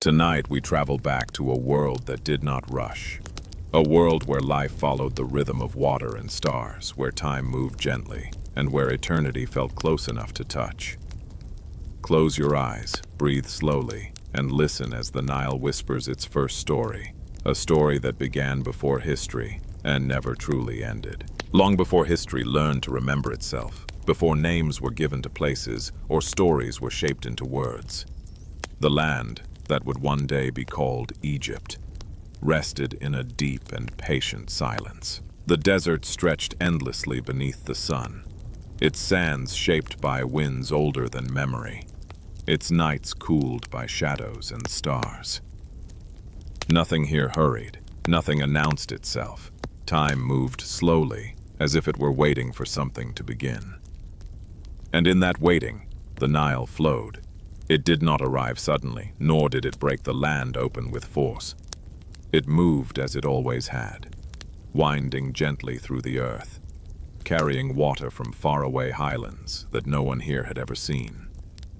Tonight we travel back to a world that did not rush. A world where life followed the rhythm of water and stars, where time moved gently, and where eternity felt close enough to touch. Close your eyes, breathe slowly, and listen as the Nile whispers its first story, a story that began before history and never truly ended. Long before history learned to remember itself, before names were given to places or stories were shaped into words. The land that would one day be called Egypt rested in a deep and patient silence. The desert stretched endlessly beneath the sun, its sands shaped by winds older than memory, its nights cooled by shadows and stars. Nothing here hurried, nothing announced itself. Time moved slowly, as if it were waiting for something to begin. And in that waiting, the Nile flowed. It did not arrive suddenly, nor did it break the land open with force. It moved as it always had, winding gently through the earth, carrying water from faraway highlands that no one here had ever seen.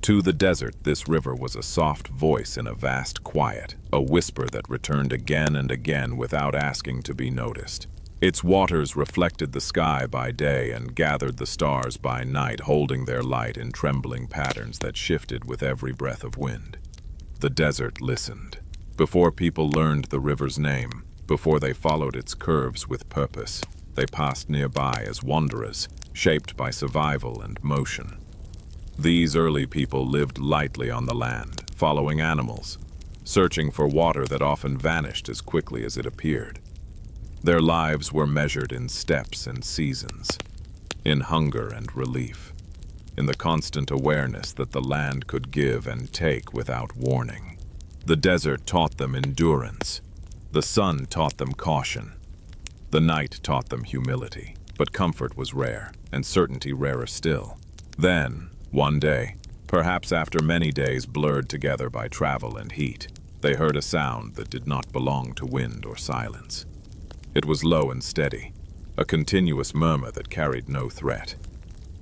To the desert, this river was a soft voice in a vast quiet, a whisper that returned again and again without asking to be noticed. Its waters reflected the sky by day and gathered the stars by night, holding their light in trembling patterns that shifted with every breath of wind. The desert listened. Before people learned the river's name, before they followed its curves with purpose, they passed nearby as wanderers, shaped by survival and motion. These early people lived lightly on the land, following animals, searching for water that often vanished as quickly as it appeared. Their lives were measured in steps and seasons, in hunger and relief, in the constant awareness that the land could give and take without warning. The desert taught them endurance. The sun taught them caution. The night taught them humility. But comfort was rare, and certainty rarer still. Then, one day, perhaps after many days blurred together by travel and heat, they heard a sound that did not belong to wind or silence. It was low and steady, a continuous murmur that carried no threat.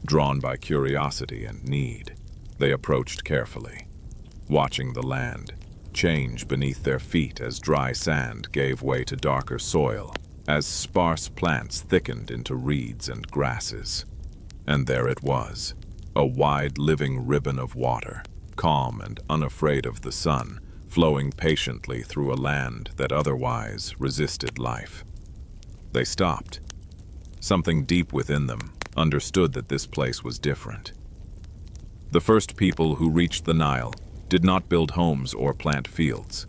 Drawn by curiosity and need, they approached carefully, watching the land change beneath their feet as dry sand gave way to darker soil, as sparse plants thickened into reeds and grasses. And there it was, a wide living ribbon of water, calm and unafraid of the sun, flowing patiently through a land that otherwise resisted life. They stopped. Something deep within them understood that this place was different. The first people who reached the Nile did not build homes or plant fields.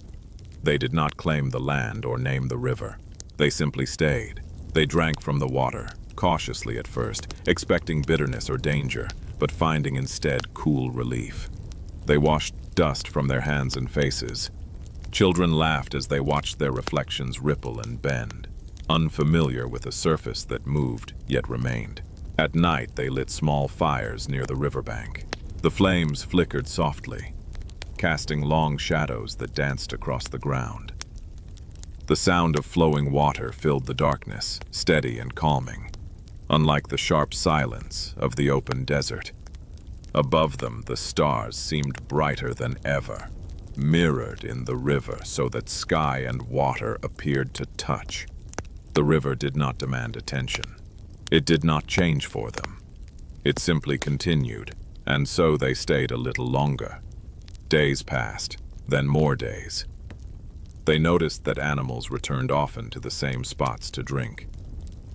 They did not claim the land or name the river. They simply stayed. They drank from the water, cautiously at first, expecting bitterness or danger, but finding instead cool relief. They washed dust from their hands and faces. Children laughed as they watched their reflections ripple and bend, unfamiliar with a surface that moved yet remained. At night they lit small fires near the riverbank. The flames flickered softly, casting long shadows that danced across the ground. The sound of flowing water filled the darkness, steady and calming, unlike the sharp silence of the open desert. Above them, the stars seemed brighter than ever, mirrored in the river so that sky and water appeared to touch. The river did not demand attention. It did not change for them. It simply continued, and so they stayed a little longer. Days passed, then more days. They noticed that animals returned often to the same spots to drink.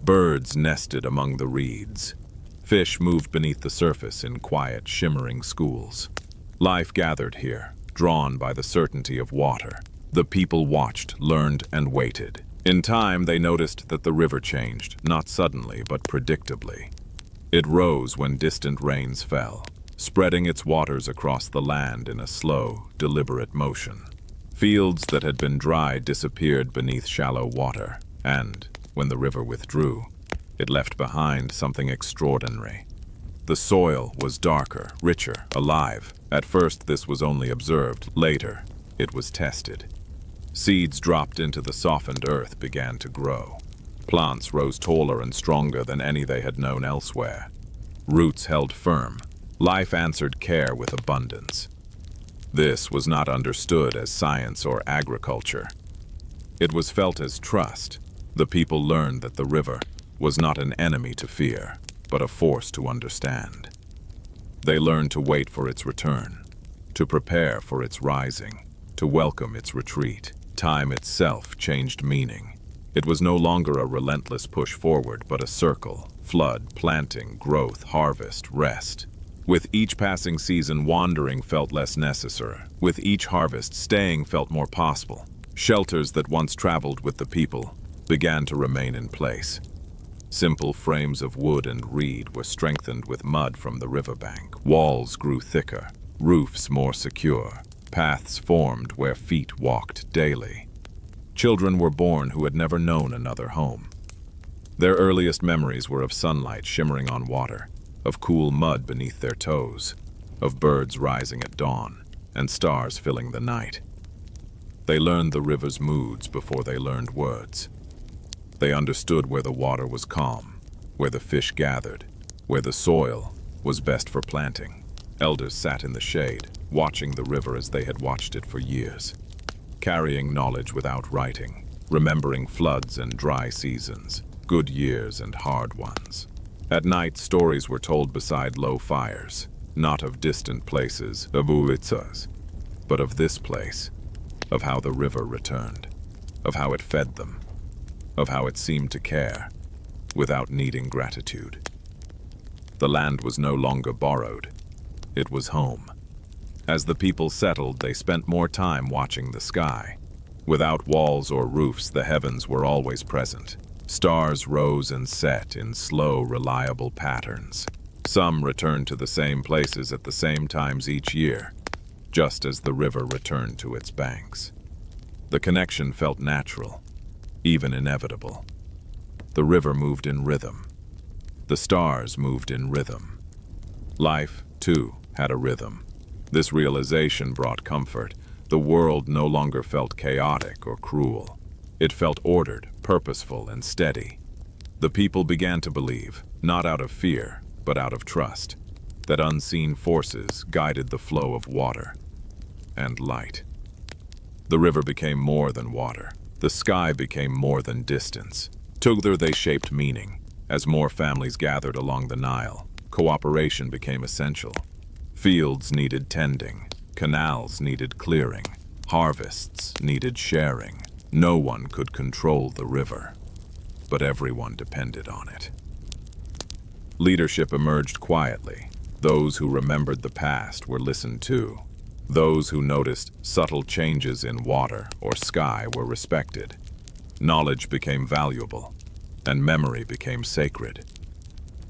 Birds nested among the reeds. Fish moved beneath the surface in quiet, shimmering schools. Life gathered here, drawn by the certainty of water. The people watched, learned, and waited. In time, they noticed that the river changed, not suddenly, but predictably. It rose when distant rains fell, spreading its waters across the land in a slow, deliberate motion. Fields that had been dry disappeared beneath shallow water, and, when the river withdrew, it left behind something extraordinary. The soil was darker, richer, alive. At first, this was only observed. Later, it was tested. Seeds dropped into the softened earth began to grow. Plants rose taller and stronger than any they had known elsewhere. Roots held firm. Life answered care with abundance. This was not understood as science or agriculture. It was felt as trust. The people learned that the river was not an enemy to fear, but a force to understand. They learned to wait for its return, to prepare for its rising, to welcome its retreat. Time itself changed meaning. It was no longer a relentless push forward, but a circle: flood, planting, growth, harvest, rest. With each passing season, wandering felt less necessary. With each harvest, staying felt more possible. Shelters that once traveled with the people began to remain in place. Simple frames of wood and reed were strengthened with mud from the riverbank. Walls grew thicker, roofs more secure. Paths formed where feet walked daily. Children were born who had never known another home. Their earliest memories were of sunlight shimmering on water, of cool mud beneath their toes, of birds rising at dawn, and stars filling the night. They learned the river's moods before they learned words. They understood where the water was calm, where the fish gathered, where the soil was best for planting. Elders sat in the shade, watching the river as they had watched it for years, carrying knowledge without writing, remembering floods and dry seasons, good years and hard ones. At night, stories were told beside low fires, not of distant places, of Ulitsas, but of this place, of how the river returned, of how it fed them, of how it seemed to care, without needing gratitude. The land was no longer borrowed. It was home. As the people settled, they spent more time watching the sky. Without walls or roofs, the heavens were always present. Stars rose and set in slow, reliable patterns. Some returned to the same places at the same times each year, just as the river returned to its banks. The connection felt natural, even inevitable. The river moved in rhythm. The stars moved in rhythm. Life, too, had a rhythm. This realization brought comfort. The world no longer felt chaotic or cruel. It felt ordered, purposeful, and steady. The people began to believe, not out of fear, but out of trust, that unseen forces guided the flow of water and light. The river became more than water. The sky became more than distance. Together they shaped meaning. As more families gathered along the Nile, cooperation became essential. Fields needed tending, canals needed clearing, harvests needed sharing. No one could control the river, but everyone depended on it. Leadership emerged quietly. Those who remembered the past were listened to. Those who noticed subtle changes in water or sky were respected. Knowledge became valuable, and memory became sacred.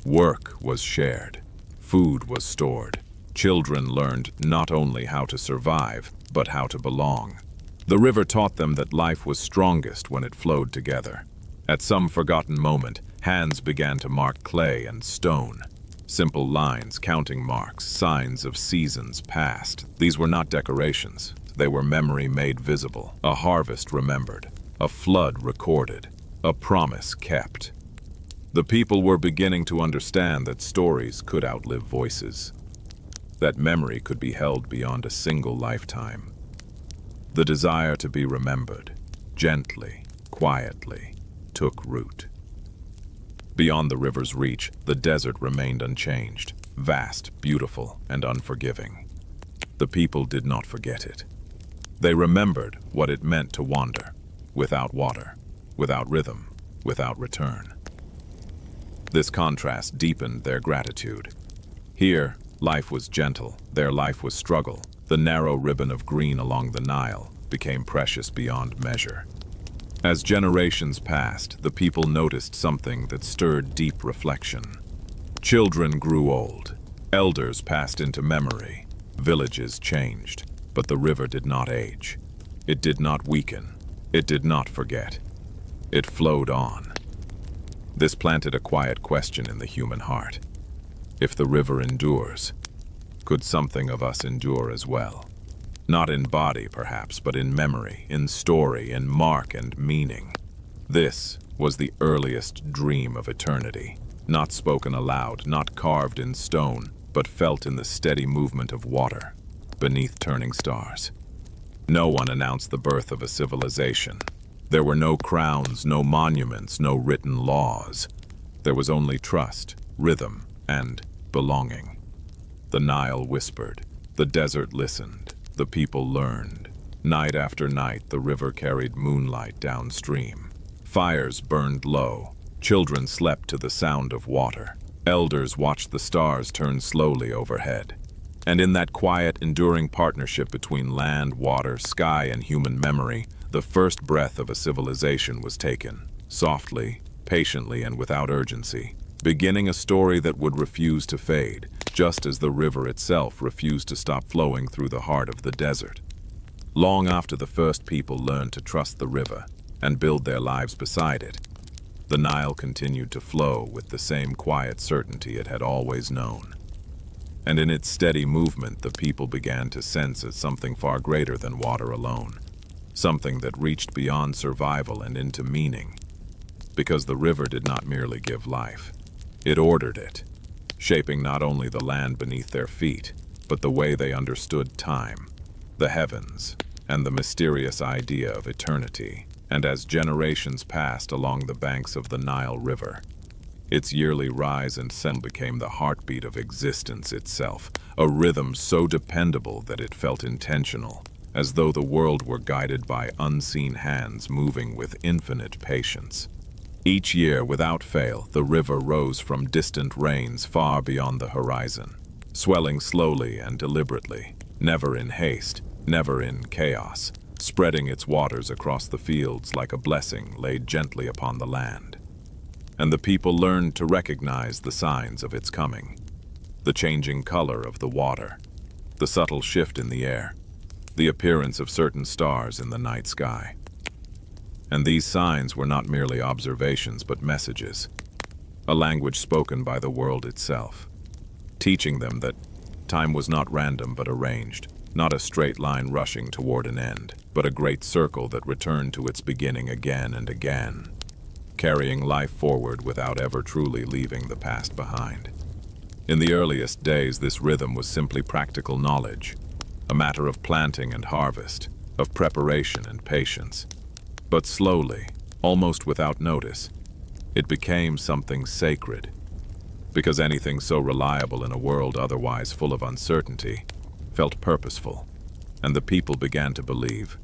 Work was shared. Food was stored. Children learned not only how to survive, but how to belong. The river taught them that life was strongest when it flowed together. At some forgotten moment, hands began to mark clay and stone. Simple lines, counting marks, signs of seasons past. These were not decorations. They were memory made visible. A harvest remembered. A flood recorded. A promise kept. The people were beginning to understand that stories could outlive voices. That memory could be held beyond a single lifetime. The desire to be remembered, gently, quietly, took root. Beyond the river's reach, the desert remained unchanged, vast, beautiful, and unforgiving. The people did not forget it. They remembered what it meant to wander, without water, without rhythm, without return. This contrast deepened their gratitude. Here, life was gentle, their life was struggle. The narrow ribbon of green along the Nile became precious beyond measure. As generations passed, the people noticed something that stirred deep reflection. Children grew old. Elders passed into memory. Villages changed. But the river did not age. It did not weaken. It did not forget. It flowed on. This planted a quiet question in the human heart. If the river endures, could something of us endure as well? Not in body, perhaps, but in memory, in story, in mark and meaning. This was the earliest dream of eternity, not spoken aloud, not carved in stone, but felt in the steady movement of water. beneath turning stars. No one announced the birth of a civilization. There were no crowns, no monuments, no written laws. There was only trust, rhythm, and belonging. The Nile whispered, the desert listened, the people learned. Night after night, the river carried moonlight downstream. Fires burned low. Children slept to the sound of water. Elders watched the stars turn slowly overhead. And in that quiet, enduring partnership between land, water, sky, and human memory, the first breath of a civilization was taken, softly, patiently, and without urgency, beginning a story that would refuse to fade, just as the river itself refused to stop flowing through the heart of the desert. Long after the first people learned to trust the river and build their lives beside it, the Nile continued to flow with the same quiet certainty it had always known. And in its steady movement, the people began to sense as something far greater than water alone, something that reached beyond survival and into meaning. Because the river did not merely give life, it ordered it, shaping not only the land beneath their feet, but the way they understood time, the heavens, and the mysterious idea of eternity. And as generations passed along the banks of the Nile River, its yearly rise and set became the heartbeat of existence itself, a rhythm so dependable that it felt intentional, as though the world were guided by unseen hands moving with infinite patience. Each year, without fail, the river rose from distant rains far beyond the horizon, swelling slowly and deliberately, never in haste, never in chaos, spreading its waters across the fields like a blessing laid gently upon the land. And the people learned to recognize the signs of its coming, the changing color of the water, the subtle shift in the air, the appearance of certain stars in the night sky. And these signs were not merely observations but messages, a language spoken by the world itself, teaching them that time was not random but arranged, not a straight line rushing toward an end, but a great circle that returned to its beginning again and again, carrying life forward without ever truly leaving the past behind. In the earliest days, this rhythm was simply practical knowledge, a matter of planting and harvest, of preparation and patience. But slowly, almost without notice, it became something sacred, because anything so reliable in a world otherwise full of uncertainty felt purposeful, and the people began to believe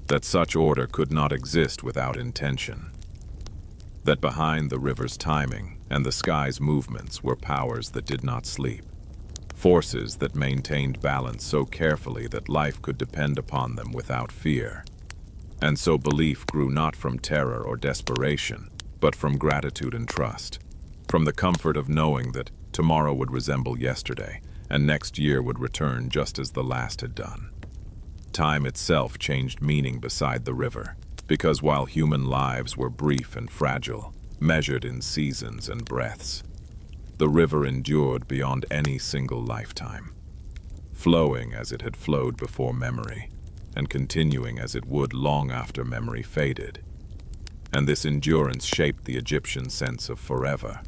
that such order could not exist without intention, that behind the river's timing and the sky's movements were powers that did not sleep, forces that maintained balance so carefully that life could depend upon them without fear. And so belief grew not from terror or desperation, but from gratitude and trust, from the comfort of knowing that tomorrow would resemble yesterday, and next year would return just as the last had done. Time itself changed meaning beside the river, because while human lives were brief and fragile, measured in seasons and breaths, the river endured beyond any single lifetime, flowing as it had flowed before memory, and continuing as it would long after memory faded. And this endurance shaped the Egyptian sense of forever,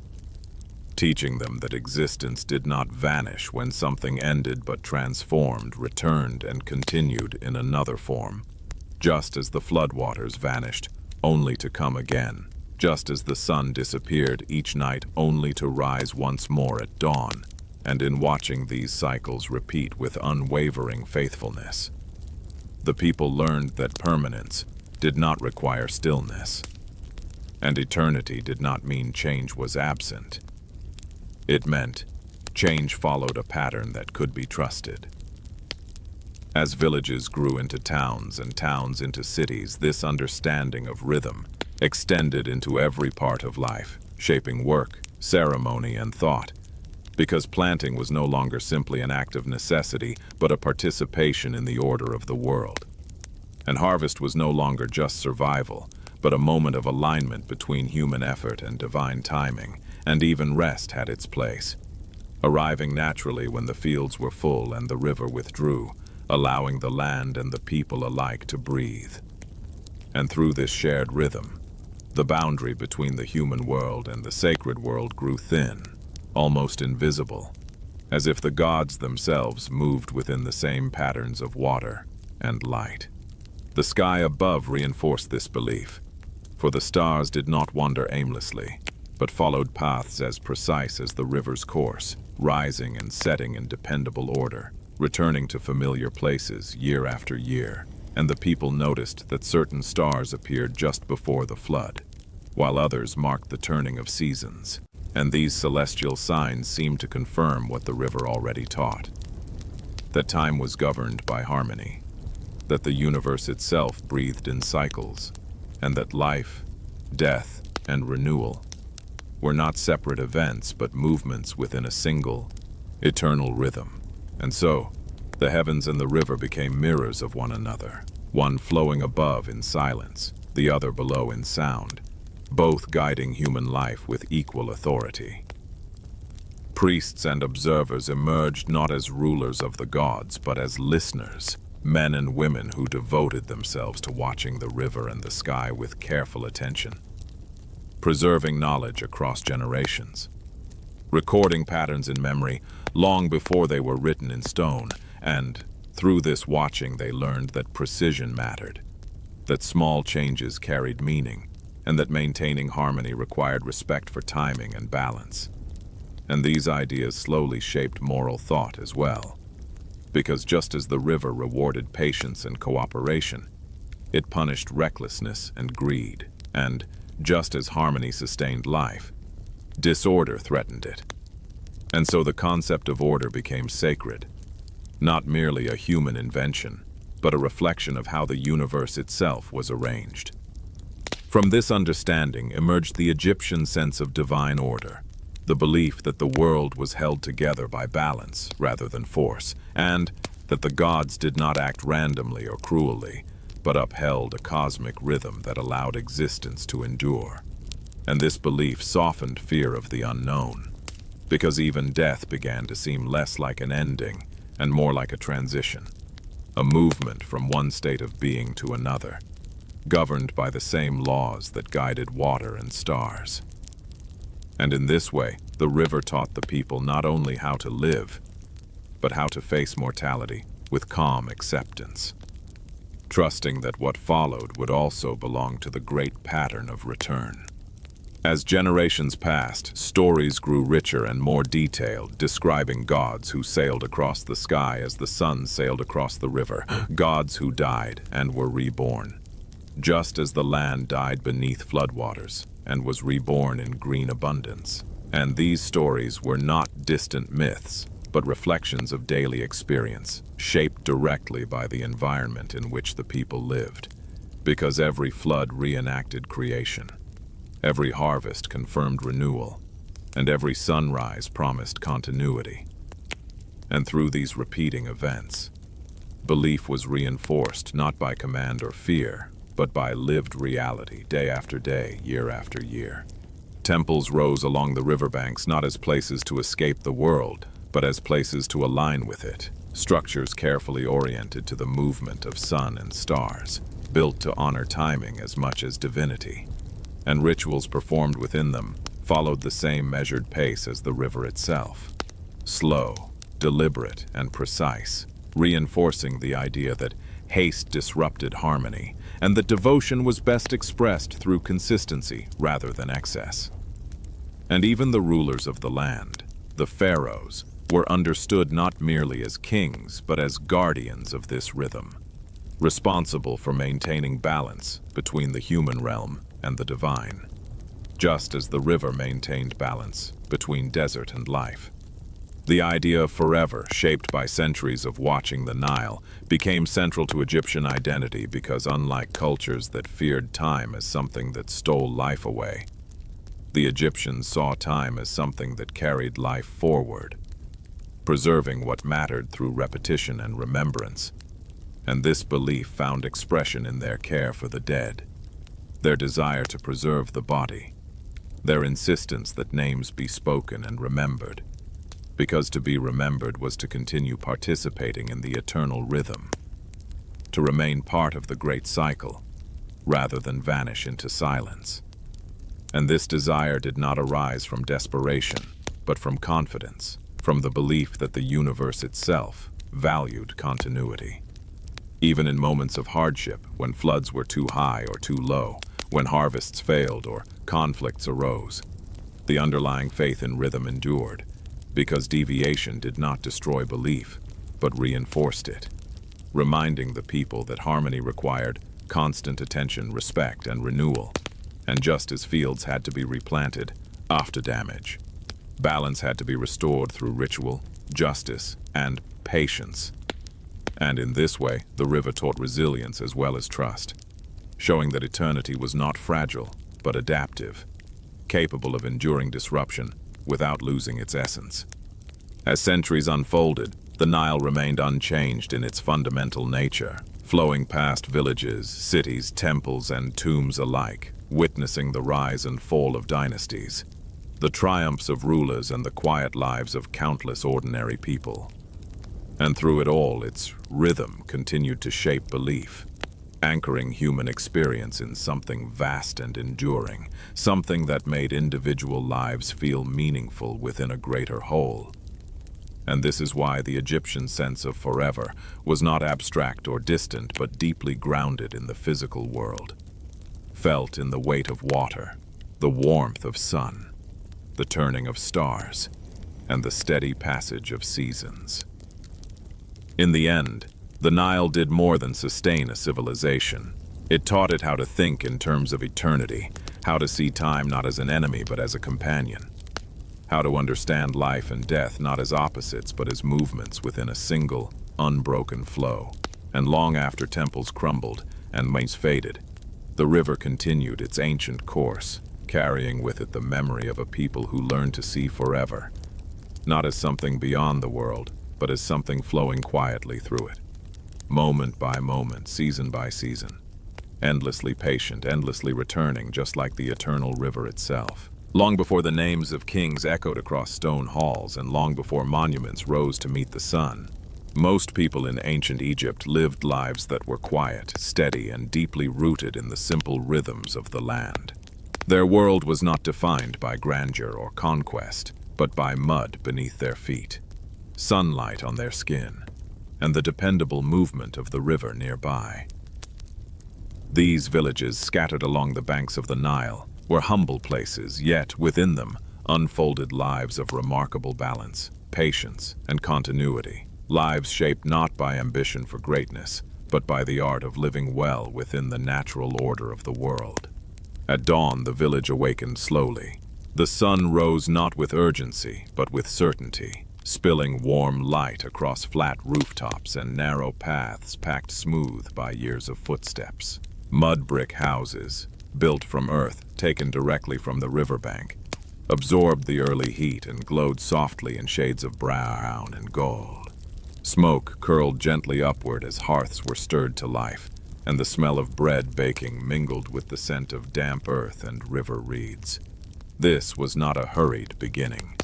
teaching them that existence did not vanish when something ended but transformed, returned, and continued in another form, just as the floodwaters vanished, only to come again, just as the sun disappeared each night only to rise once more at dawn, and in watching these cycles repeat with unwavering faithfulness, the people learned that permanence did not require stillness, and eternity did not mean change was absent. It meant change followed a pattern that could be trusted. As villages grew into towns and towns into cities, this understanding of rhythm extended into every part of life, shaping work, ceremony, and thought, because planting was no longer simply an act of necessity, but a participation in the order of the world. And harvest was no longer just survival, but a moment of alignment between human effort and divine timing, and even rest had its place, arriving naturally when the fields were full and the river withdrew, allowing the land and the people alike to breathe. And through this shared rhythm, the boundary between the human world and the sacred world grew thin, almost invisible, as if the gods themselves moved within the same patterns of water and light. The sky above reinforced this belief, for the stars did not wander aimlessly, but followed paths as precise as the river's course, rising and setting in dependable order, returning to familiar places year after year, and the people noticed that certain stars appeared just before the flood, while others marked the turning of seasons, and these celestial signs seemed to confirm what the river already taught: that time was governed by harmony, that the universe itself breathed in cycles, and that life, death, and renewal were not separate events but movements within a single, eternal rhythm. And so, the heavens and the river became mirrors of one another, one flowing above in silence, the other below in sound, both guiding human life with equal authority. Priests and observers emerged not as rulers of the gods, but as listeners, men and women who devoted themselves to watching the river and the sky with careful attention, preserving knowledge across generations, recording patterns in memory long before they were written in stone, and through this watching they learned that precision mattered, that small changes carried meaning, and that maintaining harmony required respect for timing and balance. And these ideas slowly shaped moral thought as well, because just as the river rewarded patience and cooperation, it punished recklessness and greed, and just as harmony sustained life, disorder threatened it. And so the concept of order became sacred, not merely a human invention, but a reflection of how the universe itself was arranged. From this understanding emerged the Egyptian sense of divine order, the belief that the world was held together by balance rather than force, and that the gods did not act randomly or cruelly, but upheld a cosmic rhythm that allowed existence to endure. And this belief softened fear of the unknown, because even death began to seem less like an ending and more like a transition, a movement from one state of being to another, governed by the same laws that guided water and stars. And in this way, the river taught the people not only how to live, but how to face mortality with calm acceptance, trusting that what followed would also belong to the great pattern of return. As generations passed, stories grew richer and more detailed, describing gods who sailed across the sky as the sun sailed across the river, gods who died and were reborn, just as the land died beneath floodwaters and was reborn in green abundance. And these stories were not distant myths, but reflections of daily experience, shaped directly by the environment in which the people lived, because every flood reenacted creation, every harvest confirmed renewal, and every sunrise promised continuity. And through these repeating events, belief was reinforced not by command or fear, but by lived reality, day after day, year after year. Temples rose along the riverbanks not as places to escape the world, but as places to align with it, structures carefully oriented to the movement of sun and stars, built to honor timing as much as divinity. And rituals performed within them followed the same measured pace as the river itself, slow, deliberate, and precise, reinforcing the idea that haste disrupted harmony, and that devotion was best expressed through consistency rather than excess. And even the rulers of the land, the pharaohs, were understood not merely as kings, but as guardians of this rhythm, responsible for maintaining balance between the human realm and the divine, just as the river maintained balance between desert and life. The idea of forever, shaped by centuries of watching the Nile, became central to Egyptian identity because, unlike cultures that feared time as something that stole life away, the Egyptians saw time as something that carried life forward, preserving what mattered through repetition and remembrance. And this belief found expression in their care for the dead, their desire to preserve the body, their insistence that names be spoken and remembered, because to be remembered was to continue participating in the eternal rhythm, to remain part of the great cycle, rather than vanish into silence. And this desire did not arise from desperation, but from confidence, from the belief that the universe itself valued continuity. Even in moments of hardship, when floods were too high or too low, when harvests failed or conflicts arose, the underlying faith in rhythm endured, because deviation did not destroy belief, but reinforced it, reminding the people that harmony required constant attention, respect, and renewal. And just as fields had to be replanted after damage, balance had to be restored through ritual, justice, and patience. And in this way, the river taught resilience as well as trust, showing that eternity was not fragile, but adaptive, capable of enduring disruption without losing its essence. As centuries unfolded, the Nile remained unchanged in its fundamental nature, flowing past villages, cities, temples, and tombs alike, witnessing the rise and fall of dynasties, the triumphs of rulers, and the quiet lives of countless ordinary people. And through it all, its rhythm continued to shape belief, anchoring human experience in something vast and enduring, something that made individual lives feel meaningful within a greater whole. And this is why the Egyptian sense of forever was not abstract or distant, but deeply grounded in the physical world, felt in the weight of water, the warmth of sun, the turning of stars, and the steady passage of seasons. In the end, the Nile did more than sustain a civilization. It taught it how to think in terms of eternity, how to see time not as an enemy but as a companion, how to understand life and death not as opposites but as movements within a single, unbroken flow. And long after temples crumbled and mines faded, the river continued its ancient course, carrying with it the memory of a people who learned to see forever, not as something beyond the world, but as something flowing quietly through it, moment by moment, season by season, endlessly patient, endlessly returning, just like the eternal river itself. Long before the names of kings echoed across stone halls, and long before monuments rose to meet the sun, most people in ancient Egypt lived lives that were quiet, steady, and deeply rooted in the simple rhythms of the land. Their world was not defined by grandeur or conquest, but by mud beneath their feet, sunlight on their skin, and the dependable movement of the river nearby. These villages, scattered along the banks of the Nile, were humble places, yet within them unfolded lives of remarkable balance, patience, and continuity. Lives shaped not by ambition for greatness, but by the art of living well within the natural order of the world. At dawn, the village awakened slowly. The sun rose not with urgency, but with certainty, spilling warm light across flat rooftops and narrow paths packed smooth by years of footsteps. Mud brick houses, built from earth taken directly from the riverbank, absorbed the early heat and glowed softly in shades of brown and gold. Smoke curled gently upward as hearths were stirred to life, and the smell of bread baking mingled with the scent of damp earth and river reeds. This was not a hurried beginning.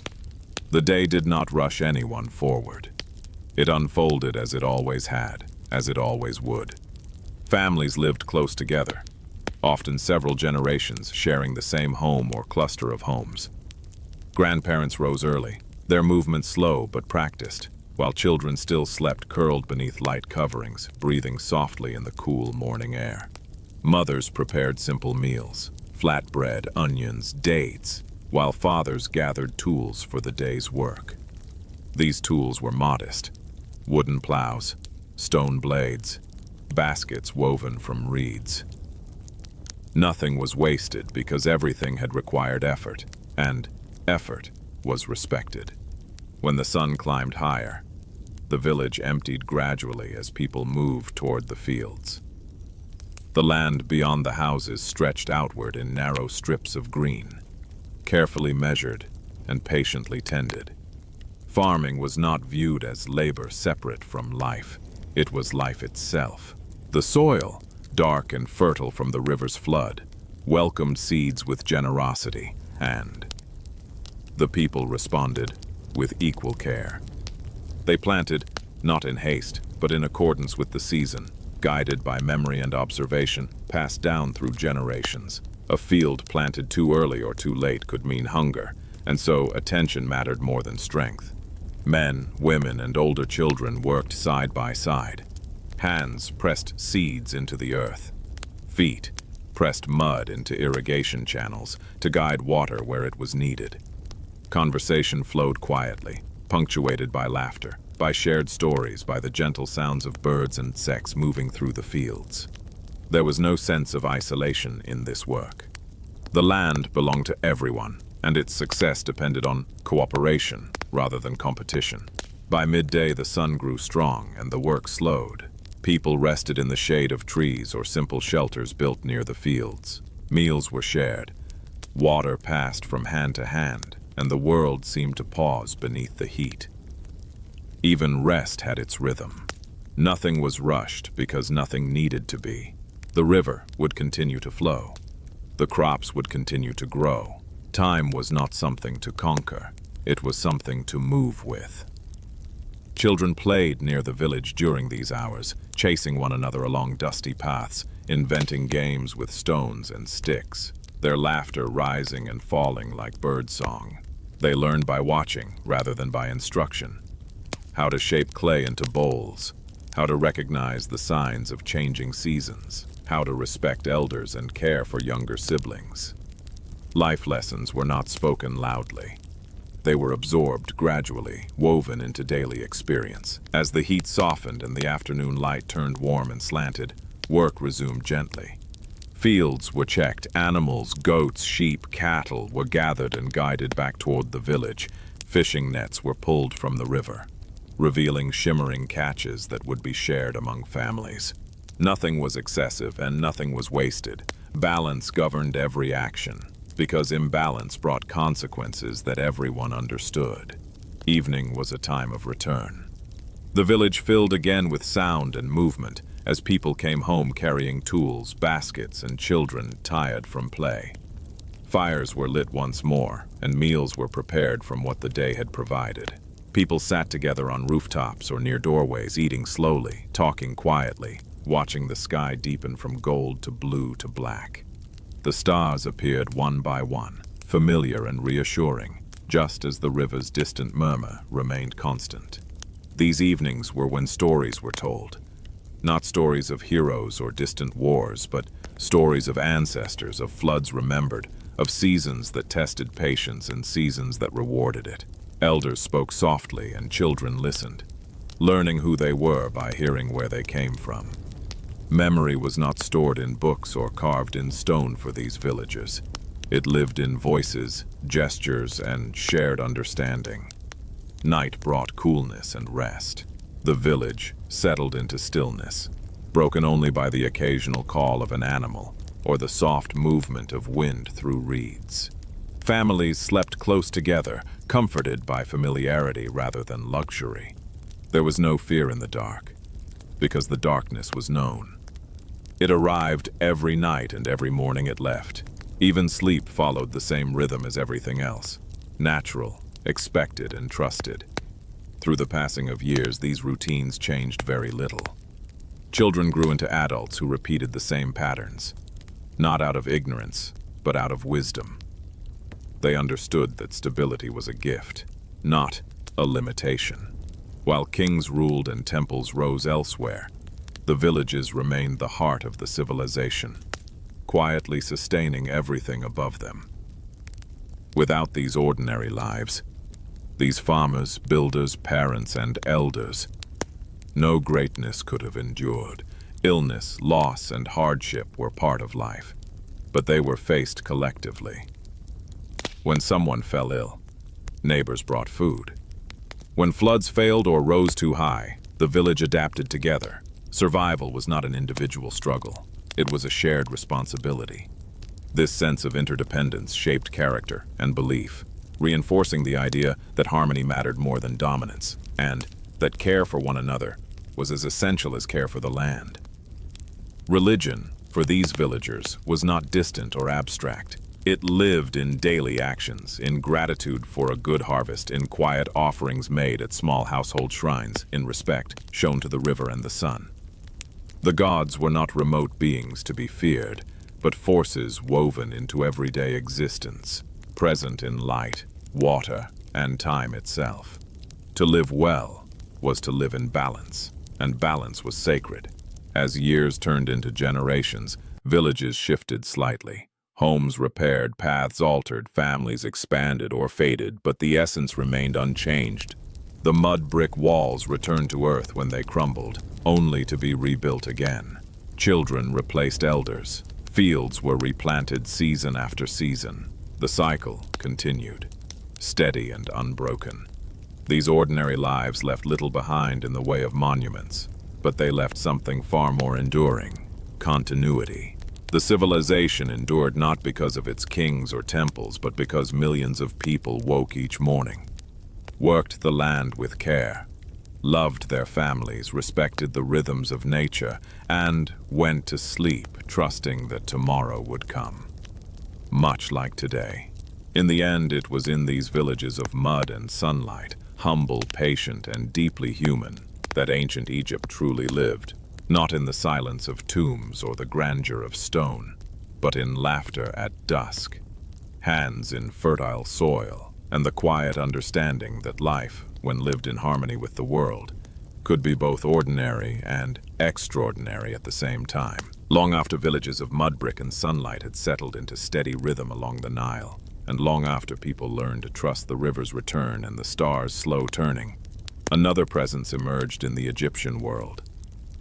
The day did not rush anyone forward. It unfolded as it always had, as it always would. Families lived close together, often several generations sharing the same home or cluster of homes. Grandparents rose early, their movements slow but practiced, while children still slept curled beneath light coverings, breathing softly in the cool morning air. Mothers prepared simple meals, flatbread, onions, dates, while fathers gathered tools for the day's work. These tools were modest: wooden plows, stone blades, baskets woven from reeds. Nothing was wasted because everything had required effort, and effort was respected. When the sun climbed higher, the village emptied gradually as people moved toward the fields. The land beyond the houses stretched outward in narrow strips of green, carefully measured and patiently tended. Farming was not viewed as labor separate from life. It was life itself. The soil, dark and fertile from the river's flood, welcomed seeds with generosity, and the people responded with equal care. They planted, not in haste, but in accordance with the season, guided by memory and observation, passed down through generations. A field planted too early or too late could mean hunger, and so attention mattered more than strength. Men, women, and older children worked side by side. Hands pressed seeds into the earth. Feet pressed mud into irrigation channels to guide water where it was needed. Conversation flowed quietly, punctuated by laughter, by shared stories, by the gentle sounds of birds and insects moving through the fields. There was no sense of isolation in this work. The land belonged to everyone, and its success depended on cooperation rather than competition. By midday, the sun grew strong and the work slowed. People rested in the shade of trees or simple shelters built near the fields. Meals were shared. Water passed from hand to hand, and the world seemed to pause beneath the heat. Even rest had its rhythm. Nothing was rushed because nothing needed to be. The river would continue to flow. The crops would continue to grow. Time was not something to conquer. It was something to move with. Children played near the village during these hours, chasing one another along dusty paths, inventing games with stones and sticks, their laughter rising and falling like birdsong. They learned by watching rather than by instruction. How to shape clay into bowls, how to recognize the signs of changing seasons, how to respect elders and care for younger siblings. Life lessons were not spoken loudly. They were absorbed gradually, woven into daily experience. As the heat softened and the afternoon light turned warm and slanted, work resumed gently. Fields were checked, animals, goats, sheep, cattle were gathered and guided back toward the village. Fishing nets were pulled from the river, revealing shimmering catches that would be shared among families. Nothing was excessive and nothing was wasted. Balance governed every action, because imbalance brought consequences that everyone understood. Evening was a time of return. The village filled again with sound and movement as people came home carrying tools, baskets, and children tired from play. Fires were lit once more, and meals were prepared from what the day had provided. People sat together on rooftops or near doorways, eating slowly, talking quietly, watching the sky deepen from gold to blue to black. The stars appeared one by one, familiar and reassuring, just as the river's distant murmur remained constant. These evenings were when stories were told. Not stories of heroes or distant wars, but stories of ancestors, of floods remembered, of seasons that tested patience and seasons that rewarded it. Elders spoke softly and children listened, learning who they were by hearing where they came from. Memory was not stored in books or carved in stone for these villagers. It lived in voices, gestures, and shared understanding. Night brought coolness and rest. The village settled into stillness, broken only by the occasional call of an animal or the soft movement of wind through reeds. Families slept close together, comforted by familiarity rather than luxury. There was no fear in the dark, because the darkness was known. It arrived every night and every morning it left. Even sleep followed the same rhythm as everything else. Natural, expected, and trusted. Through the passing of years, these routines changed very little. Children grew into adults who repeated the same patterns, not out of ignorance, but out of wisdom. They understood that stability was a gift, not a limitation. While kings ruled and temples rose elsewhere, the villages remained the heart of the civilization, quietly sustaining everything above them. Without these ordinary lives, these farmers, builders, parents, and elders, no greatness could have endured. Illness, loss, and hardship were part of life, but they were faced collectively. When someone fell ill, neighbors brought food. When floods failed or rose too high, the village adapted together. Survival was not an individual struggle. It was a shared responsibility. This sense of interdependence shaped character and belief, reinforcing the idea that harmony mattered more than dominance, and that care for one another was as essential as care for the land. Religion, for these villagers, was not distant or abstract. It lived in daily actions, in gratitude for a good harvest, in quiet offerings made at small household shrines, in respect shown to the river and the sun. The gods were not remote beings to be feared, but forces woven into everyday existence, present in light, water, and time itself. To live well was to live in balance, and balance was sacred. As years turned into generations, villages shifted slightly. Homes repaired, paths altered, families expanded or faded, but the essence remained unchanged. The mud brick walls returned to earth when they crumbled, only to be rebuilt again. Children replaced elders. Fields were replanted season after season. The cycle continued, steady and unbroken. These ordinary lives left little behind in the way of monuments, but they left something far more enduring: continuity. The civilization endured not because of its kings or temples, but because millions of people woke each morning, worked the land with care, loved their families, respected the rhythms of nature, and went to sleep trusting that tomorrow would come. Much like today. In the end, it was in these villages of mud and sunlight, humble, patient, and deeply human, that ancient Egypt truly lived. Not in the silence of tombs or the grandeur of stone, but in laughter at dusk, hands in fertile soil, and the quiet understanding that life, when lived in harmony with the world, could be both ordinary and extraordinary at the same time. Long after villages of mud brick and sunlight had settled into steady rhythm along the Nile, and long after people learned to trust the river's return and the stars' slow turning, another presence emerged in the Egyptian world.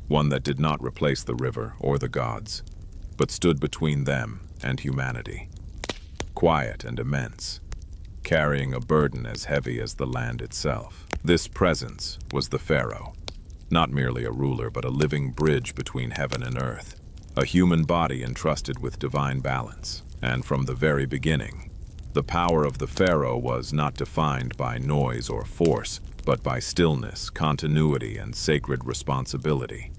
One that did not replace the river or the gods, but stood between them and humanity. Quiet and immense, carrying a burden as heavy as the land itself. This presence was the pharaoh, not merely a ruler, but a living bridge between heaven and earth, a human body entrusted with divine balance. And from the very beginning, the power of the pharaoh was not defined by noise or force, but by stillness, continuity, and sacred responsibility.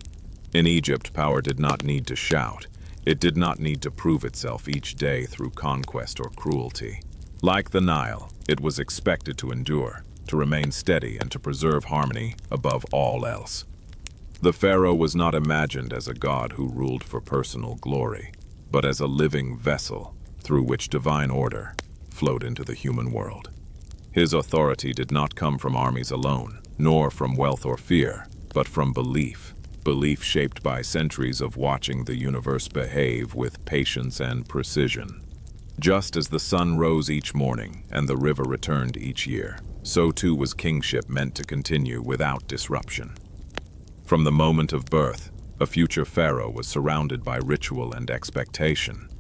In Egypt, power did not need to shout. It did not need to prove itself each day through conquest or cruelty. Like the Nile, it was expected to endure, to remain steady, and to preserve harmony above all else. The pharaoh was not imagined as a god who ruled for personal glory, but as a living vessel through which divine order flowed into the human world. His authority did not come from armies alone, nor from wealth or fear, but from belief. Belief shaped by centuries of watching the universe behave with patience and precision. Just as the sun rose each morning and the river returned each year, so too was kingship meant to continue without disruption. From the moment of birth, a future pharaoh was surrounded by ritual and expectation.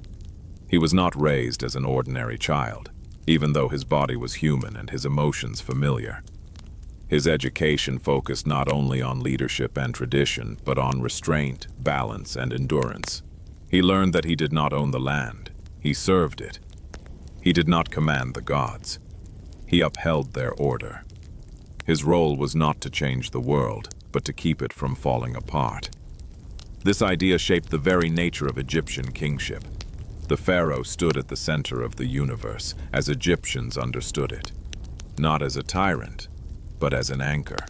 He was not raised as an ordinary child, even though his body was human and his emotions familiar. His education focused not only on leadership and tradition, but on restraint, balance, and endurance. He learned that he did not own the land. He served it. He did not command the gods. He upheld their order. His role was not to change the world, but to keep it from falling apart. This idea shaped the very nature of Egyptian kingship. The pharaoh stood at the center of the universe, as Egyptians understood it, not as a tyrant, but as an anchor.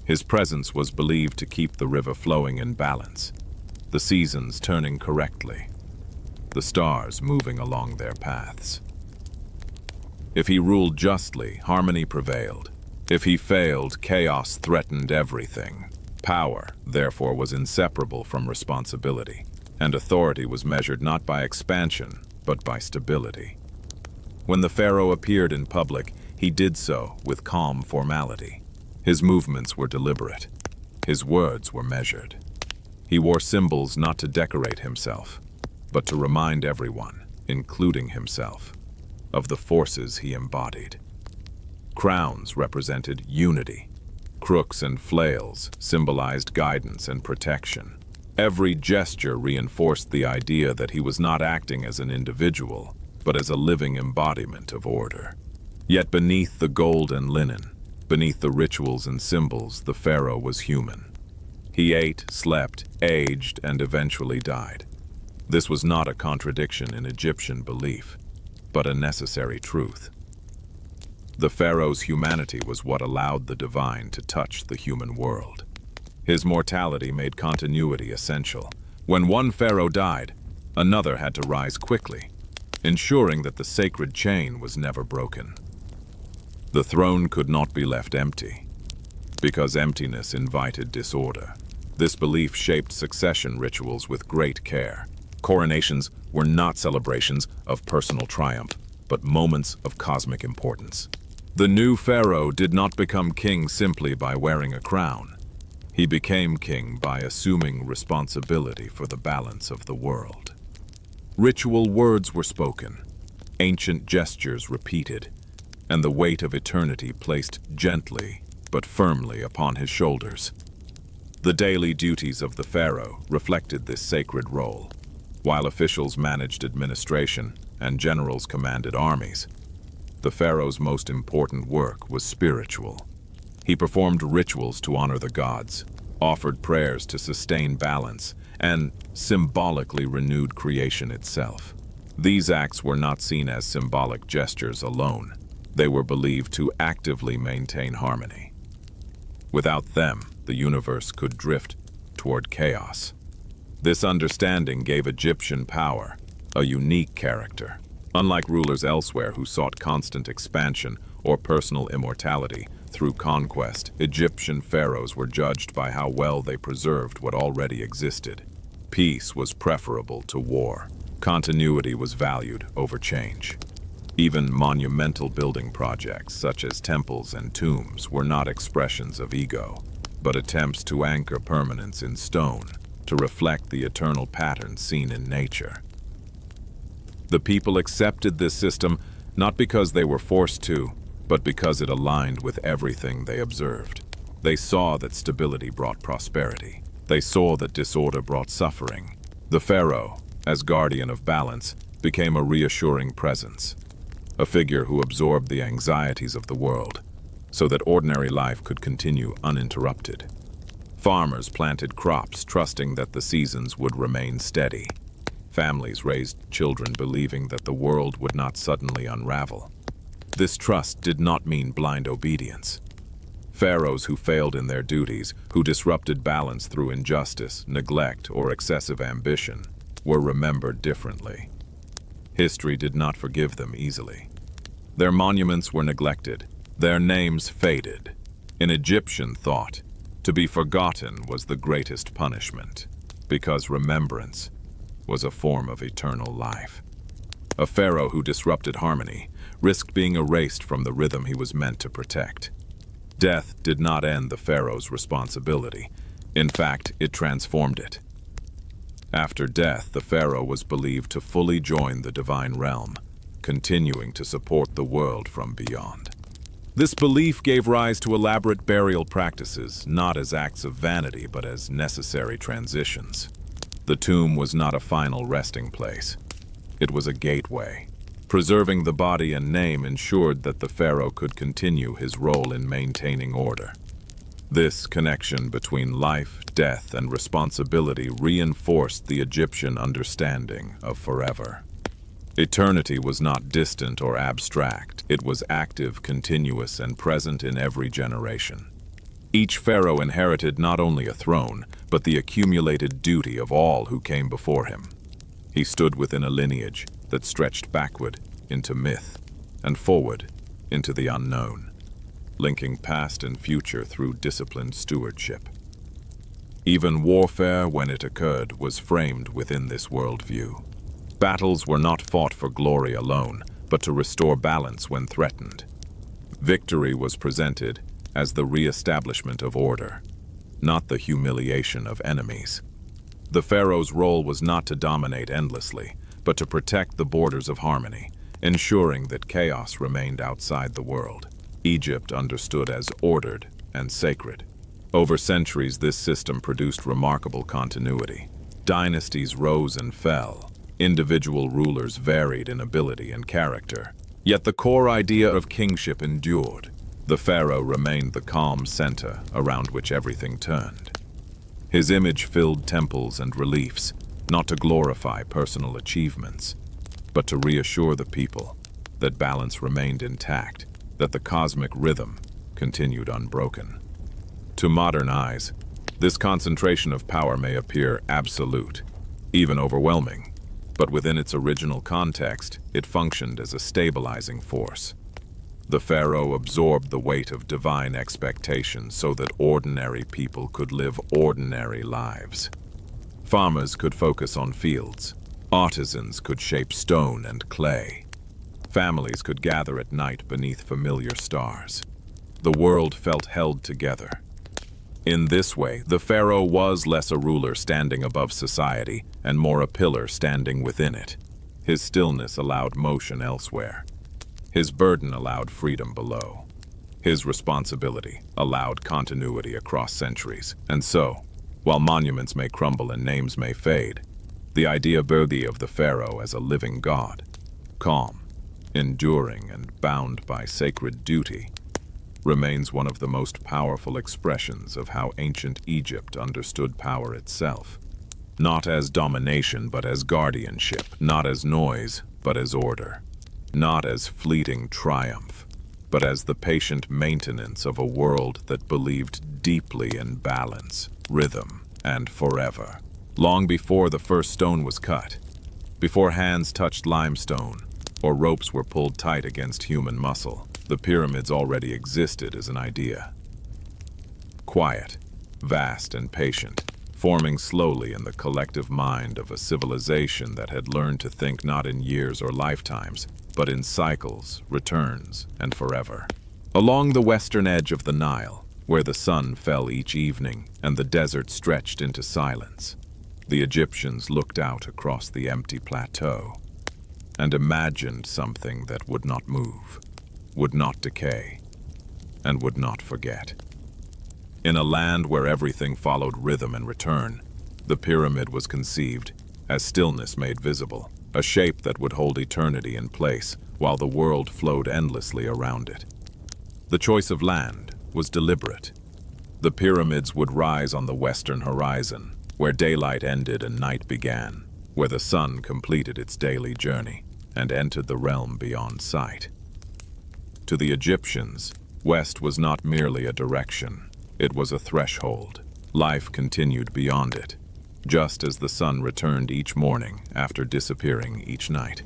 His presence was believed to keep the river flowing in balance, the seasons turning correctly, the stars moving along their paths. If he ruled justly, harmony prevailed. If he failed, chaos threatened everything. Power, therefore, was inseparable from responsibility, and authority was measured not by expansion, but by stability. When the pharaoh appeared in public, he did so with calm formality. His movements were deliberate. His words were measured. He wore symbols not to decorate himself, but to remind everyone, including himself, of the forces he embodied. Crowns represented unity. Crooks and flails symbolized guidance and protection. Every gesture reinforced the idea that he was not acting as an individual, but as a living embodiment of order. Yet beneath the gold and linen, beneath the rituals and symbols, the pharaoh was human. He ate, slept, aged, and eventually died. This was not a contradiction in Egyptian belief, but a necessary truth. The pharaoh's humanity was what allowed the divine to touch the human world. His mortality made continuity essential. When one pharaoh died, another had to rise quickly, ensuring that the sacred chain was never broken. The throne could not be left empty, because emptiness invited disorder. This belief shaped succession rituals with great care. Coronations were not celebrations of personal triumph, but moments of cosmic importance. The new pharaoh did not become king simply by wearing a crown. He became king by assuming responsibility for the balance of the world. Ritual words were spoken, ancient gestures repeated, and the weight of eternity placed gently but firmly upon his shoulders. The daily duties of the pharaoh reflected this sacred role. While officials managed administration and generals commanded armies, the pharaoh's most important work was spiritual. He performed rituals to honor the gods, offered prayers to sustain balance, and symbolically renewed creation itself. These acts were not seen as symbolic gestures alone. They were believed to actively maintain harmony. Without them, the universe could drift toward chaos. This understanding gave Egyptian power a unique character. Unlike rulers elsewhere who sought constant expansion or personal immortality through conquest, Egyptian pharaohs were judged by how well they preserved what already existed. Peace was preferable to war. Continuity was valued over change. Even monumental building projects, such as temples and tombs, were not expressions of ego, but attempts to anchor permanence in stone, to reflect the eternal patterns seen in nature. The people accepted this system not because they were forced to, but because it aligned with everything they observed. They saw that stability brought prosperity. They saw that disorder brought suffering. The pharaoh, as guardian of balance, became a reassuring presence, a figure who absorbed the anxieties of the world, so that ordinary life could continue uninterrupted. Farmers planted crops, trusting that the seasons would remain steady. Families raised children, believing that the world would not suddenly unravel. This trust did not mean blind obedience. Pharaohs who failed in their duties, who disrupted balance through injustice, neglect, or excessive ambition, were remembered differently. History did not forgive them easily. Their monuments were neglected, their names faded. In Egyptian thought, to be forgotten was the greatest punishment, because remembrance was a form of eternal life. A pharaoh who disrupted harmony risked being erased from the rhythm he was meant to protect. Death did not end the pharaoh's responsibility. In fact, it transformed it. After death, the pharaoh was believed to fully join the divine realm, continuing to support the world from beyond. This belief gave rise to elaborate burial practices, not as acts of vanity, but as necessary transitions. The tomb was not a final resting place. It was a gateway. Preserving the body and name ensured that the pharaoh could continue his role in maintaining order. This connection between life, death, and responsibility reinforced the Egyptian understanding of forever. Eternity was not distant or abstract. It was active, continuous, and present in every generation. Each pharaoh inherited not only a throne, but the accumulated duty of all who came before him. He stood within a lineage that stretched backward into myth and forward into the unknown, linking past and future through disciplined stewardship. Even warfare, when it occurred, was framed within this worldview. Battles were not fought for glory alone, but to restore balance when threatened. Victory was presented as the re-establishment of order, not the humiliation of enemies. The pharaoh's role was not to dominate endlessly, but to protect the borders of harmony, ensuring that chaos remained outside the world. Egypt understood as ordered and sacred. Over centuries, this system produced remarkable continuity. Dynasties rose and fell. Individual rulers varied in ability and character. Yet the core idea of kingship endured. The pharaoh remained the calm center around which everything turned. His image filled temples and reliefs, not to glorify personal achievements, but to reassure the people that balance remained intact, that the cosmic rhythm continued unbroken. To modern eyes, this concentration of power may appear absolute, even overwhelming, but within its original context, it functioned as a stabilizing force. The pharaoh absorbed the weight of divine expectations so that ordinary people could live ordinary lives. Farmers could focus on fields. Artisans could shape stone and clay. Families could gather at night beneath familiar stars. The world felt held together. In this way, the pharaoh was less a ruler standing above society and more a pillar standing within it. His stillness allowed motion elsewhere. His burden allowed freedom below. His responsibility allowed continuity across centuries. And so, while monuments may crumble and names may fade, the idea of the pharaoh as a living god, calm, enduring and bound by sacred duty, remains one of the most powerful expressions of how ancient Egypt understood power itself. Not as domination, but as guardianship. Not as noise, but as order. Not as fleeting triumph, but as the patient maintenance of a world that believed deeply in balance, rhythm, and forever. Long before the first stone was cut, before hands touched limestone, or ropes were pulled tight against human muscle, the pyramids already existed as an idea. Quiet, vast, and patient, forming slowly in the collective mind of a civilization that had learned to think not in years or lifetimes, but in cycles, returns, and forever. Along the western edge of the Nile, where the sun fell each evening and the desert stretched into silence, the Egyptians looked out across the empty plateau and imagined something that would not move, would not decay, and would not forget. In a land where everything followed rhythm and return, the pyramid was conceived as stillness made visible, a shape that would hold eternity in place while the world flowed endlessly around it. The choice of land was deliberate. The pyramids would rise on the western horizon, where daylight ended and night began, where the sun completed its daily journey and entered the realm beyond sight. To the Egyptians, west was not merely a direction, it was a threshold. Life continued beyond it, just as the sun returned each morning after disappearing each night.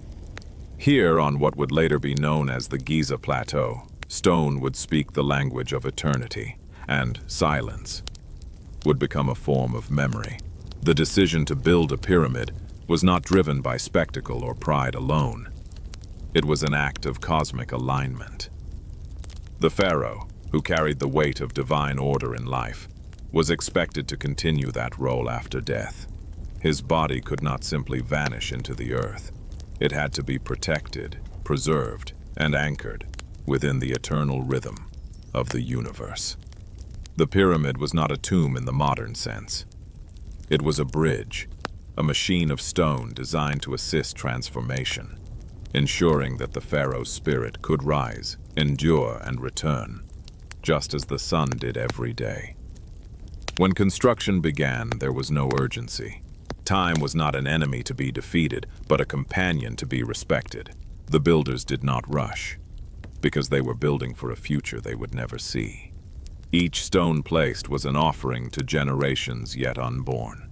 Here, on what would later be known as the Giza Plateau, stone would speak the language of eternity, and silence would become a form of memory. The decision to build a pyramid was not driven by spectacle or pride alone. It was an act of cosmic alignment. The pharaoh, who carried the weight of divine order in life, was expected to continue that role after death. His body could not simply vanish into the earth. It had to be protected, preserved, and anchored within the eternal rhythm of the universe. The pyramid was not a tomb in the modern sense. It was a bridge, a machine of stone designed to assist transformation, ensuring that the pharaoh's spirit could rise, endure, and return, just as the sun did every day. When construction began, there was no urgency. Time was not an enemy to be defeated, but a companion to be respected. The builders did not rush, because they were building for a future they would never see. Each stone placed was an offering to generations yet unborn.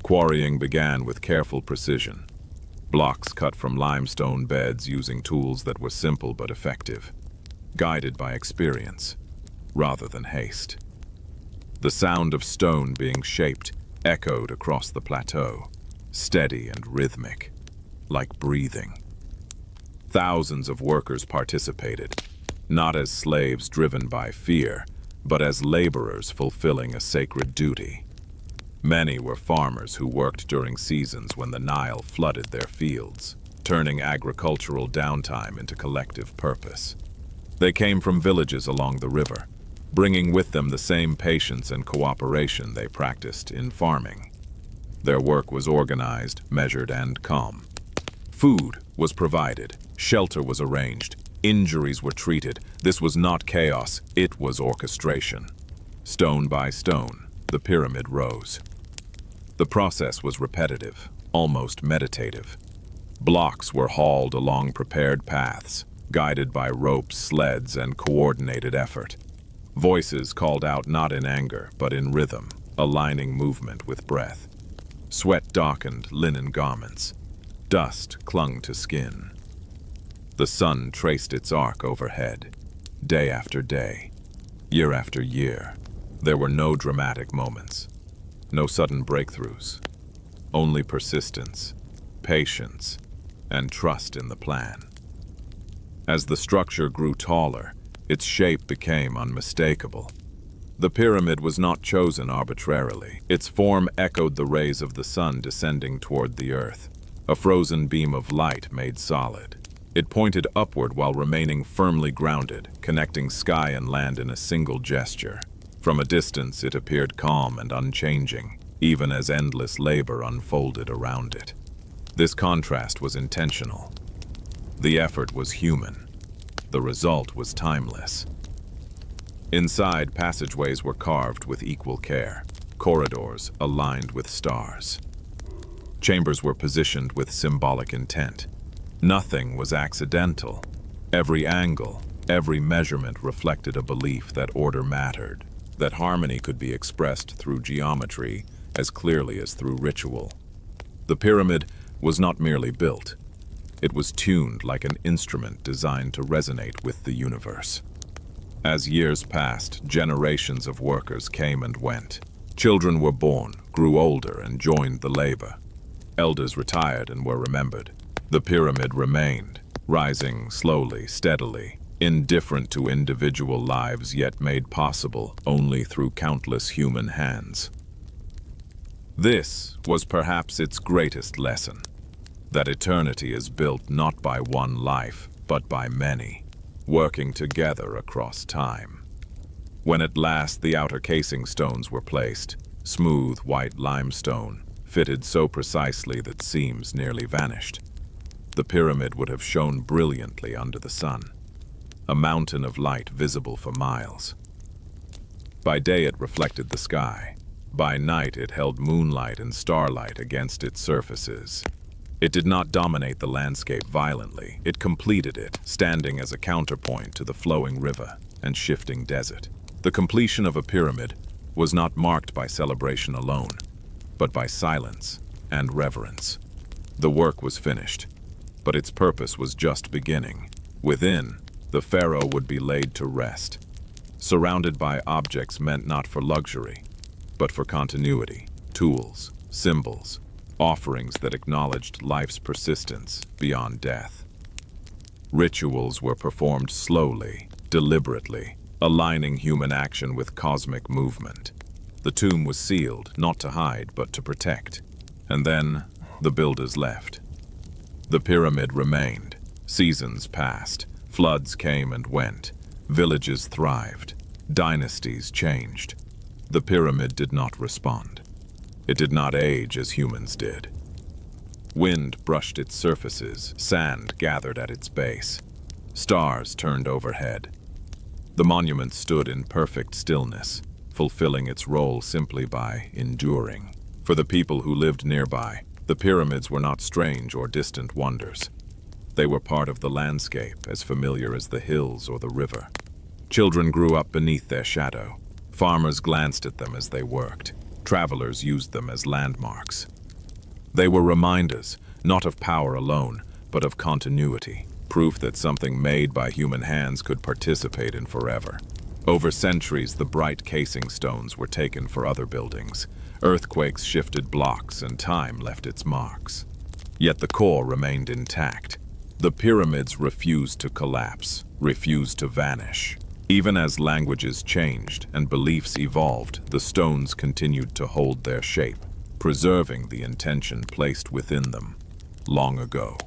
Quarrying began with careful precision. Blocks cut from limestone beds using tools that were simple but effective, guided by experience rather than haste. The sound of stone being shaped echoed across the plateau, steady and rhythmic, like breathing. Thousands of workers participated, not as slaves driven by fear, but as laborers fulfilling a sacred duty. Many were farmers who worked during seasons when the Nile flooded their fields, turning agricultural downtime into collective purpose. They came from villages along the river, bringing with them the same patience and cooperation they practiced in farming. Their work was organized, measured, and calm. Food was provided, shelter was arranged, injuries were treated. This was not chaos, it was orchestration. Stone by stone, the pyramid rose. The process was repetitive, almost meditative. Blocks were hauled along prepared paths, guided by ropes, sleds, and coordinated effort. Voices called out not in anger, but in rhythm, aligning movement with breath. Sweat darkened linen garments. Dust clung to skin. The sun traced its arc overhead, day after day, year after year. There were no dramatic moments, no sudden breakthroughs, only persistence, patience, and trust in the plan. As the structure grew taller, its shape became unmistakable. The pyramid was not chosen arbitrarily. Its form echoed the rays of the sun descending toward the earth, a frozen beam of light made solid. It pointed upward while remaining firmly grounded, connecting sky and land in a single gesture. From a distance, it appeared calm and unchanging, even as endless labor unfolded around it. This contrast was intentional. The effort was human. The result was timeless. Inside, passageways were carved with equal care, corridors aligned with stars. Chambers were positioned with symbolic intent. Nothing was accidental. Every angle, every measurement reflected a belief that order mattered, that harmony could be expressed through geometry as clearly as through ritual. The pyramid was not merely built. It was tuned like an instrument designed to resonate with the universe. As years passed, generations of workers came and went. Children were born, grew older, and joined the labor. Elders retired and were remembered. The pyramid remained, rising slowly, steadily, indifferent to individual lives, yet made possible only through countless human hands. This was perhaps its greatest lesson, that eternity is built not by one life, but by many, working together across time. When at last the outer casing stones were placed, smooth white limestone, fitted so precisely that seams nearly vanished, the pyramid would have shone brilliantly under the sun, a mountain of light visible for miles. By day it reflected the sky. By night it held moonlight and starlight against its surfaces. It did not dominate the landscape violently. It completed it, standing as a counterpoint to the flowing river and shifting desert. The completion of a pyramid was not marked by celebration alone, but by silence and reverence. The work was finished, but its purpose was just beginning. Within, the pharaoh would be laid to rest, surrounded by objects meant not for luxury, but for continuity, tools, symbols, offerings that acknowledged life's persistence beyond death. Rituals were performed slowly, deliberately, aligning human action with cosmic movement. The tomb was sealed, not to hide, but to protect. And then, the builders left. The pyramid remained. Seasons passed. Floods came and went. Villages thrived. Dynasties changed. The pyramid did not respond. It did not age as humans did. Wind brushed its surfaces, sand gathered at its base. Stars turned overhead. The monument stood in perfect stillness, fulfilling its role simply by enduring. For the people who lived nearby, the pyramids were not strange or distant wonders. They were part of the landscape, as familiar as the hills or the river. Children grew up beneath their shadow. Farmers glanced at them as they worked. Travelers used them as landmarks. They were reminders, not of power alone, but of continuity, proof that something made by human hands could participate in forever. Over centuries, the bright casing stones were taken for other buildings. Earthquakes shifted blocks, and time left its marks. Yet the core remained intact. The pyramids refused to collapse, refused to vanish. Even as languages changed and beliefs evolved, the stones continued to hold their shape, preserving the intention placed within them long ago.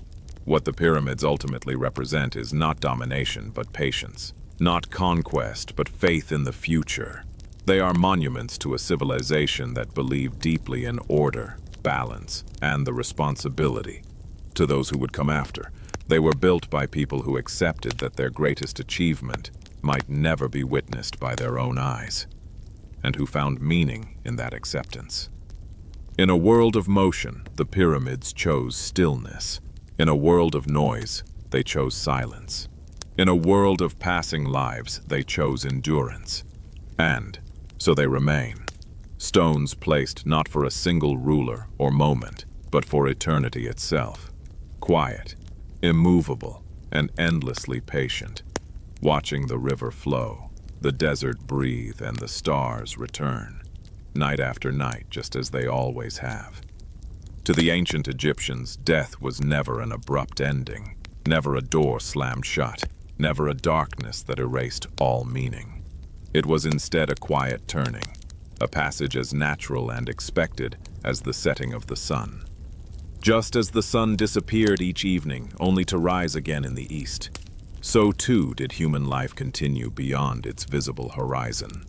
What the pyramids ultimately represent is not domination but patience, not conquest but faith in the future. They are monuments to a civilization that believed deeply in order, balance, and the responsibility to those who would come after. They were built by people who accepted that their greatest achievement might never be witnessed by their own eyes, and who found meaning in that acceptance. In a world of motion, the pyramids chose stillness. In a world of noise, they chose silence. In a world of passing lives, they chose endurance. And so they remain, stones placed not for a single ruler or moment, but for eternity itself, quiet, immovable, and endlessly patient. watching the river flow, the desert breathe, and the stars return, night after night, just as they always have. To the ancient Egyptians, death was never an abrupt ending, never a door slammed shut, never a darkness that erased all meaning. It was instead a quiet turning, a passage as natural and expected as the setting of the sun. Just as the sun disappeared each evening, only to rise again in the east, so too did human life continue beyond its visible horizon.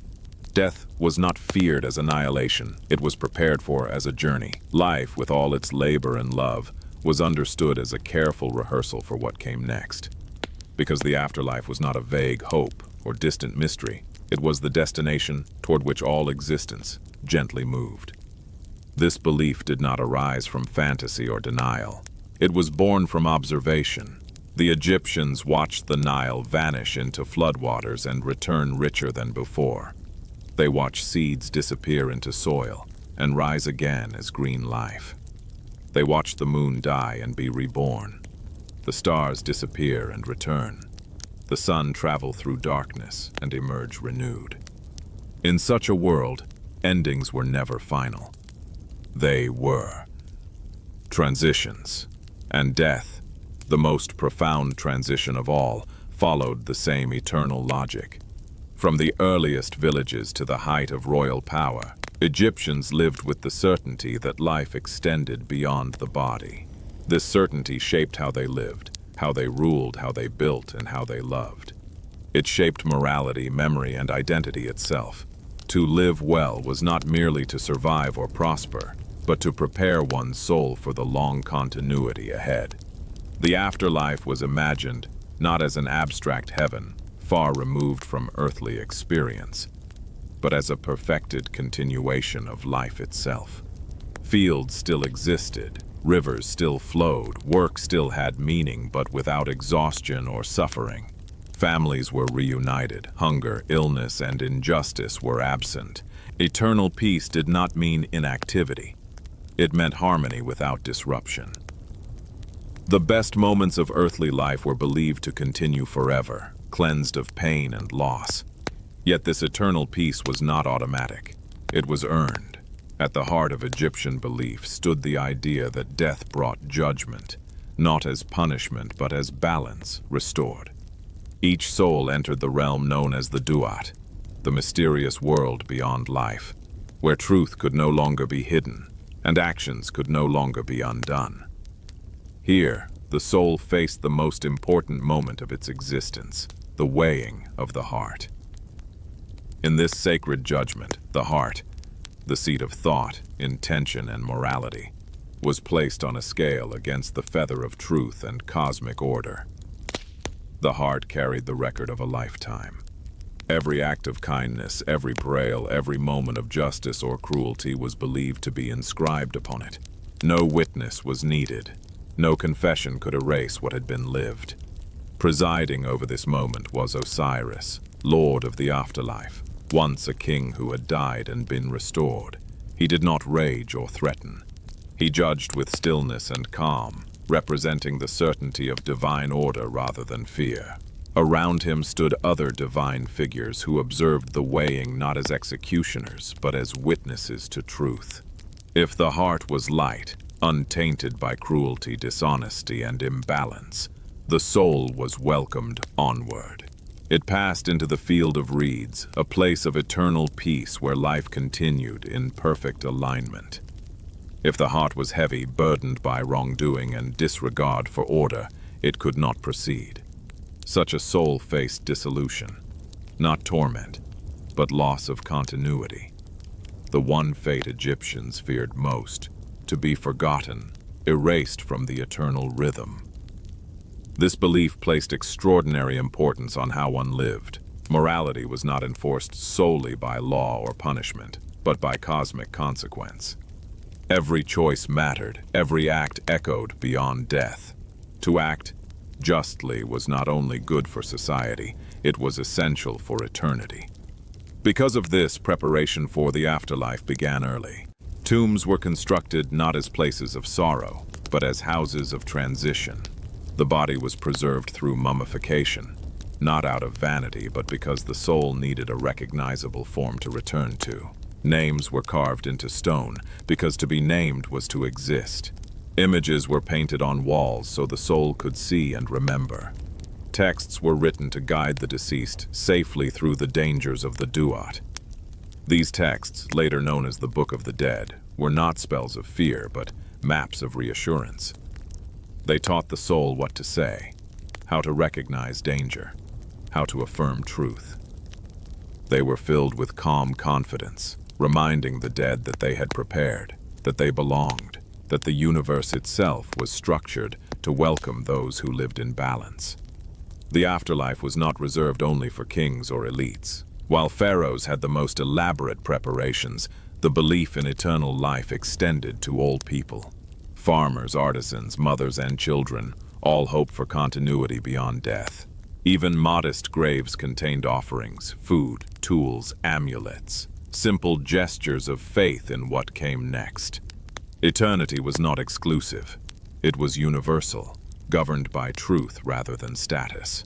Death was not feared as annihilation, it was prepared for as a journey. Life, with all its labor and love, was understood as a careful rehearsal for what came next. Because the afterlife was not a vague hope or distant mystery, it was the destination toward which all existence gently moved. This belief did not arise from fantasy or denial. It was born from observation. The Egyptians watched the Nile vanish into floodwaters and return richer than before. They watched seeds disappear into soil and rise again as green life. They watched the moon die and be reborn. The stars disappear and return. The sun travel through darkness and emerge renewed. In such a world, endings were never final. They were transitions, and death, the most profound transition of all, followed the same eternal logic. From the earliest villages to the height of royal power, Egyptians lived with the certainty that life extended beyond the body. This certainty shaped how they lived, how they ruled, how they built, and how they loved. It shaped morality, memory, and identity itself. To live well was not merely to survive or prosper, but to prepare one's soul for the long continuity ahead. The afterlife was imagined not as an abstract heaven, far removed from earthly experience, but as a perfected continuation of life itself. Fields still existed, rivers still flowed, work still had meaning, but without exhaustion or suffering. Families were reunited, hunger, illness, and injustice were absent. Eternal peace did not mean inactivity. It meant harmony without disruption. The best moments of earthly life were believed to continue forever, cleansed of pain and loss. Yet this eternal peace was not automatic. It was earned. At the heart of Egyptian belief stood the idea that death brought judgment, not as punishment but as balance restored. Each soul entered the realm known as the Duat, the mysterious world beyond life, where truth could no longer be hidden and actions could no longer be undone. Here, the soul faced the most important moment of its existence, the weighing of the heart. In this sacred judgment, the heart, the seat of thought, intention, and morality, was placed on a scale against the feather of truth and cosmic order. The heart carried the record of a lifetime. Every act of kindness, every prayer, every moment of justice or cruelty was believed to be inscribed upon it. No witness was needed. No confession could erase what had been lived. Presiding over this moment was Osiris, Lord of the afterlife, once a king who had died and been restored. He did not rage or threaten. He judged with stillness and calm, representing the certainty of divine order rather than fear. Around him stood other divine figures who observed the weighing not as executioners, but as witnesses to truth. If the heart was light, untainted by cruelty, dishonesty, and imbalance, the soul was welcomed onward. It passed into the field of reeds, a place of eternal peace where life continued in perfect alignment. If the heart was heavy, burdened by wrongdoing and disregard for order, it could not proceed. Such a soul faced dissolution, not torment, but loss of continuity. The one fate Egyptians feared most, to be forgotten, erased from the eternal rhythm. This belief placed extraordinary importance on how one lived. Morality was not enforced solely by law or punishment, but by cosmic consequence. Every choice mattered, every act echoed beyond death. To act justly was not only good for society, it was essential for eternity. Because of this, preparation for the afterlife began early. Tombs were constructed not as places of sorrow, but as houses of transition. The body was preserved through mummification. not out of vanity, but because the soul needed a recognizable form to return to. Names were carved into stone, because to be named was to exist. Images were painted on walls so the soul could see and remember. Texts were written to guide the deceased safely through the dangers of the duat. These texts, later known as the Book of the Dead, were not spells of fear, but maps of reassurance. They taught the soul what to say, how to recognize danger, how to affirm truth. They were filled with calm confidence, reminding the dead that they had prepared, that they belonged, that the universe itself was structured to welcome those who lived in balance. The afterlife was not reserved only for kings or elites. While pharaohs had the most elaborate preparations, the belief in eternal life extended to all people. Farmers, artisans, mothers, and children all hoped for continuity beyond death. Even modest graves contained offerings, food, tools, amulets, simple gestures of faith in what came next. Eternity was not exclusive. It was universal, governed by truth rather than status.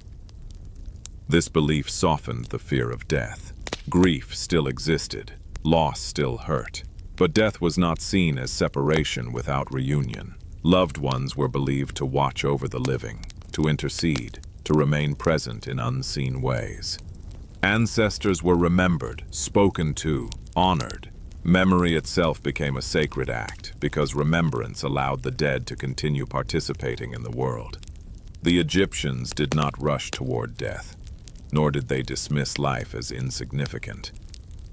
This belief softened the fear of death. Grief still existed, loss still hurt, but death was not seen as separation without reunion. Loved ones were believed to watch over the living, to intercede, to remain present in unseen ways. Ancestors were remembered, spoken to, honored. Memory itself became a sacred act because remembrance allowed the dead to continue participating in the world. The Egyptians did not rush toward death, nor did they dismiss life as insignificant.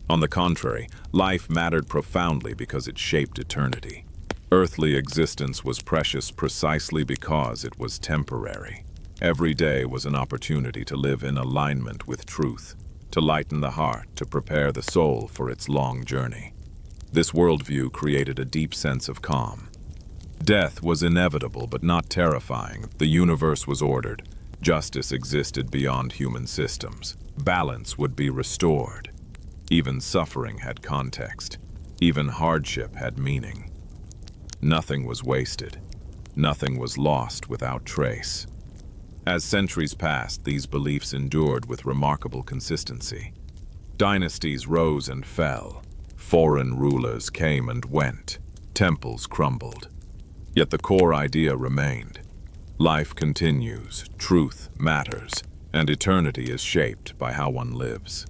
On the contrary, life mattered profoundly because it shaped eternity. Earthly existence was precious precisely because it was temporary. Every day was an opportunity to live in alignment with truth, to lighten the heart, to prepare the soul for its long journey. This worldview created a deep sense of calm. Death was inevitable but not terrifying. The universe was ordered. Justice existed beyond human systems. Balance would be restored. Even suffering had context. Even hardship had meaning. Nothing was wasted. Nothing was lost without trace. As centuries passed, these beliefs endured with remarkable consistency. Dynasties rose and fell. Foreign rulers came and went. Temples crumbled. Yet the core idea remained. Life continues, truth matters, and eternity is shaped by how one lives.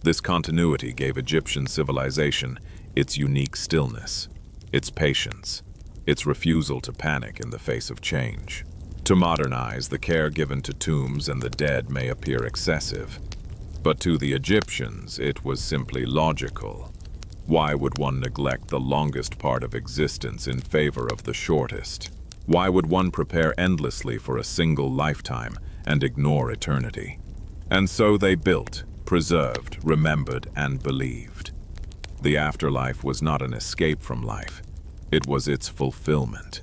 This continuity gave Egyptian civilization its unique stillness, its patience, its refusal to panic in the face of change. To modernize, the care given to tombs and the dead may appear excessive, but to the Egyptians it was simply logical. Why would one neglect the longest part of existence in favor of the shortest? Why would one prepare endlessly for a single lifetime and ignore eternity? And so they built, preserved, remembered, and believed. The afterlife was not an escape from life. It was its fulfillment.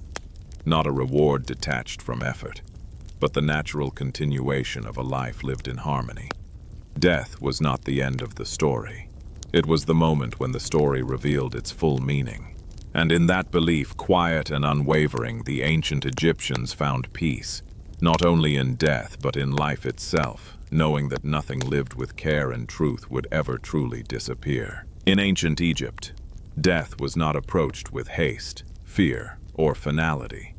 Not a reward detached from effort, but the natural continuation of a life lived in harmony. Death was not the end of the story. It was the moment when the story revealed its full meaning. And in that belief, quiet and unwavering, the ancient Egyptians found peace, not only in death but in life itself, knowing that nothing lived with care and truth would ever truly disappear. In ancient Egypt, death was not approached with haste, fear, or finality.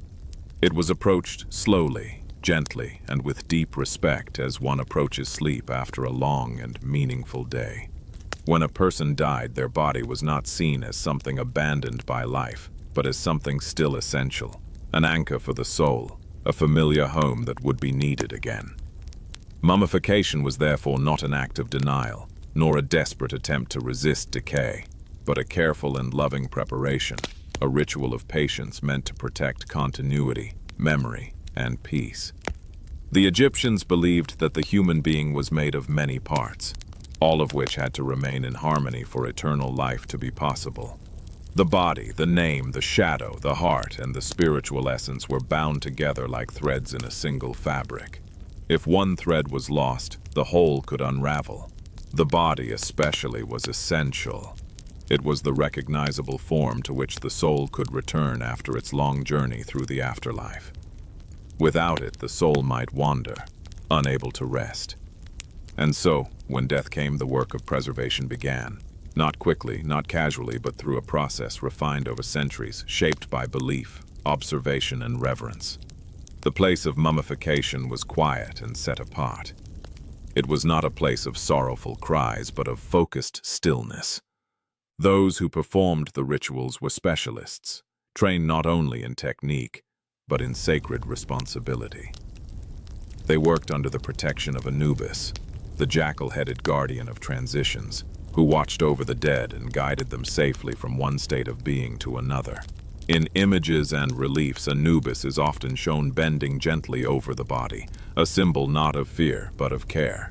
It was approached slowly, gently, and with deep respect as one approaches sleep after a long and meaningful day. When a person died, their body was not seen as something abandoned by life, but as something still essential, an anchor for the soul, a familiar home that would be needed again. Mummification was therefore not an act of denial, nor a desperate attempt to resist decay, but a careful and loving preparation, a ritual of patience meant to protect continuity, memory, and peace. The Egyptians believed that the human being was made of many parts, all of which had to remain in harmony for eternal life to be possible. The body, the name, the shadow, the heart, and the spiritual essence were bound together like threads in a single fabric. If one thread was lost, the whole could unravel. The body especially was essential. It was the recognizable form to which the soul could return after its long journey through the afterlife. Without it, the soul might wander, unable to rest, And so, when death came, the work of preservation began. Not quickly, not casually, but through a process refined over centuries, shaped by belief, observation, and reverence. The place of mummification was quiet and set apart. It was not a place of sorrowful cries, but of focused stillness. Those who performed the rituals were specialists, trained not only in technique, but in sacred responsibility. They worked under the protection of Anubis, the jackal-headed guardian of transitions, who watched over the dead and guided them safely from one state of being to another. In images and reliefs, Anubis is often shown bending gently over the body, a symbol not of fear, but of care.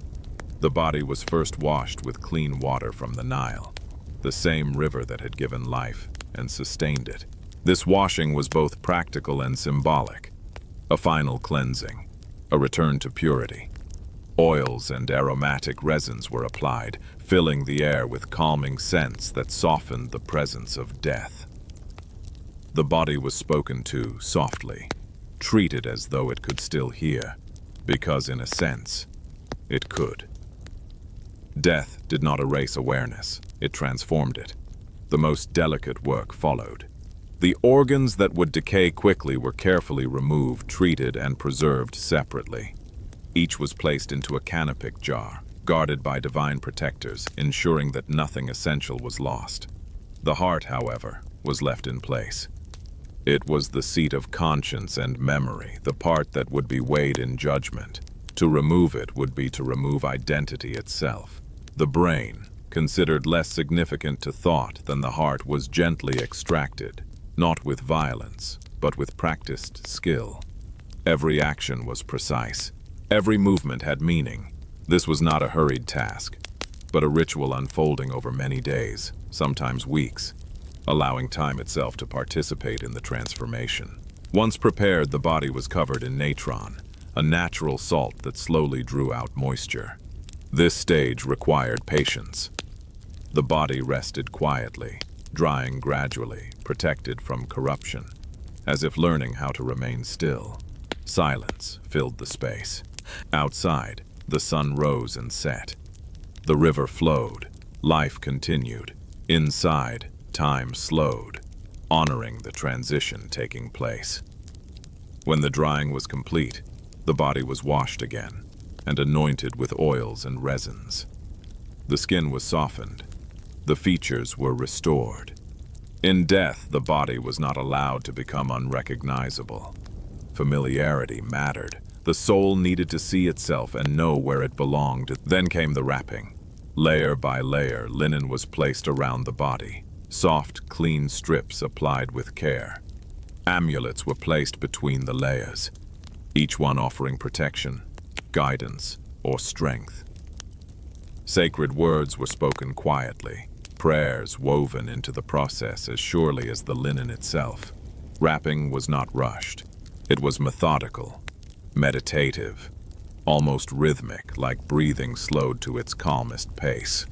The body was first washed with clean water from the Nile, the same river that had given life and sustained it. This washing was both practical and symbolic, a final cleansing, a return to purity. Oils and aromatic resins were applied, filling the air with calming scents that softened the presence of death. The body was spoken to softly, treated as though it could still hear, because in a sense, it could. Death did not erase awareness, it transformed it. The most delicate work followed. The organs that would decay quickly were carefully removed, treated, and preserved separately. Each was placed into a canopic jar, guarded by divine protectors, ensuring that nothing essential was lost. The heart, however, was left in place. It was the seat of conscience and memory, the part that would be weighed in judgment. To remove it would be to remove identity itself. The brain, considered less significant to thought than the heart, was gently extracted, not with violence, but with practiced skill. Every action was precise. Every movement had meaning. This was not a hurried task, but a ritual unfolding over many days, sometimes weeks, allowing time itself to participate in the transformation. Once prepared, the body was covered in natron, a natural salt that slowly drew out moisture. This stage required patience. The body rested quietly, drying gradually, protected from corruption, as if learning how to remain still. Silence filled the space. Outside, the sun rose and set. The river flowed. Life continued. Inside, time slowed, honoring the transition taking place. When the drying was complete, the body was washed again and anointed with oils and resins. The skin was softened. The features were restored. In death, the body was not allowed to become unrecognizable. Familiarity mattered. The soul needed to see itself and know where it belonged. Then came the wrapping. Layer by layer, linen was placed around the body, soft, clean strips applied with care. Amulets were placed between the layers, each one offering protection, guidance, or strength. Sacred words were spoken quietly, prayers woven into the process as surely as the linen itself. Wrapping was not rushed. It was methodical, meditative, almost rhythmic, like breathing slowed to its calmest pace.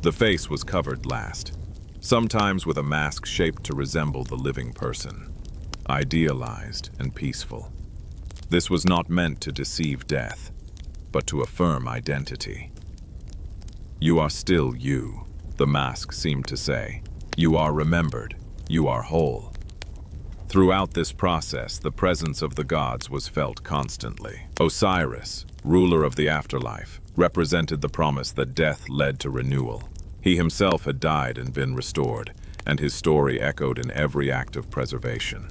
The face was covered last, sometimes with a mask shaped to resemble the living person, idealized and peaceful. This was not meant to deceive death, but to affirm identity. "You are still you," the mask seemed to say. "You are remembered. You are whole." Throughout this process, the presence of the gods was felt constantly. Osiris, ruler of the afterlife, represented the promise that death led to renewal. He himself had died and been restored, and his story echoed in every act of preservation.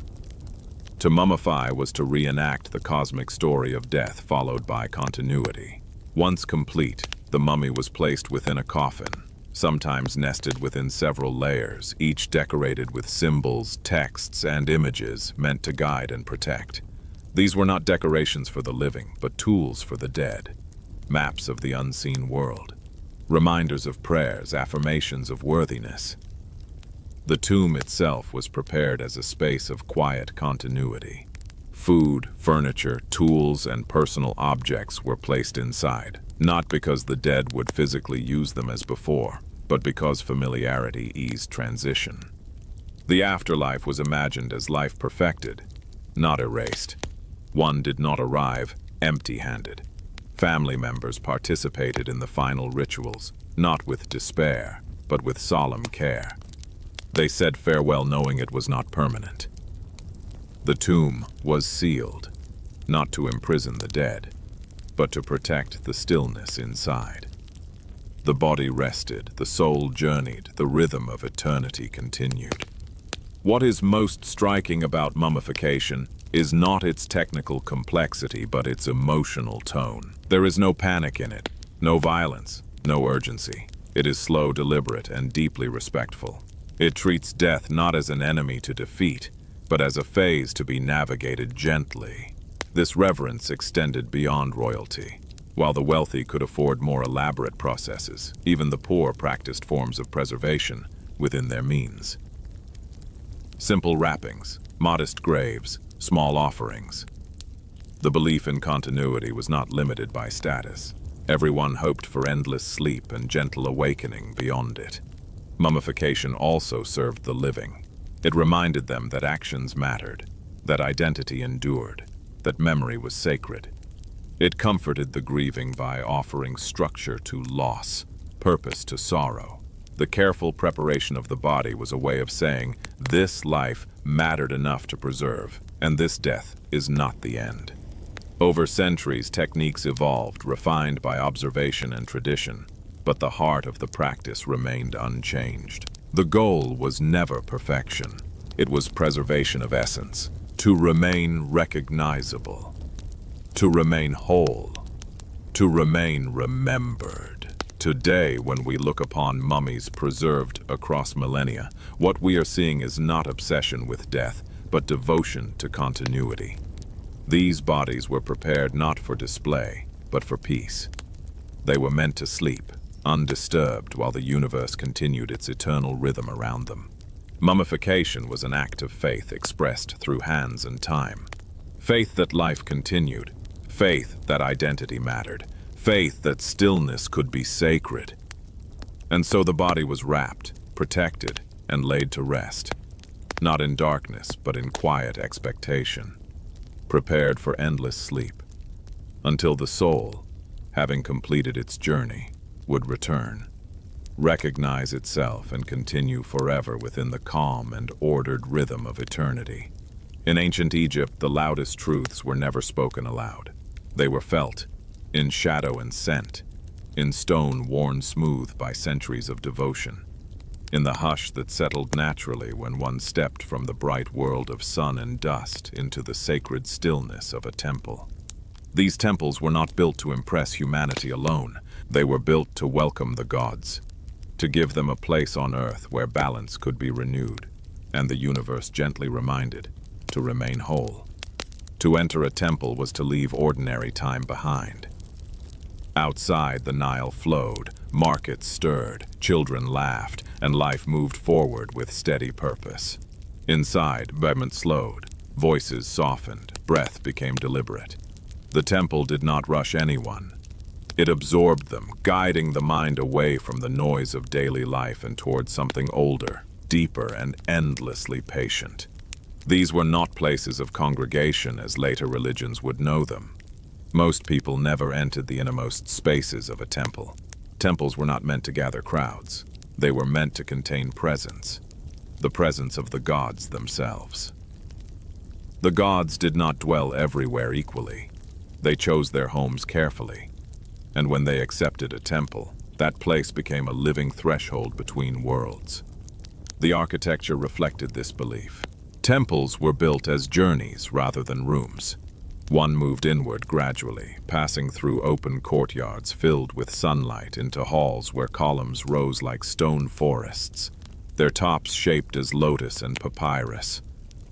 To mummify was to reenact the cosmic story of death followed by continuity. Once complete, the mummy was placed within a coffin, sometimes nested within several layers, each decorated with symbols, texts, and images meant to guide and protect. These were not decorations for the living, but tools for the dead, maps of the unseen world, reminders of prayers, affirmations of worthiness. The tomb itself was prepared as a space of quiet continuity. Food, furniture, tools, and personal objects were placed inside, not because the dead would physically use them as before, but because familiarity eased transition. The afterlife was imagined as life perfected, not erased. One did not arrive empty-handed. Family members participated in the final rituals, not with despair, but with solemn care. They said farewell knowing it was not permanent. The tomb was sealed, not to imprison the dead, but to protect the stillness inside. The body rested, the soul journeyed, the rhythm of eternity continued. What is most striking about mummification is not its technical complexity, but its emotional tone. There is no panic in it, no violence, no urgency. It is slow, deliberate, and deeply respectful. It treats death not as an enemy to defeat, but as a phase to be navigated gently. This reverence extended beyond royalty. While the wealthy could afford more elaborate processes, even the poor practiced forms of preservation within their means. Simple wrappings, modest graves, small offerings. The belief in continuity was not limited by status. Everyone hoped for endless sleep and gentle awakening beyond it. Mummification also served the living. It reminded them that actions mattered, that identity endured, that memory was sacred. It comforted the grieving by offering structure to loss, purpose to sorrow. The careful preparation of the body was a way of saying, this life mattered enough to preserve, and this death is not the end. Over centuries, techniques evolved, refined by observation and tradition, but the heart of the practice remained unchanged. The goal was never perfection. It was preservation of essence, to remain recognizable, to remain whole, to remain remembered. Today, when we look upon mummies preserved across millennia, what we are seeing is not obsession with death, but devotion to continuity. These bodies were prepared not for display, but for peace. They were meant to sleep, undisturbed, while the universe continued its eternal rhythm around them. Mummification was an act of faith expressed through hands and time. Faith that life continued, faith that identity mattered, faith that stillness could be sacred. And so the body was wrapped, protected, and laid to rest, not in darkness, but in quiet expectation, prepared for endless sleep, until the soul, having completed its journey, would return, recognize itself, and continue forever within the calm and ordered rhythm of eternity. In ancient Egypt, the loudest truths were never spoken aloud. They were felt, in shadow and scent, in stone worn smooth by centuries of devotion, in the hush that settled naturally when one stepped from the bright world of sun and dust into the sacred stillness of a temple. These temples were not built to impress humanity alone. They were built to welcome the gods, to give them a place on earth where balance could be renewed, and the universe gently reminded to remain whole. To enter a temple was to leave ordinary time behind. Outside, the Nile flowed, markets stirred, children laughed, and life moved forward with steady purpose. Inside, movement slowed, voices softened, breath became deliberate. The temple did not rush anyone. It absorbed them, guiding the mind away from the noise of daily life and towards something older, deeper, and endlessly patient. These were not places of congregation as later religions would know them. Most people never entered the innermost spaces of a temple. Temples were not meant to gather crowds. They were meant to contain presence, the presence of the gods themselves. The gods did not dwell everywhere equally. They chose their homes carefully, and when they accepted a temple, that place became a living threshold between worlds. The architecture reflected this belief. Temples were built as journeys rather than rooms. One moved inward gradually, passing through open courtyards filled with sunlight into halls where columns rose like stone forests, their tops shaped as lotus and papyrus,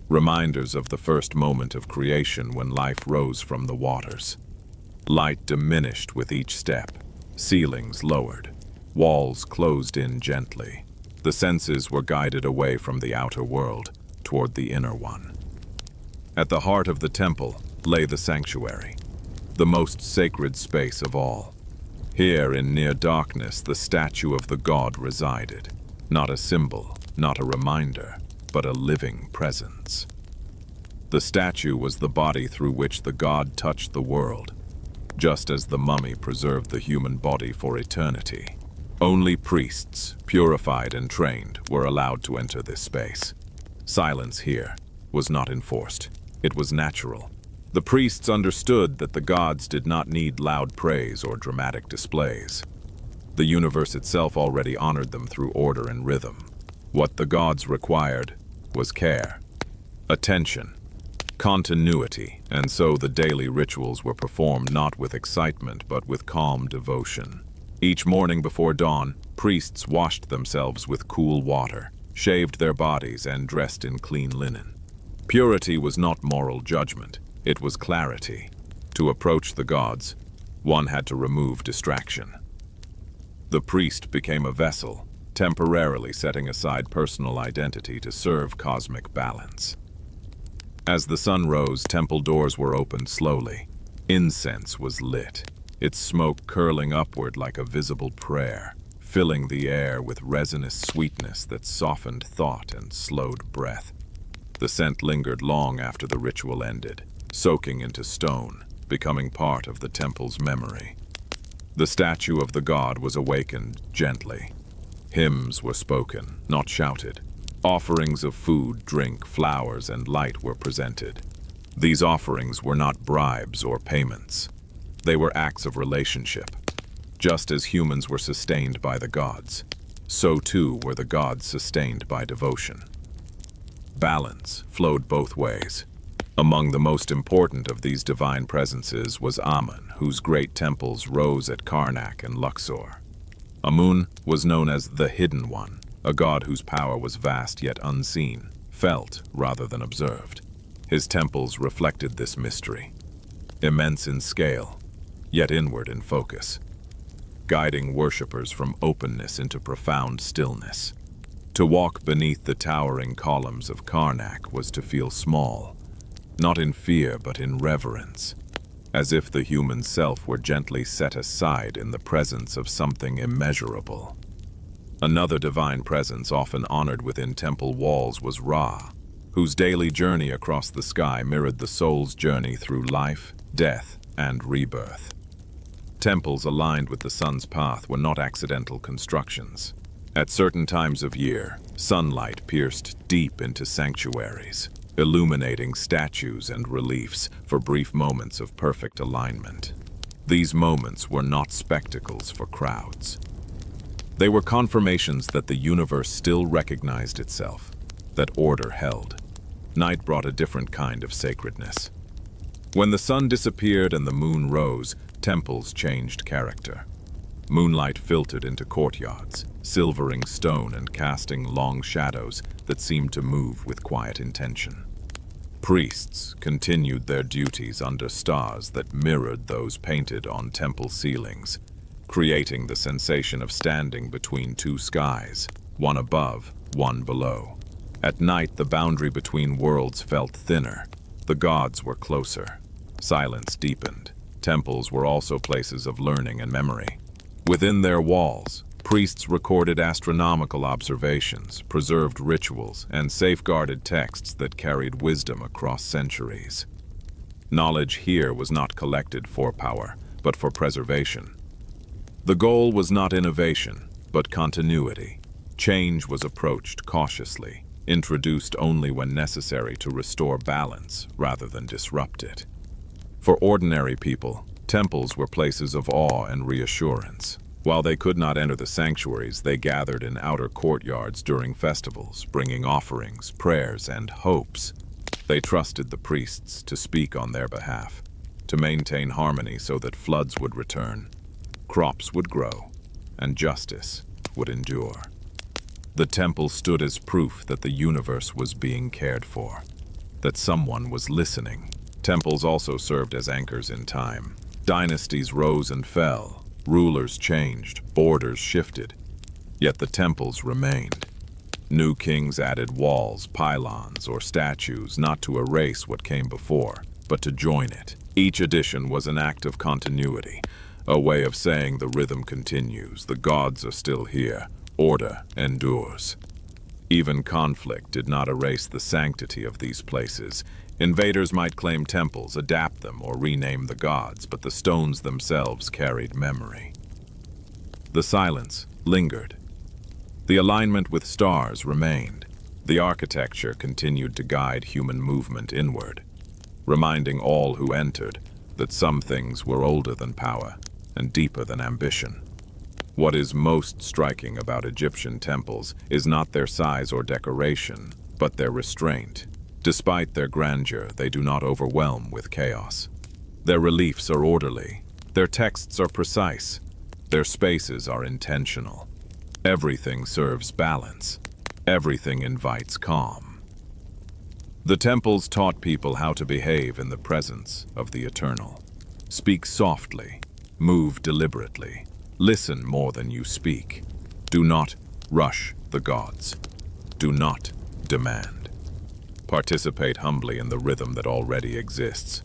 reminders of the first moment of creation when life rose from the waters. Light diminished with each step, ceilings lowered, walls closed in gently. The senses were guided away from the outer world toward the inner one. At the heart of the temple lay the sanctuary, the most sacred space of all. Here, in near darkness, the statue of the god resided, not a symbol, not a reminder, but a living presence. The statue was the body through which the god touched the world, just as the mummy preserved the human body for eternity. Only priests, purified and trained, were allowed to enter this space. Silence here was not enforced. It was natural. The priests understood that the gods did not need loud praise or dramatic displays. The universe itself already honored them through order and rhythm. What the gods required was care, attention, continuity, and so the daily rituals were performed not with excitement but with calm devotion. Each morning before dawn, priests washed themselves with cool water, shaved their bodies, and dressed in clean linen. Purity was not moral judgment, it was clarity. To approach the gods, one had to remove distraction. The priest became a vessel, temporarily setting aside personal identity to serve cosmic balance. As the sun rose, temple doors were opened slowly. Incense was lit, its smoke curling upward like a visible prayer, filling the air with resinous sweetness that softened thought and slowed breath. The scent lingered long after the ritual ended, soaking into stone, becoming part of the temple's memory. The statue of the god was awakened gently. Hymns were spoken, not shouted. Offerings of food, drink, flowers, and light were presented. These offerings were not bribes or payments. They were acts of relationship. Just as humans were sustained by the gods, so too were the gods sustained by devotion. Balance flowed both ways. Among the most important of these divine presences was Amun, whose great temples rose at Karnak and Luxor. Amun was known as the Hidden One, a god whose power was vast yet unseen, felt rather than observed. His temples reflected this mystery, immense in scale, yet inward in focus, guiding worshippers from openness into profound stillness. To walk beneath the towering columns of Karnak was to feel small, not in fear but in reverence, as if the human self were gently set aside in the presence of something immeasurable. Another divine presence often honored within temple walls was Ra, whose daily journey across the sky mirrored the soul's journey through life, death, and rebirth. Temples aligned with the sun's path were not accidental constructions. At certain times of year, sunlight pierced deep into sanctuaries, illuminating statues and reliefs for brief moments of perfect alignment. These moments were not spectacles for crowds. They were confirmations that the universe still recognized itself, that order held. Night brought a different kind of sacredness. When the sun disappeared and the moon rose, temples changed character. Moonlight filtered into courtyards, silvering stone and casting long shadows that seemed to move with quiet intention. Priests continued their duties under stars that mirrored those painted on temple ceilings, creating the sensation of standing between two skies, one above, one below. At night, the boundary between worlds felt thinner. The gods were closer. Silence deepened. Temples were also places of learning and memory. Within their walls, priests recorded astronomical observations, preserved rituals, and safeguarded texts that carried wisdom across centuries. Knowledge here was not collected for power, but for preservation. The goal was not innovation, but continuity. Change was approached cautiously, introduced only when necessary to restore balance rather than disrupt it. For ordinary people, temples were places of awe and reassurance. While they could not enter the sanctuaries, they gathered in outer courtyards during festivals, bringing offerings, prayers, and hopes. They trusted the priests to speak on their behalf, to maintain harmony so that floods would return, crops would grow, and justice would endure. The temple stood as proof that the universe was being cared for, that someone was listening. Temples also served as anchors in time. Dynasties rose and fell, rulers changed, borders shifted, yet the temples remained. New kings added walls, pylons, or statues not to erase what came before, but to join it. Each addition was an act of continuity, a way of saying the rhythm continues, the gods are still here, order endures. Even conflict did not erase the sanctity of these places. Invaders might claim temples, adapt them, or rename the gods, but the stones themselves carried memory. The silence lingered. The alignment with stars remained. The architecture continued to guide human movement inward, reminding all who entered that some things were older than power and deeper than ambition. What is most striking about Egyptian temples is not their size or decoration, but their restraint. Despite their grandeur, they do not overwhelm with chaos. Their reliefs are orderly, their texts are precise, their spaces are intentional. Everything serves balance, everything invites calm. The temples taught people how to behave in the presence of the eternal. Speak softly, move deliberately, listen more than you speak. Do not rush the gods. Do not demand. Participate humbly in the rhythm that already exists.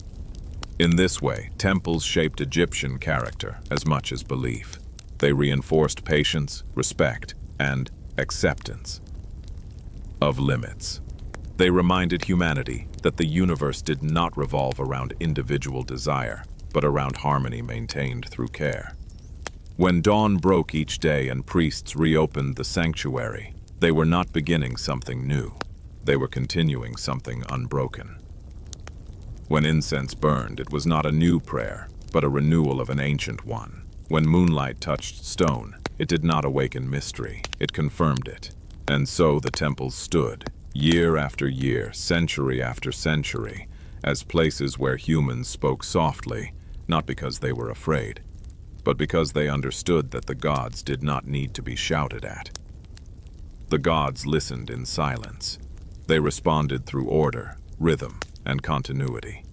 In this way, temples shaped Egyptian character as much as belief. They reinforced patience, respect, and acceptance of limits. They reminded humanity that the universe did not revolve around individual desire, but around harmony maintained through care. When dawn broke each day and priests reopened the sanctuary, they were not beginning something new. They were continuing something unbroken. When incense burned, it was not a new prayer, but a renewal of an ancient one. When moonlight touched stone, it did not awaken mystery, it confirmed it. And so the temples stood, year after year, century after century, as places where humans spoke softly, not because they were afraid, but because they understood that the gods did not need to be shouted at. The gods listened in silence. They responded through order, rhythm, and continuity.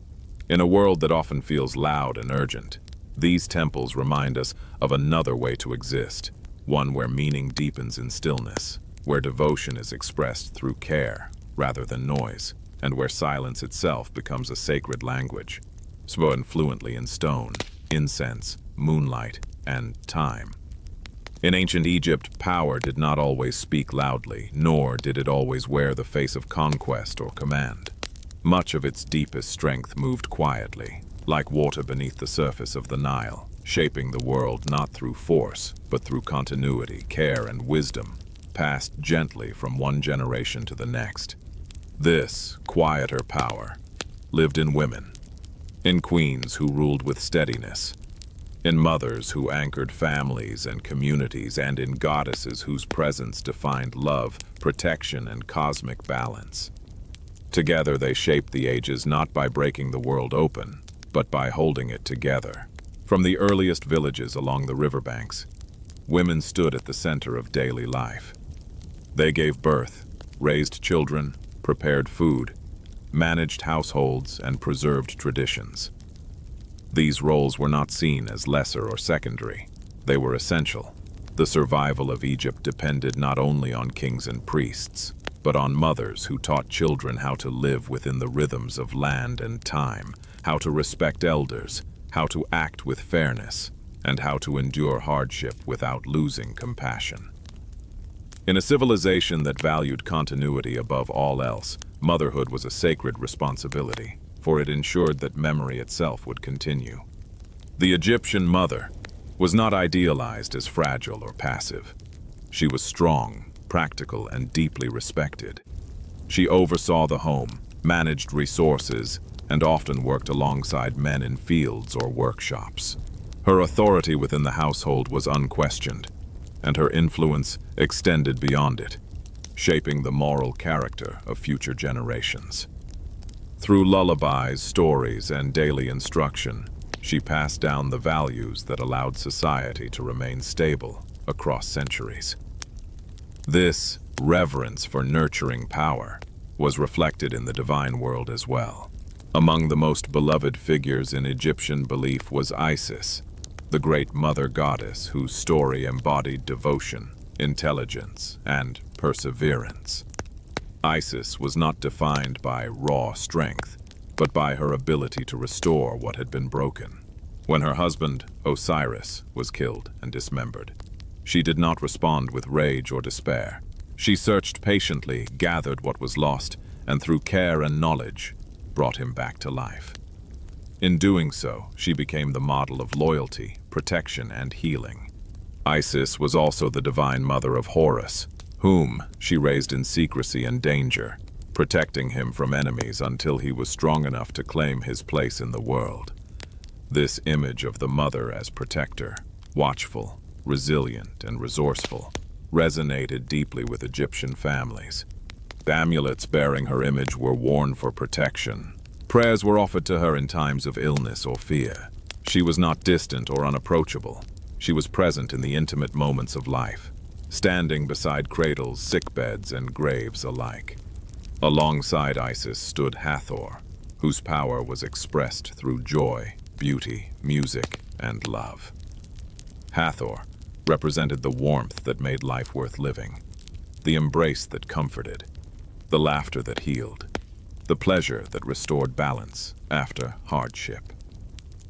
In a world that often feels loud and urgent, these temples remind us of another way to exist, one where meaning deepens in stillness, where devotion is expressed through care rather than noise, and where silence itself becomes a sacred language, spoken fluently in stone, incense, moonlight, and time. In ancient Egypt, power did not always speak loudly, nor did it always wear the face of conquest or command. Much of its deepest strength moved quietly, like water beneath the surface of the Nile, shaping the world not through force, but through continuity, care, and wisdom, passed gently from one generation to the next. This quieter power lived in women, in queens who ruled with steadiness, in mothers who anchored families and communities, and in goddesses whose presence defined love, protection, and cosmic balance. Together they shaped the ages not by breaking the world open, but by holding it together. From the earliest villages along the riverbanks, women stood at the center of daily life. They gave birth, raised children, prepared food, managed households, and preserved traditions. These roles were not seen as lesser or secondary. They were essential. The survival of Egypt depended not only on kings and priests, but on mothers who taught children how to live within the rhythms of land and time, how to respect elders, how to act with fairness, and how to endure hardship without losing compassion. In a civilization that valued continuity above all else, motherhood was a sacred responsibility, for it ensured that memory itself would continue. The Egyptian mother was not idealized as fragile or passive. She was strong, practical, and deeply respected. She oversaw the home, managed resources, and often worked alongside men in fields or workshops. Her authority within the household was unquestioned, and her influence extended beyond it, shaping the moral character of future generations. Through lullabies, stories, and daily instruction, she passed down the values that allowed society to remain stable across centuries. This reverence for nurturing power was reflected in the divine world as well. Among the most beloved figures in Egyptian belief was Isis, the great mother goddess whose story embodied devotion, intelligence, and perseverance. Isis was not defined by raw strength, but by her ability to restore what had been broken. When her husband, Osiris, was killed and dismembered, she did not respond with rage or despair. She searched patiently, gathered what was lost, and through care and knowledge, brought him back to life. In doing so, she became the model of loyalty, protection, and healing. Isis was also the divine mother of Horus, whom she raised in secrecy and danger, protecting him from enemies until he was strong enough to claim his place in the world. This image of the mother as protector, watchful, resilient, and resourceful, resonated deeply with Egyptian families. The amulets bearing her image were worn for protection. Prayers were offered to her in times of illness or fear. She was not distant or unapproachable. She was present in the intimate moments of life, standing beside cradles, sickbeds, and graves alike. Alongside Isis stood Hathor, whose power was expressed through joy, beauty, music, and love. Hathor represented the warmth that made life worth living, the embrace that comforted, the laughter that healed, the pleasure that restored balance after hardship.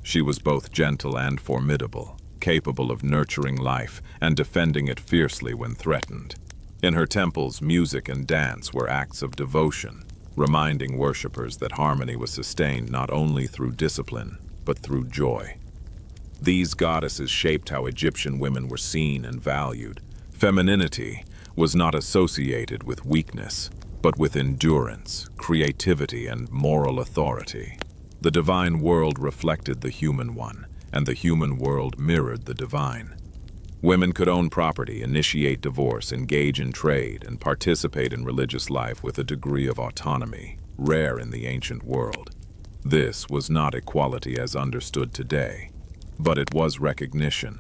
She was both gentle and formidable, capable of nurturing life and defending it fiercely when threatened. In her temples, music and dance were acts of devotion, reminding worshippers that harmony was sustained not only through discipline, but through joy. These goddesses shaped how Egyptian women were seen and valued. Femininity was not associated with weakness, but with endurance, creativity, and moral authority. The divine world reflected the human one, and the human world mirrored the divine. Women could own property, initiate divorce, engage in trade, and participate in religious life with a degree of autonomy, rare in the ancient world. This was not equality as understood today, but it was recognition.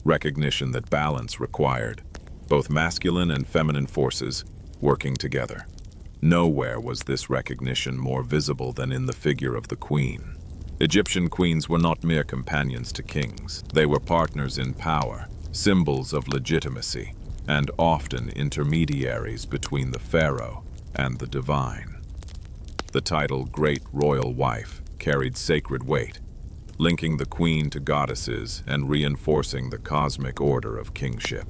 Recognition that balance required both masculine and feminine forces working together. Nowhere was this recognition more visible than in the figure of the queen. Egyptian queens were not mere companions to kings. They were partners in power, symbols of legitimacy, and often intermediaries between the pharaoh and the divine. The title Great Royal Wife carried sacred weight, linking the queen to goddesses and reinforcing the cosmic order of kingship.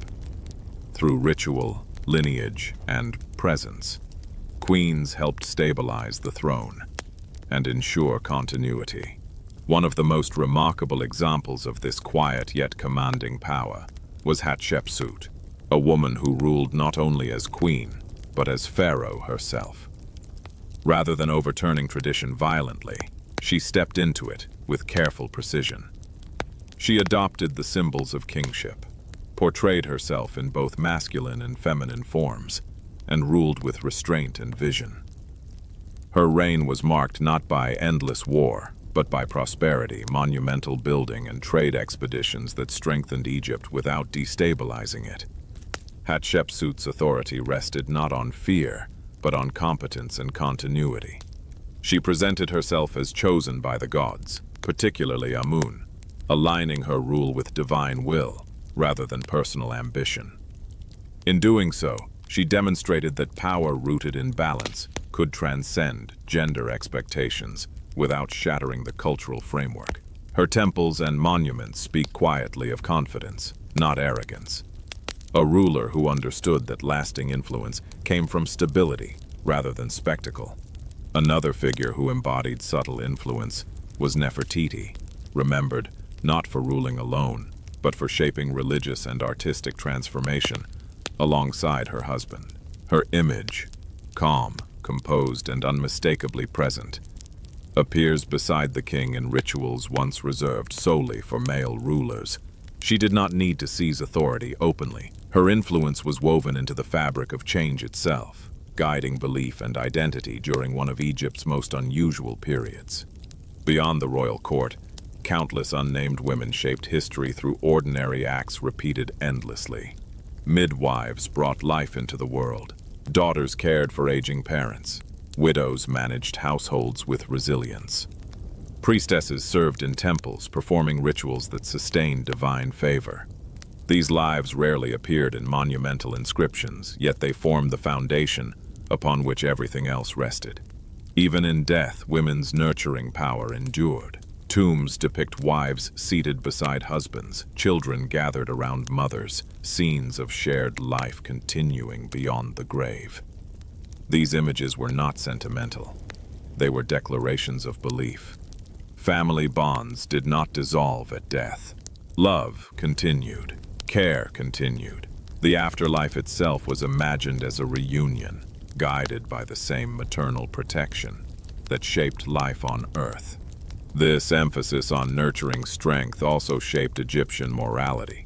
Through ritual, lineage, and presence, queens helped stabilize the throne and ensure continuity. One of the most remarkable examples of this quiet yet commanding power was Hatshepsut, a woman who ruled not only as queen, but as pharaoh herself. Rather than overturning tradition violently, she stepped into it with careful precision. She adopted the symbols of kingship, portrayed herself in both masculine and feminine forms, and ruled with restraint and vision. Her reign was marked not by endless war, but by prosperity, monumental building, and trade expeditions that strengthened Egypt without destabilizing it. Hatshepsut's authority rested not on fear, but on competence and continuity. She presented herself as chosen by the gods, particularly Amun, aligning her rule with divine will rather than personal ambition. In doing so, she demonstrated that power rooted in balance could transcend gender expectations without shattering the cultural framework. Her temples and monuments speak quietly of confidence, not arrogance. A ruler who understood that lasting influence came from stability rather than spectacle. Another figure who embodied subtle influence was Nefertiti, remembered not for ruling alone, but for shaping religious and artistic transformation alongside her husband. Her image, calm, composed, and unmistakably present, appears beside the king in rituals once reserved solely for male rulers. She did not need to seize authority openly. Her influence was woven into the fabric of change itself, guiding belief and identity during one of Egypt's most unusual periods. Beyond the royal court, countless unnamed women shaped history through ordinary acts repeated endlessly. Midwives brought life into the world. Daughters cared for aging parents. Widows managed households with resilience. Priestesses served in temples, performing rituals that sustained divine favor. These lives rarely appeared in monumental inscriptions, yet they formed the foundation upon which everything else rested. Even in death, women's nurturing power endured. Tombs depict wives seated beside husbands, children gathered around mothers, scenes of shared life continuing beyond the grave. These images were not sentimental. They were declarations of belief. Family bonds did not dissolve at death. Love continued. Care continued. The afterlife itself was imagined as a reunion, guided by the same maternal protection that shaped life on Earth. This emphasis on nurturing strength also shaped Egyptian morality.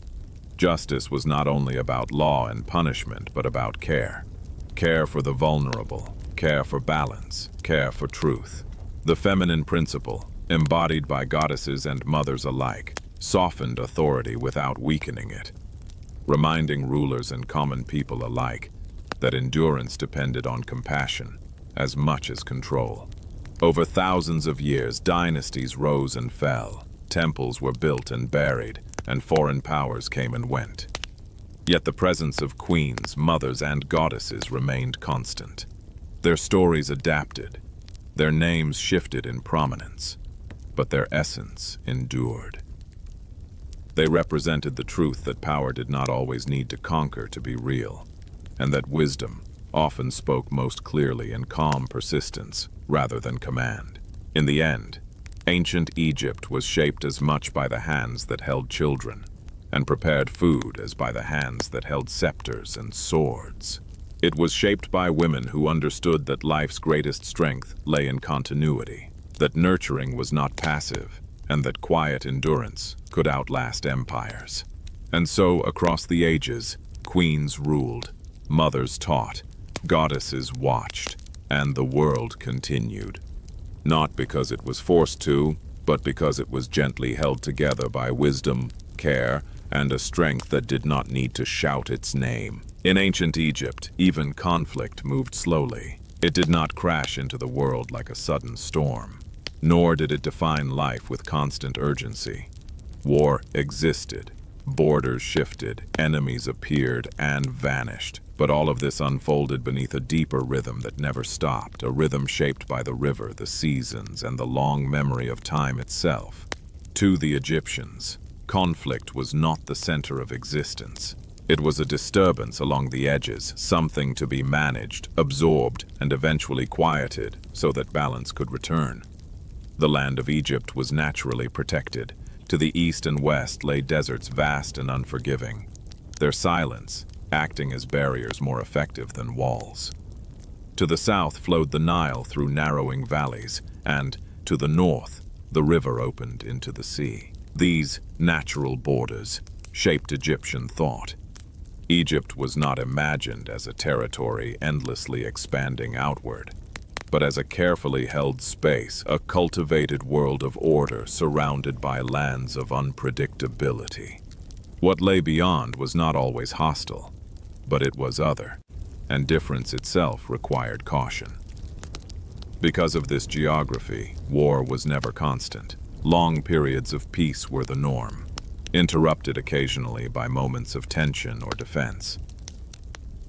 Justice was not only about law and punishment, but about care. Care for the vulnerable, care for balance, care for truth. The feminine principle, embodied by goddesses and mothers alike, softened authority without weakening it, reminding rulers and common people alike that endurance depended on compassion as much as control. Over thousands of years, dynasties rose and fell, temples were built and buried, and foreign powers came and went. Yet the presence of queens, mothers, and goddesses remained constant. Their stories adapted, their names shifted in prominence, but their essence endured. They represented the truth that power did not always need to conquer to be real, and that wisdom often spoke most clearly in calm persistence rather than command. In the end, ancient Egypt was shaped as much by the hands that held children and prepared food as by the hands that held scepters and swords. It was shaped by women who understood that life's greatest strength lay in continuity, that nurturing was not passive, and that quiet endurance could outlast empires. And so, across the ages, queens ruled, mothers taught, goddesses watched, and the world continued. Not because it was forced to, but because it was gently held together by wisdom, care, and a strength that did not need to shout its name. In ancient Egypt, even conflict moved slowly. It did not crash into the world like a sudden storm, nor did it define life with constant urgency. War existed, borders shifted, enemies appeared and vanished, but all of this unfolded beneath a deeper rhythm that never stopped, a rhythm shaped by the river, the seasons, and the long memory of time itself. To the Egyptians, conflict was not the center of existence. It was a disturbance along the edges, something to be managed, absorbed, and eventually quieted so that balance could return. The land of Egypt was naturally protected. To the east and west lay deserts vast and unforgiving, their silence acting as barriers more effective than walls. To the south flowed the Nile through narrowing valleys, and to the north, the river opened into the sea. These natural borders shaped Egyptian thought. Egypt was not imagined as a territory endlessly expanding outward, but as a carefully held space, a cultivated world of order surrounded by lands of unpredictability. What lay beyond was not always hostile, but it was other, and difference itself required caution. Because of this geography, war was never constant. Long periods of peace were the norm, interrupted occasionally by moments of tension or defense.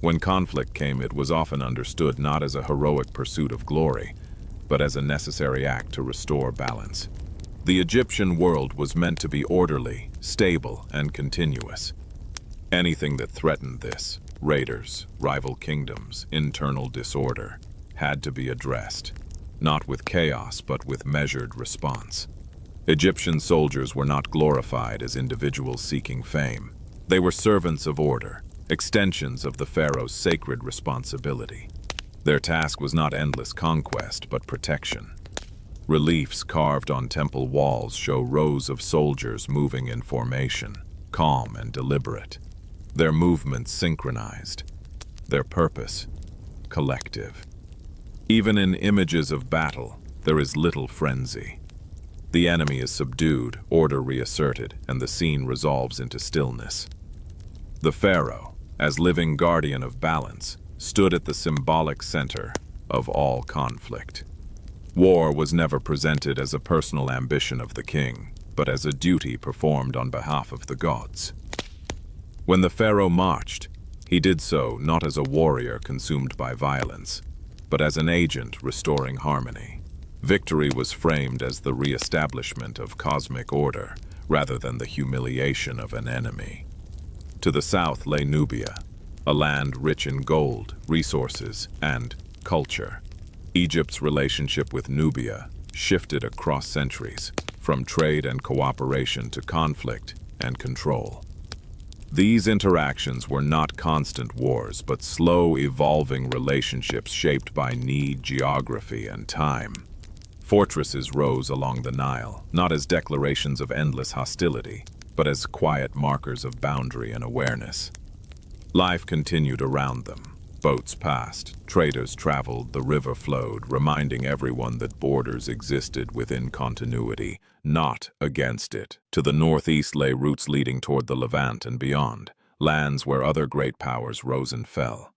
When conflict came, it was often understood not as a heroic pursuit of glory, but as a necessary act to restore balance. The Egyptian world was meant to be orderly, stable, and continuous. Anything that threatened this, raiders, rival kingdoms, internal disorder, had to be addressed, not with chaos but with measured response. Egyptian soldiers were not glorified as individuals seeking fame. They were servants of order, extensions of the pharaoh's sacred responsibility. Their task was not endless conquest, but protection. Reliefs carved on temple walls show rows of soldiers moving in formation, calm and deliberate. Their movements synchronized, their purpose collective. Even in images of battle, there is little frenzy. The enemy is subdued, order reasserted, and the scene resolves into stillness. The pharaoh, as living guardian of balance, stood at the symbolic center of all conflict. War was never presented as a personal ambition of the king, but as a duty performed on behalf of the gods. When the pharaoh marched, he did so not as a warrior consumed by violence, but as an agent restoring harmony. Victory was framed as the re-establishment of cosmic order, rather than the humiliation of an enemy. To the south lay Nubia, a land rich in gold, resources, and culture. Egypt's relationship with Nubia shifted across centuries, from trade and cooperation to conflict and control. These interactions were not constant wars, but slow, evolving relationships shaped by need, geography, and time. Fortresses rose along the Nile, not as declarations of endless hostility, but as quiet markers of boundary and awareness. Life continued around them. Boats passed, traders traveled, the river flowed, reminding everyone that borders existed within continuity, not against it. To the northeast lay routes leading toward the Levant and beyond, lands where other great powers rose and fell.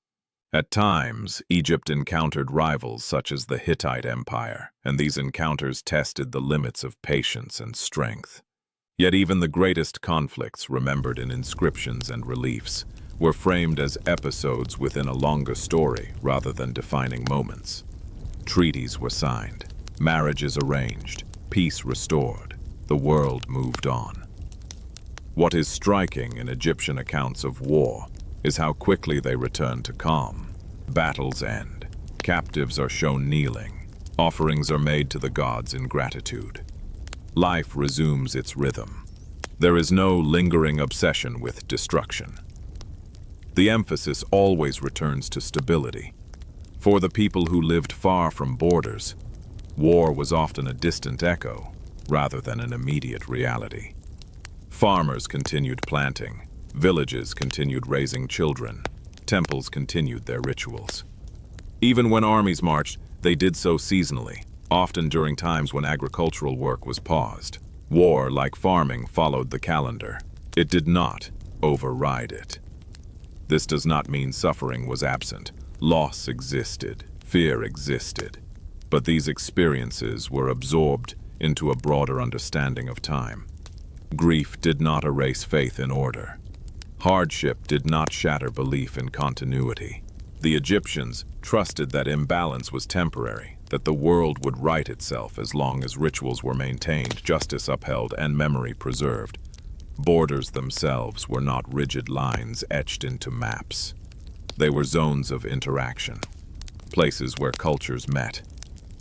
At times, Egypt encountered rivals such as the Hittite Empire, and these encounters tested the limits of patience and strength. Yet even the greatest conflicts, remembered in inscriptions and reliefs, were framed as episodes within a longer story rather than defining moments. Treaties were signed, marriages arranged, peace restored, the world moved on. What is striking in Egyptian accounts of war is how quickly they return to calm. Battles end, captives are shown kneeling, offerings are made to the gods in gratitude. Life resumes its rhythm. There is no lingering obsession with destruction. The emphasis always returns to stability. For the people who lived far from borders, war was often a distant echo rather than an immediate reality. Farmers continued planting, villages continued raising children, temples continued their rituals. Even when armies marched, they did so seasonally, often during times when agricultural work was paused. War, like farming, followed the calendar. It did not override it. This does not mean suffering was absent. Loss existed, fear existed, but these experiences were absorbed into a broader understanding of time. Grief did not erase faith in order. Hardship did not shatter belief in continuity. The Egyptians trusted that imbalance was temporary, that the world would right itself as long as rituals were maintained, justice upheld, and memory preserved. Borders themselves were not rigid lines etched into maps. They were zones of interaction, places where cultures met,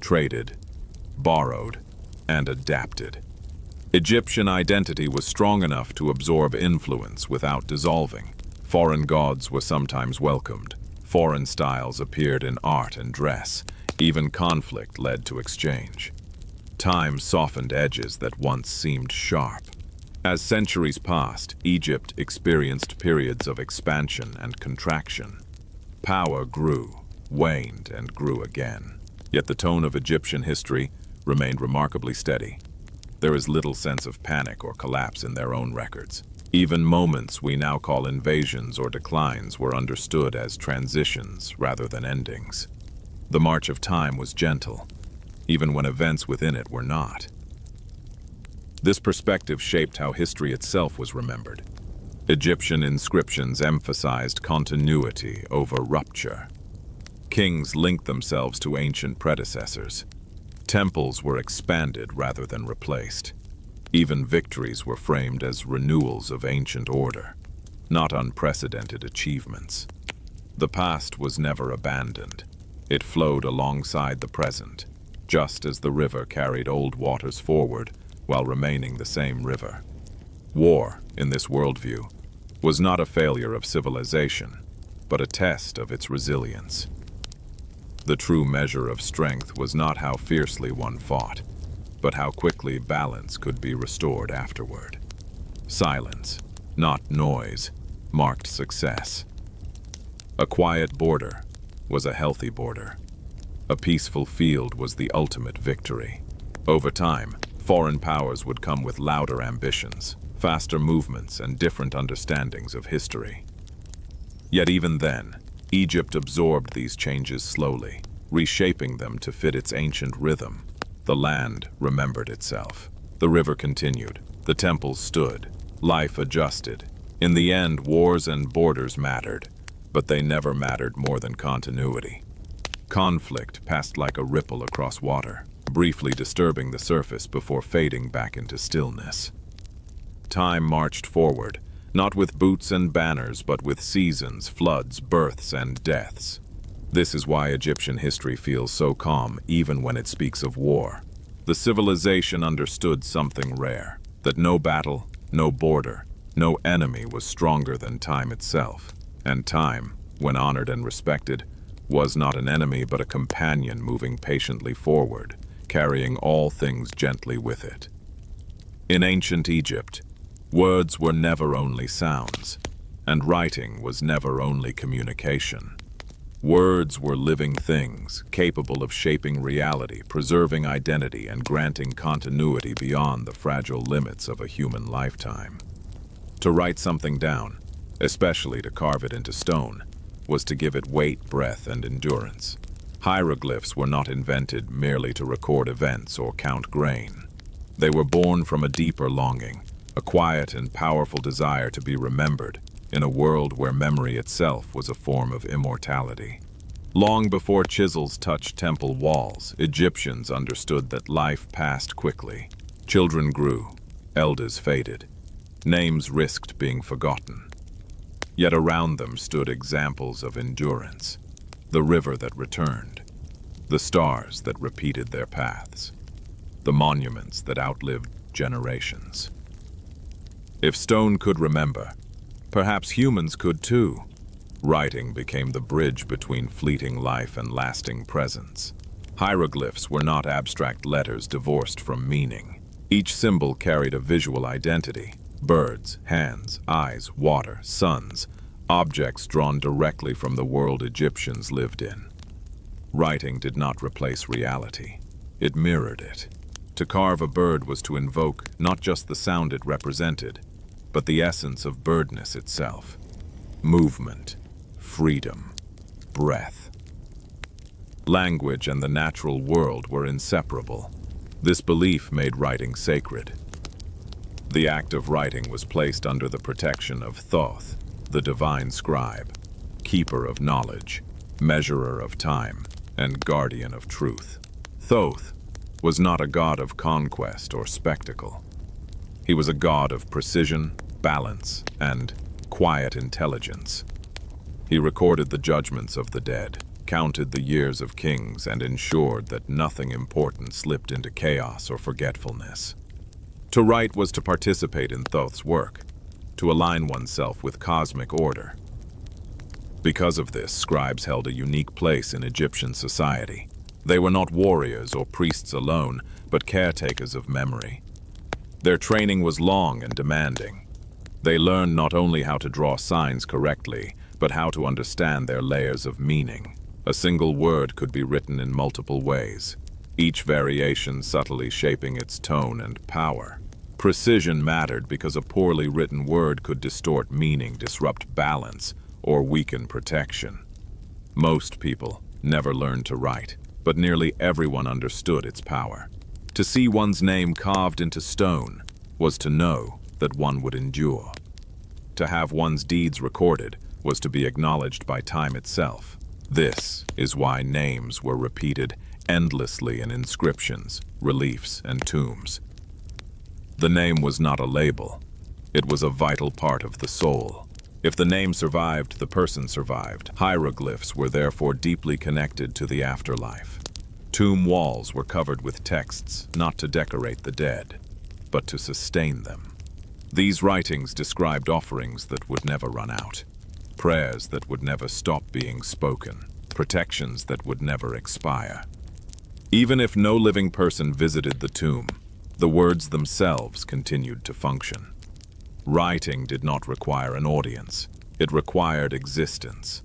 traded, borrowed, and adapted. Egyptian identity was strong enough to absorb influence without dissolving. Foreign gods were sometimes welcomed. Foreign styles appeared in art and dress. Even conflict led to exchange. Time softened edges that once seemed sharp. As centuries passed, Egypt experienced periods of expansion and contraction. Power grew, waned, and grew again. Yet the tone of Egyptian history remained remarkably steady. There is little sense of panic or collapse in their own records. Even moments we now call invasions or declines were understood as transitions rather than endings. The march of time was gentle, even when events within it were not. This perspective shaped how history itself was remembered. Egyptian inscriptions emphasized continuity over rupture. Kings linked themselves to ancient predecessors. Temples were expanded rather than replaced. Even victories were framed as renewals of ancient order, not unprecedented achievements. The past was never abandoned. It flowed alongside the present, just as the river carried old waters forward while remaining the same river. War, in this worldview, was not a failure of civilization, but a test of its resilience. The true measure of strength was not how fiercely one fought, but how quickly balance could be restored afterward. Silence, not noise, marked success. A quiet border was a healthy border. A peaceful field was the ultimate victory. Over time, foreign powers would come with louder ambitions, faster movements, and different understandings of history. Yet even then, Egypt absorbed these changes slowly, reshaping them to fit its ancient rhythm. The land remembered itself. The river continued. The temples stood. Life adjusted. In the end, wars and borders mattered, but they never mattered more than continuity. Conflict passed like a ripple across water, briefly disturbing the surface before fading back into stillness. Time marched forward, not with boots and banners, but with seasons, floods, births, and deaths. This is why Egyptian history feels so calm even when it speaks of war. The civilization understood something rare, that no battle, no border, no enemy was stronger than time itself. And time, when honored and respected, was not an enemy but a companion moving patiently forward, carrying all things gently with it. In ancient Egypt, words were never only sounds, and writing was never only communication. Words were living things, capable of shaping reality, preserving identity, and granting continuity beyond the fragile limits of a human lifetime. To write something down, especially to carve it into stone, was to give it weight, breadth, and endurance. Hieroglyphs were not invented merely to record events or count grain. They were born from a deeper longing, a quiet and powerful desire to be remembered, in a world where memory itself was a form of immortality. Long before chisels touched temple walls, Egyptians understood that life passed quickly. Children grew, elders faded, names risked being forgotten. Yet around them stood examples of endurance, the river that returned, the stars that repeated their paths, the monuments that outlived generations. If stone could remember, perhaps humans could too. Writing became the bridge between fleeting life and lasting presence. Hieroglyphs were not abstract letters divorced from meaning. Each symbol carried a visual identity: birds, hands, eyes, water, suns, objects drawn directly from the world Egyptians lived in. Writing did not replace reality. It mirrored it. To carve a bird was to invoke not just the sound it represented, but the essence of birdness itself. Movement, freedom, breath. Language and the natural world were inseparable. This belief made writing sacred. The act of writing was placed under the protection of Thoth, the divine scribe, keeper of knowledge, measurer of time, and guardian of truth. Thoth was not a god of conquest or spectacle. He was a god of precision, balance, and quiet intelligence. He recorded the judgments of the dead, counted the years of kings, and ensured that nothing important slipped into chaos or forgetfulness. To write was to participate in Thoth's work, to align oneself with cosmic order. Because of this, scribes held a unique place in Egyptian society. They were not warriors or priests alone, but caretakers of memory. Their training was long and demanding. They learned not only how to draw signs correctly, but how to understand their layers of meaning. A single word could be written in multiple ways, each variation subtly shaping its tone and power. Precision mattered because a poorly written word could distort meaning, disrupt balance, or weaken protection. Most people never learned to write, but nearly everyone understood its power. To see one's name carved into stone was to know that one would endure. To have one's deeds recorded was to be acknowledged by time itself. This is why names were repeated endlessly in inscriptions, reliefs, and tombs. The name was not a label. It was a vital part of the soul. If the name survived, the person survived. Hieroglyphs were therefore deeply connected to the afterlife. Tomb walls were covered with texts, not to decorate the dead, but to sustain them. These writings described offerings that would never run out, prayers that would never stop being spoken, protections that would never expire. Even if no living person visited the tomb, the words themselves continued to function. Writing did not require an audience. It required existence.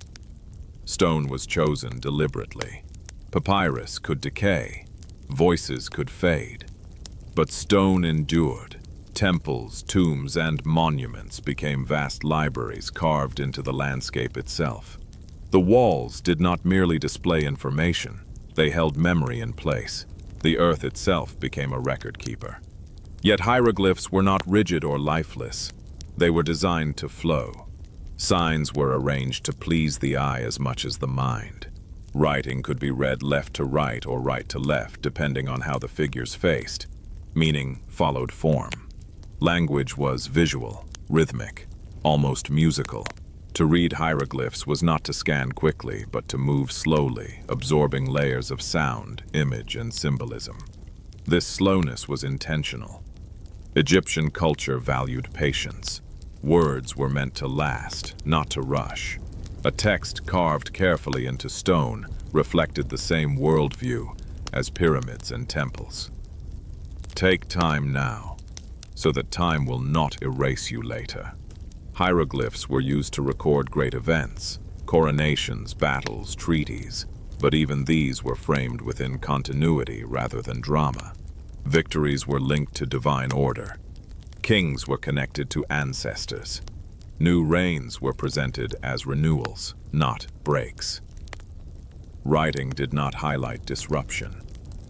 Stone was chosen deliberately. Papyrus could decay. Voices could fade. But stone endured. Temples, tombs, and monuments became vast libraries carved into the landscape itself. The walls did not merely display information. They held memory in place. The earth itself became a record keeper. Yet hieroglyphs were not rigid or lifeless. They were designed to flow. Signs were arranged to please the eye as much as the mind. Writing could be read left to right or right to left, depending on how the figures faced. Meaning followed form. Language was visual, rhythmic, almost musical. To read hieroglyphs was not to scan quickly, but to move slowly, absorbing layers of sound, image, and symbolism. This slowness was intentional. Egyptian culture valued patience. Words were meant to last, not to rush. A text carved carefully into stone reflected the same worldview as pyramids and temples. Take time now, so that time will not erase you later. Hieroglyphs were used to record great events, coronations, battles, treaties, but even these were framed within continuity rather than drama. Victories were linked to divine order. Kings were connected to ancestors. New reigns were presented as renewals, not breaks. Writing did not highlight disruption.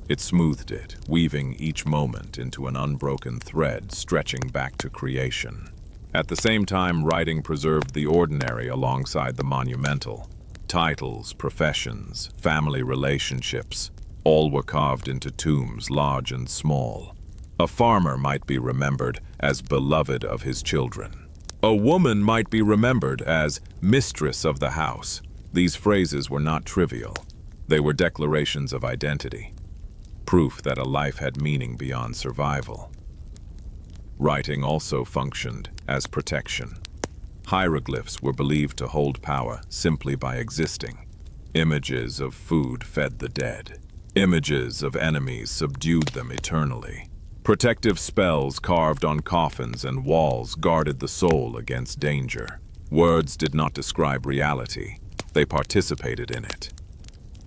It smoothed it, weaving each moment into an unbroken thread stretching back to creation. At the same time, writing preserved the ordinary alongside the monumental. Titles, professions, family relationships, all were carved into tombs large and small. A farmer might be remembered as beloved of his children. A woman might be remembered as mistress of the house. These phrases were not trivial. They were declarations of identity, proof that a life had meaning beyond survival. Writing also functioned as protection. Hieroglyphs were believed to hold power simply by existing. Images of food fed the dead. Images of enemies subdued them eternally. Protective spells carved on coffins and walls guarded the soul against danger. Words did not describe reality. They participated in it.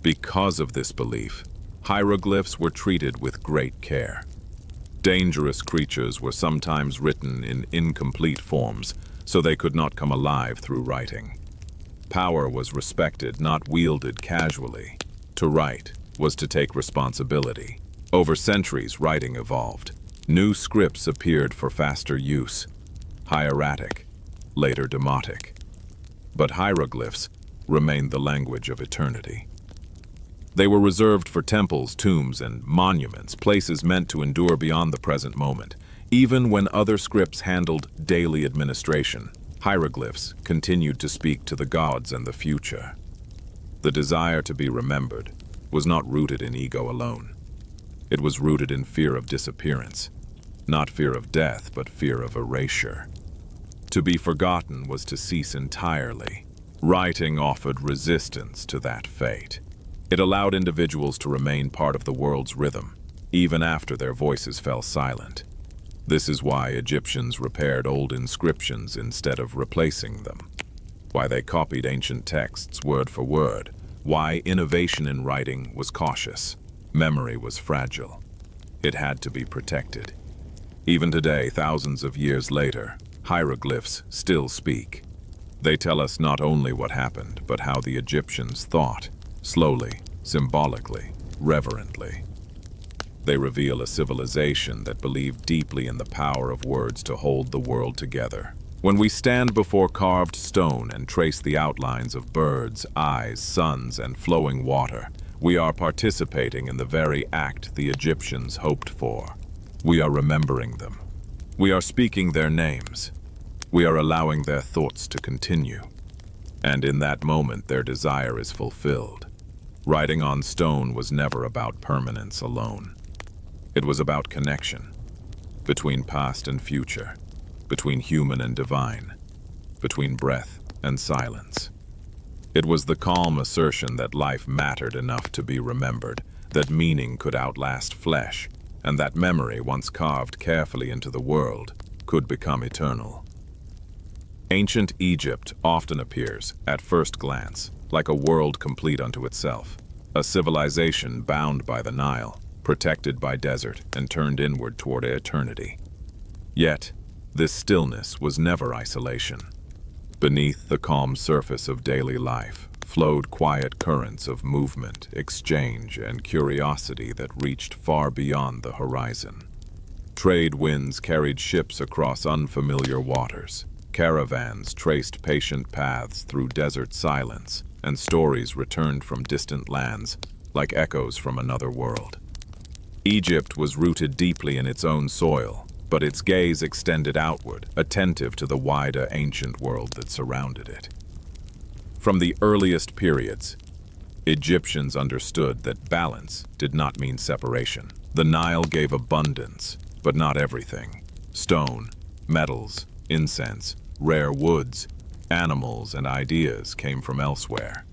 Because of this belief, hieroglyphs were treated with great care. Dangerous creatures were sometimes written in incomplete forms, so they could not come alive through writing. Power was respected, not wielded casually. To write was to take responsibility. Over centuries, writing evolved. New scripts appeared for faster use, hieratic, later demotic. But hieroglyphs remained the language of eternity. They were reserved for temples, tombs, and monuments, places meant to endure beyond the present moment. Even when other scripts handled daily administration, hieroglyphs continued to speak to the gods and the future. The desire to be remembered was not rooted in ego alone. It was rooted in fear of disappearance. Not fear of death, but fear of erasure. To be forgotten was to cease entirely. Writing offered resistance to that fate. It allowed individuals to remain part of the world's rhythm, even after their voices fell silent. This is why Egyptians repaired old inscriptions instead of replacing them, why they copied ancient texts word for word, why innovation in writing was cautious. Memory was fragile. It had to be protected. Even today, thousands of years later, hieroglyphs still speak. They tell us not only what happened, but how the Egyptians thought. Slowly, symbolically, reverently. They reveal a civilization that believed deeply in the power of words to hold the world together. When we stand before carved stone and trace the outlines of birds, eyes, suns, and flowing water, we are participating in the very act the Egyptians hoped for. We are remembering them. We are speaking their names. We are allowing their thoughts to continue. And in that moment, their desire is fulfilled. Writing on stone was never about permanence alone. It was about connection, between past and future, between human and divine, between breath and silence. It was the calm assertion that life mattered enough to be remembered, that meaning could outlast flesh, and that memory, once carved carefully into the world, could become eternal. Ancient Egypt often appears, at first glance, like a world complete unto itself, a civilization bound by the Nile, protected by desert, and turned inward toward eternity. Yet, this stillness was never isolation. Beneath the calm surface of daily life flowed quiet currents of movement, exchange, and curiosity that reached far beyond the horizon. Trade winds carried ships across unfamiliar waters. Caravans traced patient paths through desert silence, and stories returned from distant lands, like echoes from another world. Egypt was rooted deeply in its own soil, but its gaze extended outward, attentive to the wider ancient world that surrounded it. From the earliest periods, Egyptians understood that balance did not mean separation. The Nile gave abundance, but not everything. Stone, metals, incense, rare woods, animals, and ideas came from elsewhere.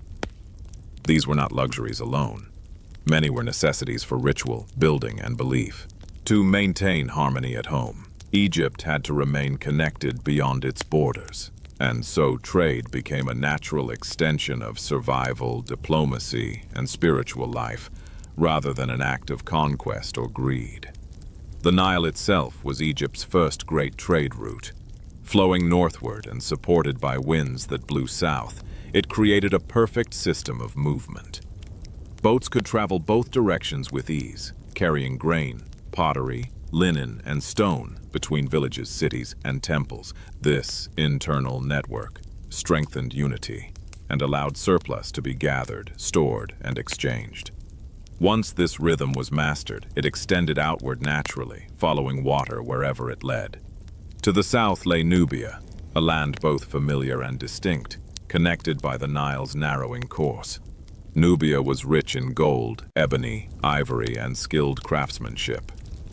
These were not luxuries alone. Many were necessities for ritual, building, and belief. To maintain harmony at home, Egypt had to remain connected beyond its borders, and so trade became a natural extension of survival, diplomacy, and spiritual life, rather than an act of conquest or greed. The Nile itself was Egypt's first great trade route. Flowing northward and supported by winds that blew south, it created a perfect system of movement. Boats could travel both directions with ease, carrying grain, pottery, linen, and stone between villages, cities, and temples. This internal network strengthened unity and allowed surplus to be gathered, stored, and exchanged. Once this rhythm was mastered, it extended outward naturally, following water wherever it led. To the south lay Nubia, a land both familiar and distinct, connected by the Nile's narrowing course. Nubia was rich in gold, ebony, ivory, and skilled craftsmanship.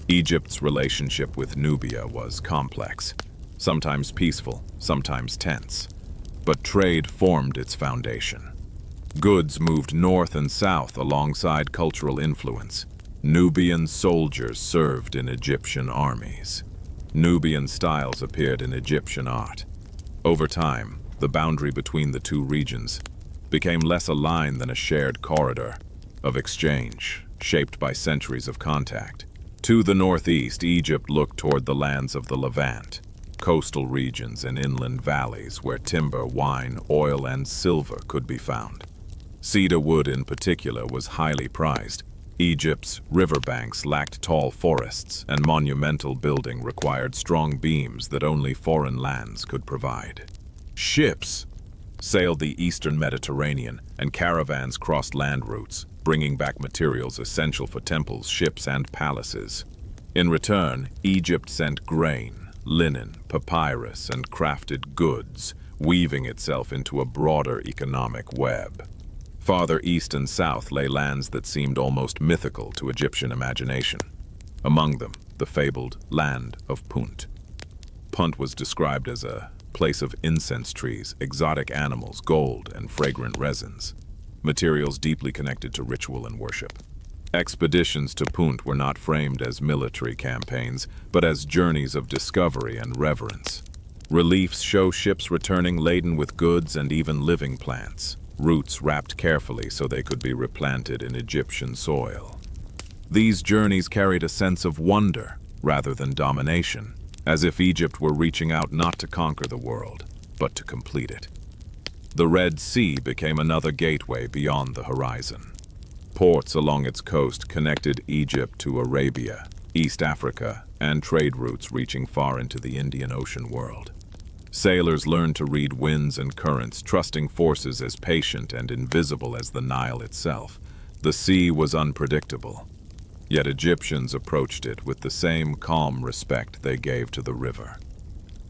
Egypt's relationship with Nubia was complex, sometimes peaceful, sometimes tense. But trade formed its foundation. Goods moved north and south alongside cultural influence. Nubian soldiers served in Egyptian armies. Nubian styles appeared in Egyptian art. Over time, the boundary between the two regions became less a line than a shared corridor of exchange, shaped by centuries of contact. To the northeast, Egypt looked toward the lands of the Levant, coastal regions and inland valleys where timber, wine, oil, and silver could be found. Cedar wood in particular was highly prized. Egypt's riverbanks lacked tall forests, and monumental building required strong beams that only foreign lands could provide. Ships sailed the eastern Mediterranean, and caravans crossed land routes, bringing back materials essential for temples, ships, and palaces. In return, Egypt sent grain, linen, papyrus, and crafted goods, weaving itself into a broader economic web. Farther east and south lay lands that seemed almost mythical to Egyptian imagination. Among them, the fabled land of Punt. Punt was described as a place of incense trees, exotic animals, gold, and fragrant resins, materials deeply connected to ritual and worship. Expeditions to Punt were not framed as military campaigns, but as journeys of discovery and reverence. Reliefs show ships returning laden with goods and even living plants, roots wrapped carefully so they could be replanted in Egyptian soil. These journeys carried a sense of wonder rather than domination, as if Egypt were reaching out not to conquer the world, but to complete it. The Red Sea became another gateway beyond the horizon. Ports along its coast connected Egypt to Arabia, East Africa, and trade routes reaching far into the Indian Ocean world. Sailors learned to read winds and currents, trusting forces as patient and invisible as the Nile itself. The sea was unpredictable, yet Egyptians approached it with the same calm respect they gave to the river.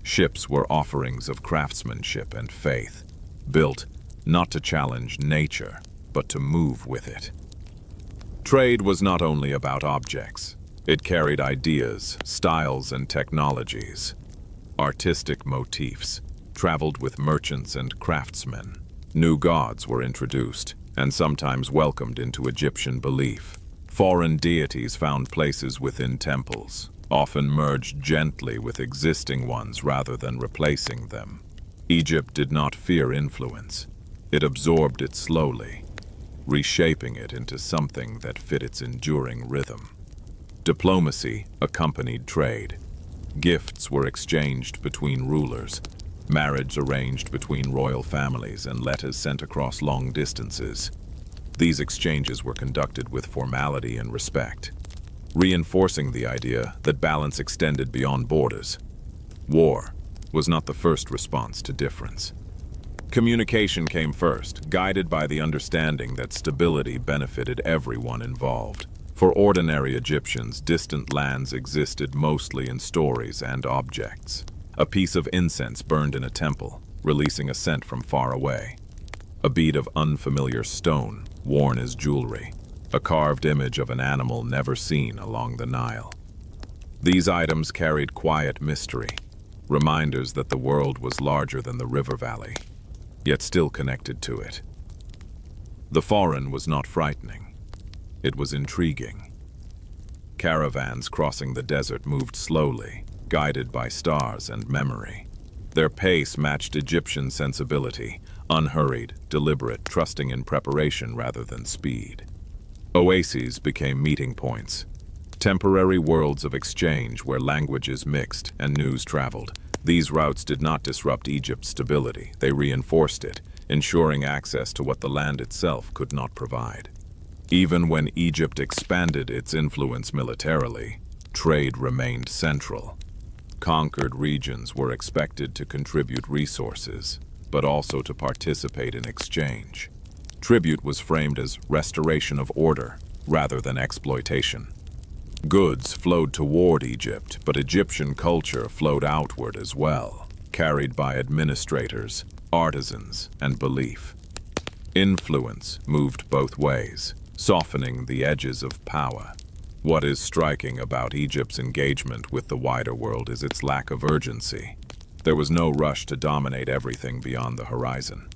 Ships were offerings of craftsmanship and faith, built not to challenge nature, but to move with it. Trade was not only about objects. It carried ideas, styles, and technologies. Artistic motifs traveled with merchants and craftsmen. New gods were introduced and sometimes welcomed into Egyptian belief. Foreign deities found places within temples, often merged gently with existing ones rather than replacing them. Egypt did not fear influence. It absorbed it slowly, reshaping it into something that fit its enduring rhythm. Diplomacy accompanied trade. Gifts were exchanged between rulers, marriage arranged between royal families, and letters sent across long distances. These exchanges were conducted with formality and respect, reinforcing the idea that balance extended beyond borders. War was not the first response to difference. Communication came first, guided by the understanding that stability benefited everyone involved. For ordinary Egyptians, distant lands existed mostly in stories and objects. A piece of incense burned in a temple, releasing a scent from far away. a bead of unfamiliar stone worn as jewelry, a carved image of an animal never seen along the Nile. These items carried quiet mystery, reminders that the world was larger than the river valley, yet still connected to it. The foreign was not frightening. It was intriguing. Caravans crossing the desert moved slowly, guided by stars and memory. Their pace matched Egyptian sensibility, unhurried, deliberate, trusting in preparation rather than speed. Oases became meeting points, temporary worlds of exchange where languages mixed and news traveled. These routes did not disrupt Egypt's stability, they reinforced it, ensuring access to what the land itself could not provide. Even when Egypt expanded its influence militarily, trade remained central. Conquered regions were expected to contribute resources, but also to participate in exchange. Tribute was framed as restoration of order rather than exploitation. Goods flowed toward Egypt, but Egyptian culture flowed outward as well, carried by administrators, artisans, and belief. Influence moved both ways, softening the edges of power. What is striking about Egypt's engagement with the wider world is its lack of urgency. There was no rush to dominate everything beyond the horizon.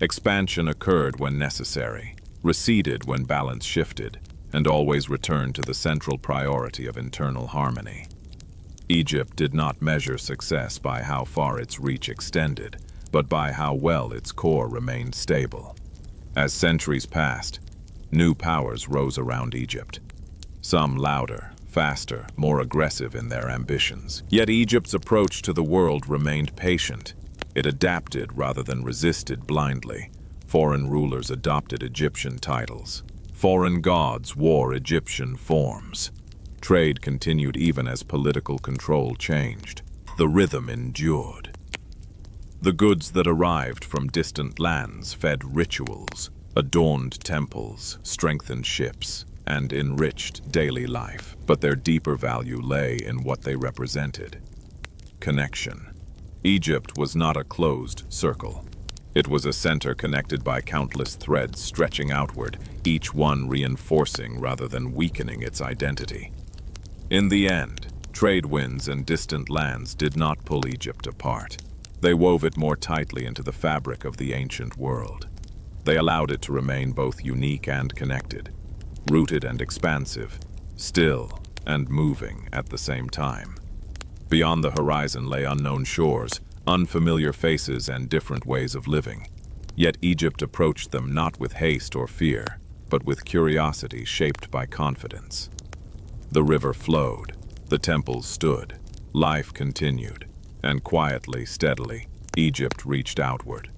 Expansion occurred when necessary, receded when balance shifted, and always returned to the central priority of internal harmony. Egypt did not measure success by how far its reach extended, but by how well its core remained stable. As centuries passed, new powers rose around Egypt. Some louder, faster, more aggressive in their ambitions. Yet Egypt's approach to the world remained patient. It adapted rather than resisted blindly. Foreign rulers adopted Egyptian titles. Foreign gods wore Egyptian forms. Trade continued even as political control changed. The rhythm endured. The goods that arrived from distant lands fed rituals, adorned temples, strengthened ships, and enriched daily life. But their deeper value lay in what they represented: connection. Egypt was not a closed circle. It was a center connected by countless threads stretching outward, each one reinforcing rather than weakening its identity. In the end, trade winds and distant lands did not pull Egypt apart. They wove it more tightly into the fabric of the ancient world. They allowed it to remain both unique and connected, rooted and expansive, still and moving at the same time. Beyond the horizon lay unknown shores, unfamiliar faces, and different ways of living. Yet Egypt approached them not with haste or fear, but with curiosity shaped by confidence. The river flowed, the temples stood, life continued, and quietly, steadily, Egypt reached outward,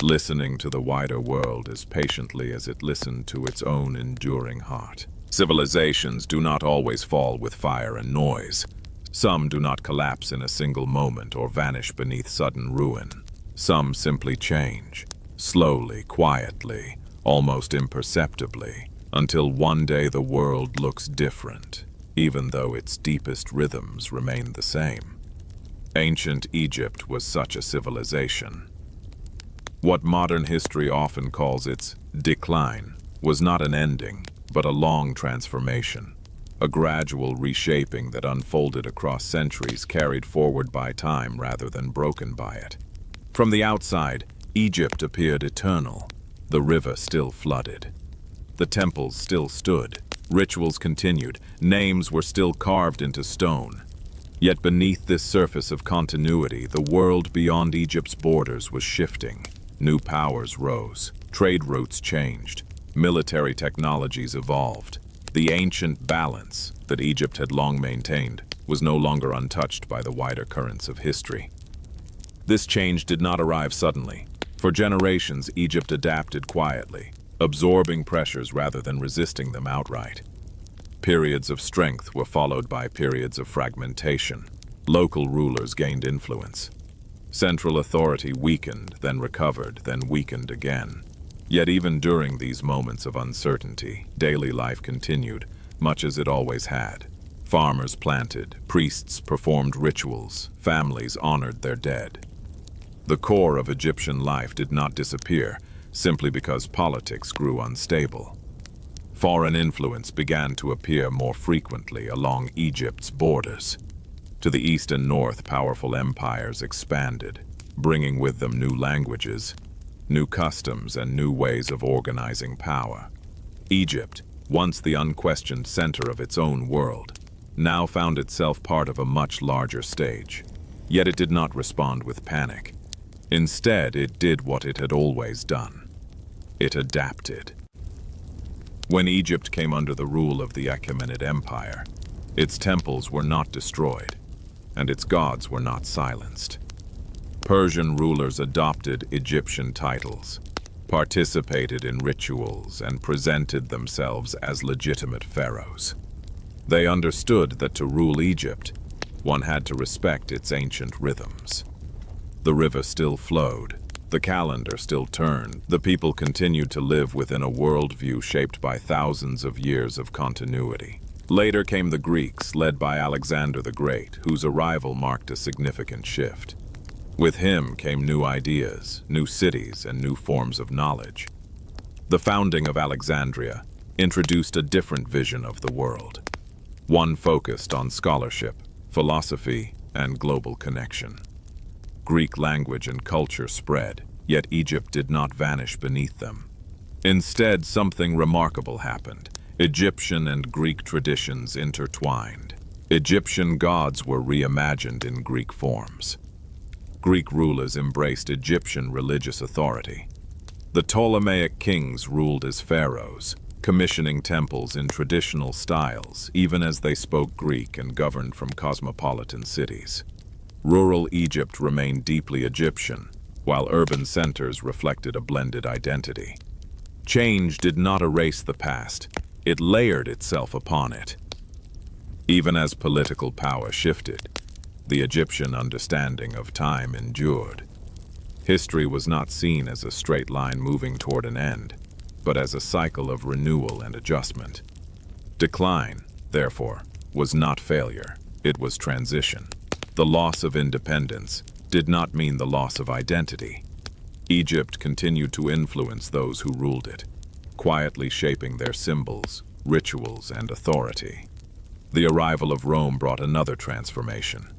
listening to the wider world as patiently as it listened to its own enduring heart. Civilizations do not always fall with fire and noise. Some do not collapse in a single moment or vanish beneath sudden ruin. Some simply change, slowly, quietly, almost imperceptibly, until one day the world looks different, even though its deepest rhythms remain the same. Ancient Egypt was such a civilization. What modern history often calls its decline was not an ending, but a long transformation. A gradual reshaping that unfolded across centuries, carried forward by time rather than broken by it. From the outside, Egypt appeared eternal. The river still flooded. The temples still stood. Rituals continued. Names were still carved into stone. Yet beneath this surface of continuity, the world beyond Egypt's borders was shifting. New powers rose. Trade routes changed. Military technologies evolved. The ancient balance that Egypt had long maintained was no longer untouched by the wider currents of history. This change did not arrive suddenly. For generations, Egypt adapted quietly, absorbing pressures rather than resisting them outright. Periods of strength were followed by periods of fragmentation. Local rulers gained influence. Central authority weakened, then recovered, then weakened again. Yet even during these moments of uncertainty, daily life continued, much as it always had. Farmers planted, priests performed rituals, families honored their dead. The core of Egyptian life did not disappear, simply because politics grew unstable. Foreign influence began to appear more frequently along Egypt's borders. To the east and north, powerful empires expanded, bringing with them new languages, new customs, and new ways of organizing power. Egypt, once the unquestioned center of its own world, now found itself part of a much larger stage. Yet it did not respond with panic. Instead, it did what it had always done. It adapted. When Egypt came under the rule of the Achaemenid Empire, its temples were not destroyed, and its gods were not silenced. Persian rulers adopted Egyptian titles, participated in rituals, and presented themselves as legitimate pharaohs. They understood that to rule Egypt, one had to respect its ancient rhythms. The river still flowed, the calendar still turned, the people continued to live within a worldview shaped by thousands of years of continuity. Later came the Greeks, led by Alexander the Great, whose arrival marked a significant shift. With him came new ideas, new cities, and new forms of knowledge. The founding of Alexandria introduced a different vision of the world, one focused on scholarship, philosophy, and global connection. Greek language and culture spread, yet Egypt did not vanish beneath them. Instead, something remarkable happened. Egyptian and Greek traditions intertwined. Egyptian gods were reimagined in Greek forms. Greek rulers embraced Egyptian religious authority. The Ptolemaic kings ruled as pharaohs, commissioning temples in traditional styles, even as they spoke Greek and governed from cosmopolitan cities. Rural Egypt remained deeply Egyptian, while urban centers reflected a blended identity. Change did not erase the past, it layered itself upon it. Even as political power shifted, the Egyptian understanding of time endured. History was not seen as a straight line moving toward an end, but as a cycle of renewal and adjustment. Decline, therefore, was not failure, it was transition. The loss of independence did not mean the loss of identity. Egypt continued to influence those who ruled it, quietly shaping their symbols, rituals, and authority. The arrival of Rome brought another transformation.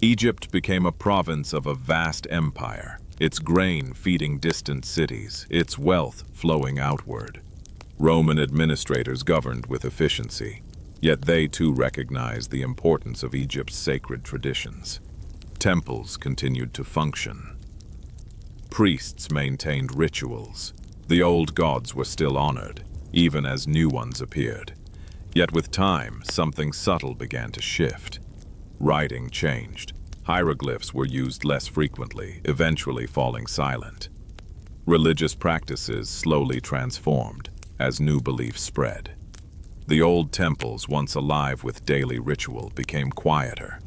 Egypt became a province of a vast empire, its grain feeding distant cities, its wealth flowing outward. Roman administrators governed with efficiency, yet they too recognized the importance of Egypt's sacred traditions. Temples continued to function. Priests maintained rituals. The old gods were still honored, even as new ones appeared. Yet with time, something subtle began to shift. Writing changed. Hieroglyphs were used less frequently, eventually falling silent. Religious practices slowly transformed as new beliefs spread. The old temples, once alive with daily ritual, became quieter,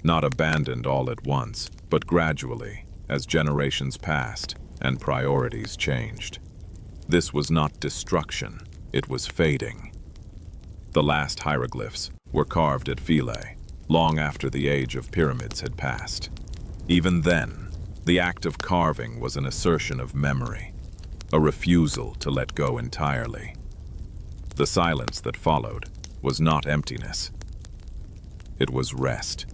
not abandoned all at once, but gradually, as generations passed and priorities changed. This was not destruction, it was fading. The last hieroglyphs were carved at Philae, long after the age of pyramids had passed. Even then, the act of carving was an assertion of memory, a refusal to let go entirely. The silence that followed was not emptiness. It was rest.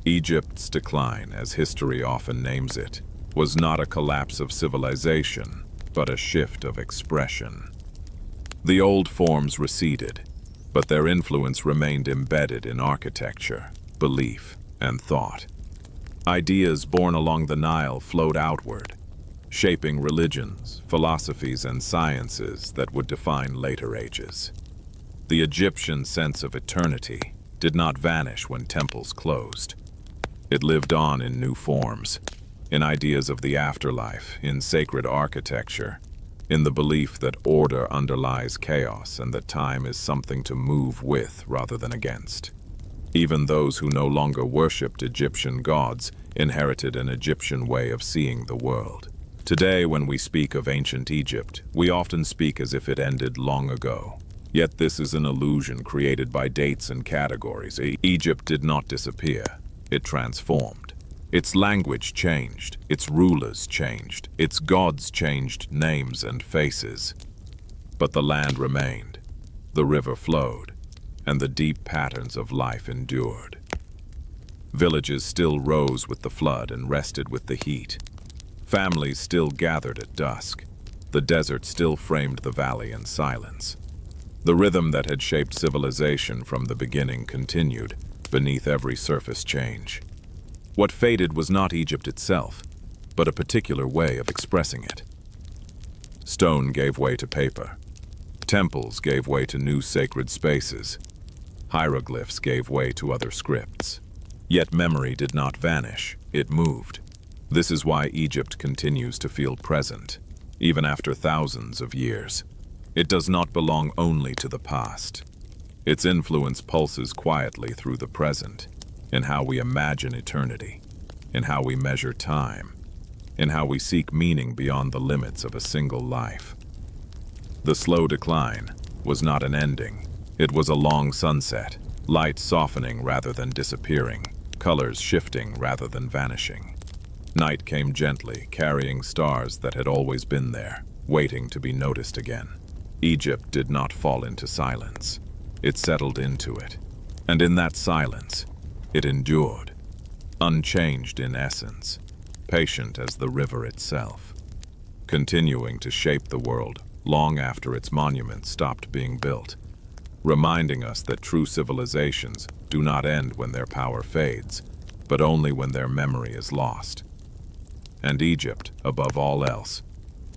Egypt's decline, as history often names it, was not a collapse of civilization, but a shift of expression. The old forms receded, but their influence remained embedded in architecture, belief, and thought. Ideas born along the Nile flowed outward, shaping religions, philosophies, and sciences that would define later ages. The Egyptian sense of eternity did not vanish when temples closed. It lived on in new forms, in ideas of the afterlife, in sacred architecture, in the belief that order underlies chaos and that time is something to move with rather than against. Even those who no longer worshipped Egyptian gods inherited an Egyptian way of seeing the world. Today, when we speak of ancient Egypt, we often speak as if it ended long ago. Yet this is an illusion created by dates and categories. Egypt did not disappear, it transformed. Its language changed, its rulers changed, its gods changed names and faces. But the land remained, the river flowed, and the deep patterns of life endured. Villages still rose with the flood and rested with the heat. Families still gathered at dusk. The desert still framed the valley in silence. The rhythm that had shaped civilization from the beginning continued, beneath every surface change. What faded was not Egypt itself, but a particular way of expressing it. Stone gave way to paper. Temples gave way to new sacred spaces. Hieroglyphs gave way to other scripts. Yet memory did not vanish, it moved. This is why Egypt continues to feel present, even after thousands of years. It does not belong only to the past. Its influence pulses quietly through the present, in how we imagine eternity, in how we measure time, in how we seek meaning beyond the limits of a single life. The slow decline was not an ending. It was a long sunset, light softening rather than disappearing, colors shifting rather than vanishing. Night came gently, carrying stars that had always been there, waiting to be noticed again. Egypt did not fall into silence. It settled into it. And in that silence, it endured, unchanged in essence, patient as the river itself, continuing to shape the world long after its monuments stopped being built, reminding us that true civilizations do not end when their power fades, but only when their memory is lost. And Egypt, above all else,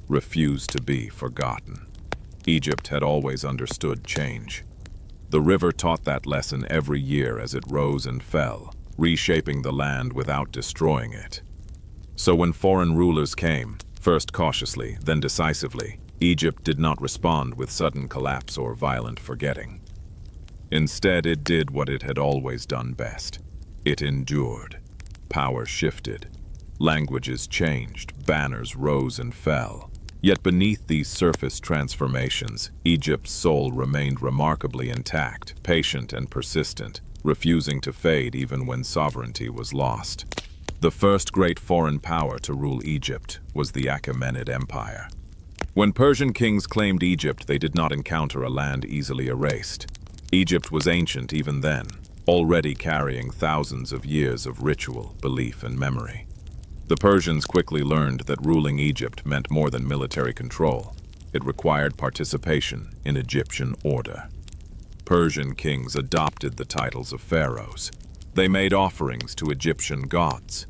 refused to be forgotten. Egypt had always understood change. The river taught that lesson every year as it rose and fell, reshaping the land without destroying it. So when foreign rulers came, first cautiously, then decisively, Egypt did not respond with sudden collapse or violent forgetting. Instead, it did what it had always done best. It endured. Power shifted. Languages changed. Banners rose and fell. Yet beneath these surface transformations, Egypt's soul remained remarkably intact, patient and persistent, refusing to fade even when sovereignty was lost. The first great foreign power to rule Egypt was the Achaemenid Empire. When Persian kings claimed Egypt, they did not encounter a land easily erased. Egypt was ancient even then, already carrying thousands of years of ritual, belief, and memory. The Persians quickly learned that ruling Egypt meant more than military control. It required participation in Egyptian order. Persian kings adopted the titles of pharaohs. They made offerings to Egyptian gods.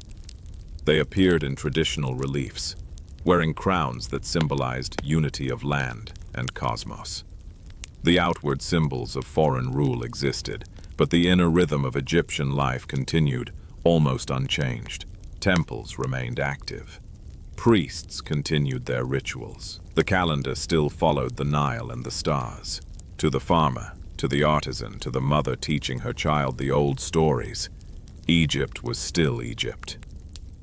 They appeared in traditional reliefs, wearing crowns that symbolized unity of land and cosmos. The outward symbols of foreign rule existed, but the inner rhythm of Egyptian life continued, almost unchanged. Temples remained active. Priests continued their rituals. The calendar still followed the Nile and the stars. To the farmer, to the artisan, to the mother teaching her child the old stories, Egypt was still Egypt.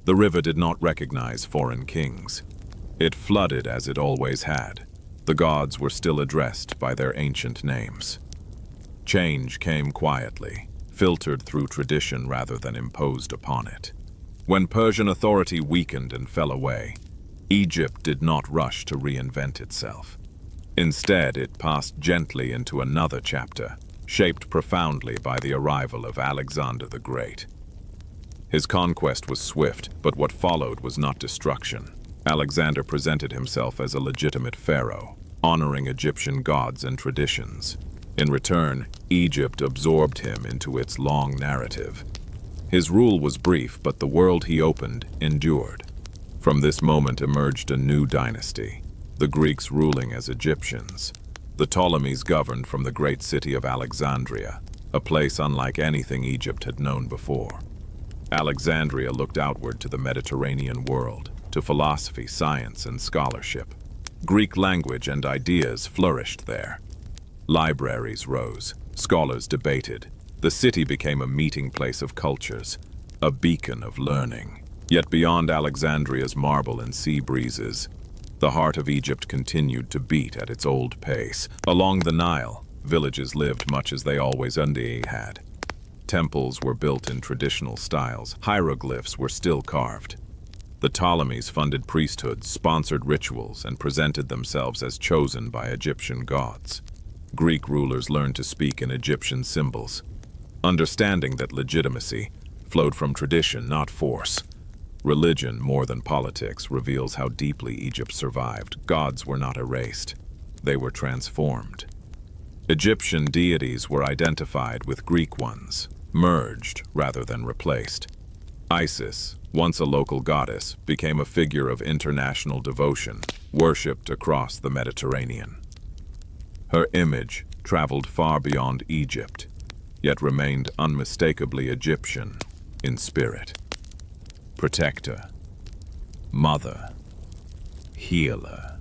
The river did not recognize foreign kings. It flooded as it always had. The gods were still addressed by their ancient names. Change came quietly, filtered through tradition rather than imposed upon it. When Persian authority weakened and fell away, Egypt did not rush to reinvent itself. Instead, it passed gently into another chapter, shaped profoundly by the arrival of Alexander the Great. His conquest was swift, but what followed was not destruction. Alexander presented himself as a legitimate pharaoh, honoring Egyptian gods and traditions. In return, Egypt absorbed him into its long narrative. His rule was brief, but the world he opened endured. From this moment emerged a new dynasty, the Greeks ruling as Egyptians. The Ptolemies governed from the great city of Alexandria, a place unlike anything Egypt had known before. Alexandria looked outward to the Mediterranean world, to philosophy, science, and scholarship. Greek language and ideas flourished there. Libraries rose, scholars debated. The city became a meeting place of cultures, a beacon of learning. Yet beyond Alexandria's marble and sea breezes, the heart of Egypt continued to beat at its old pace. Along the Nile, villages lived much as they always had. Temples were built in traditional styles. Hieroglyphs were still carved. The Ptolemies funded priesthoods, sponsored rituals, and presented themselves as chosen by Egyptian gods. Greek rulers learned to speak in Egyptian symbols, understanding that legitimacy flowed from tradition, not force. Religion, more than politics, reveals how deeply Egypt survived. Gods were not erased. They were transformed. Egyptian deities were identified with Greek ones, merged rather than replaced. Isis, once a local goddess, became a figure of international devotion, worshipped across the Mediterranean. Her image traveled far beyond Egypt, yet remained unmistakably Egyptian in spirit. Protector, mother, healer.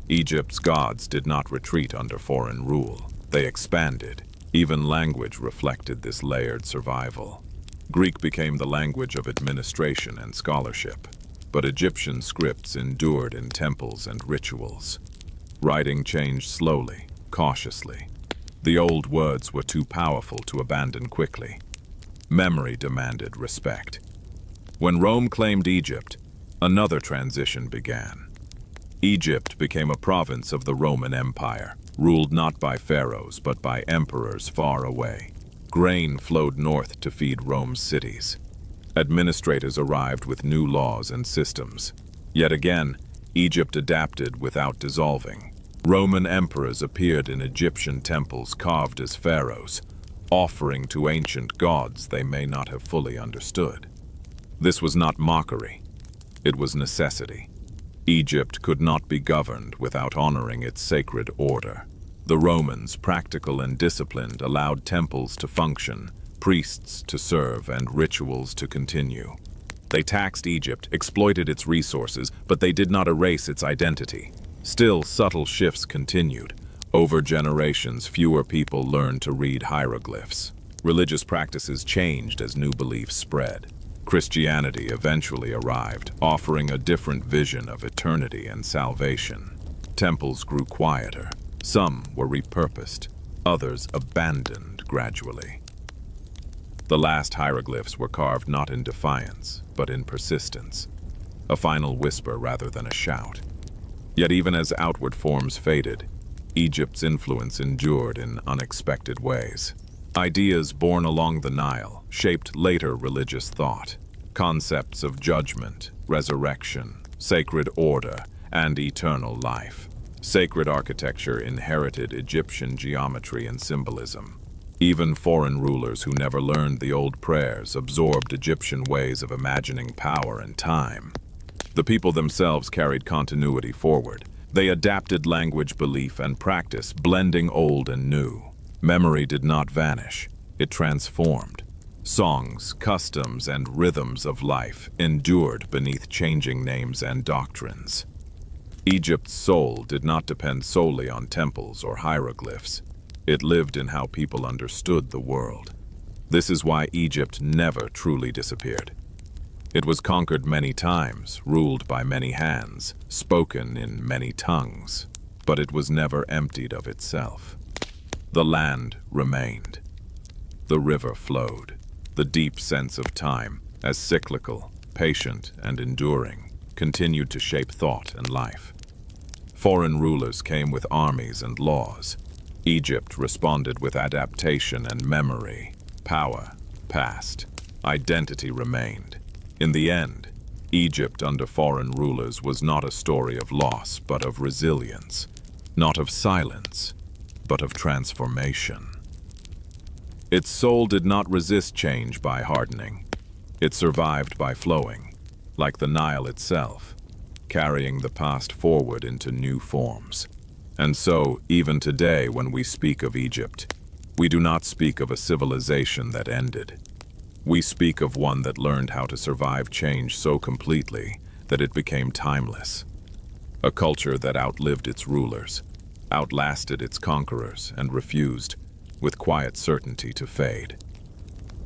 Egypt's gods did not retreat under foreign rule. They expanded. Even language reflected this layered survival. Greek became the language of administration and scholarship, but Egyptian scripts endured in temples and rituals. Writing changed slowly, cautiously. The old words were too powerful to abandon quickly. Memory demanded respect. When Rome claimed Egypt, another transition began. Egypt became a province of the Roman Empire, ruled not by pharaohs but by emperors far away. Grain flowed north to feed Rome's cities. Administrators arrived with new laws and systems. Yet again, Egypt adapted without dissolving. Roman emperors appeared in Egyptian temples carved as pharaohs, offering to ancient gods they may not have fully understood. This was not mockery. It was necessity. Egypt could not be governed without honoring its sacred order. The Romans, practical and disciplined, allowed temples to function, priests to serve, and rituals to continue. They taxed Egypt, exploited its resources, but they did not erase its identity. Still, subtle shifts continued. Over generations, fewer people learned to read hieroglyphs. Religious practices changed as new beliefs spread. Christianity eventually arrived, offering a different vision of eternity and salvation. Temples grew quieter. Some were repurposed, others abandoned gradually. The last hieroglyphs were carved not in defiance, but in persistence, a final whisper rather than a shout. Yet even as outward forms faded, Egypt's influence endured in unexpected ways. Ideas born along the Nile shaped later religious thought. Concepts of judgment, resurrection, sacred order, and eternal life. Sacred architecture inherited Egyptian geometry and symbolism. Even foreign rulers who never learned the old prayers absorbed Egyptian ways of imagining power and time. The people themselves carried continuity forward. They adapted language, belief, and practice, blending old and new. Memory did not vanish, it transformed. Songs, customs, and rhythms of life endured beneath changing names and doctrines. Egypt's soul did not depend solely on temples or hieroglyphs. It lived in how people understood the world. This is why Egypt never truly disappeared. It was conquered many times, ruled by many hands, spoken in many tongues, but it was never emptied of itself. The land remained. The river flowed. The deep sense of time, as cyclical, patient, and enduring, continued to shape thought and life. Foreign rulers came with armies and laws. Egypt responded with adaptation and memory. Power passed. Identity remained. In the end, Egypt under foreign rulers was not a story of loss, but of resilience. Not of silence, but of transformation. Its soul did not resist change by hardening. It survived by flowing, like the Nile itself, carrying the past forward into new forms. And so, even today, when we speak of Egypt, we do not speak of a civilization that ended. We speak of one that learned how to survive change so completely that it became timeless. A culture that outlived its rulers, outlasted its conquerors, and refused, with quiet certainty, to fade.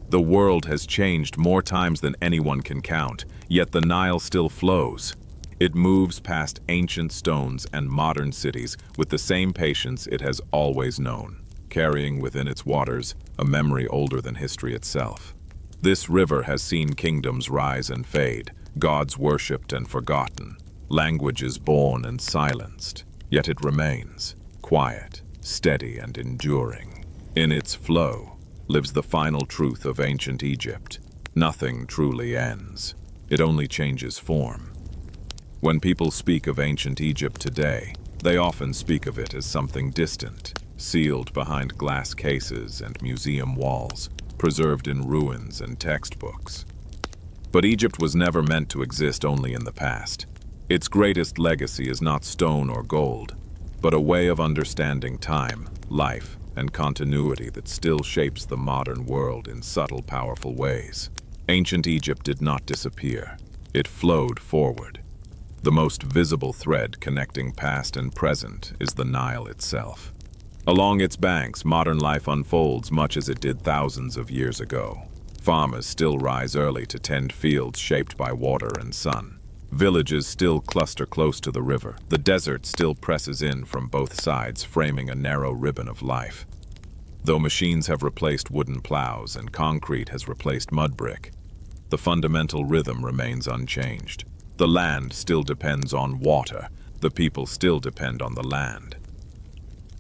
The world has changed more times than anyone can count, yet the Nile still flows. It moves past ancient stones and modern cities with the same patience it has always known. carrying within its waters a memory older than history itself. This river has seen kingdoms rise and fade, gods worshipped and forgotten, languages born and silenced, yet it remains, quiet, steady, and enduring. In its flow lives the final truth of ancient Egypt. Nothing truly ends. It only changes form. When people speak of ancient Egypt today, they often speak of it as something distant, sealed behind glass cases and museum walls, preserved in ruins and textbooks. But Egypt was never meant to exist only in the past. Its greatest legacy is not stone or gold, but a way of understanding time, life, and continuity that still shapes the modern world in subtle, powerful ways. Ancient Egypt did not disappear. It flowed forward. The most visible thread connecting past and present is the Nile itself. Along its banks, modern life unfolds much as it did thousands of years ago. Farmers still rise early to tend fields shaped by water and sun. Villages still cluster close to the river. The desert still presses in from both sides, framing a narrow ribbon of life. Though machines have replaced wooden plows and concrete has replaced mud brick, the fundamental rhythm remains unchanged. The land still depends on water. The people still depend on the land.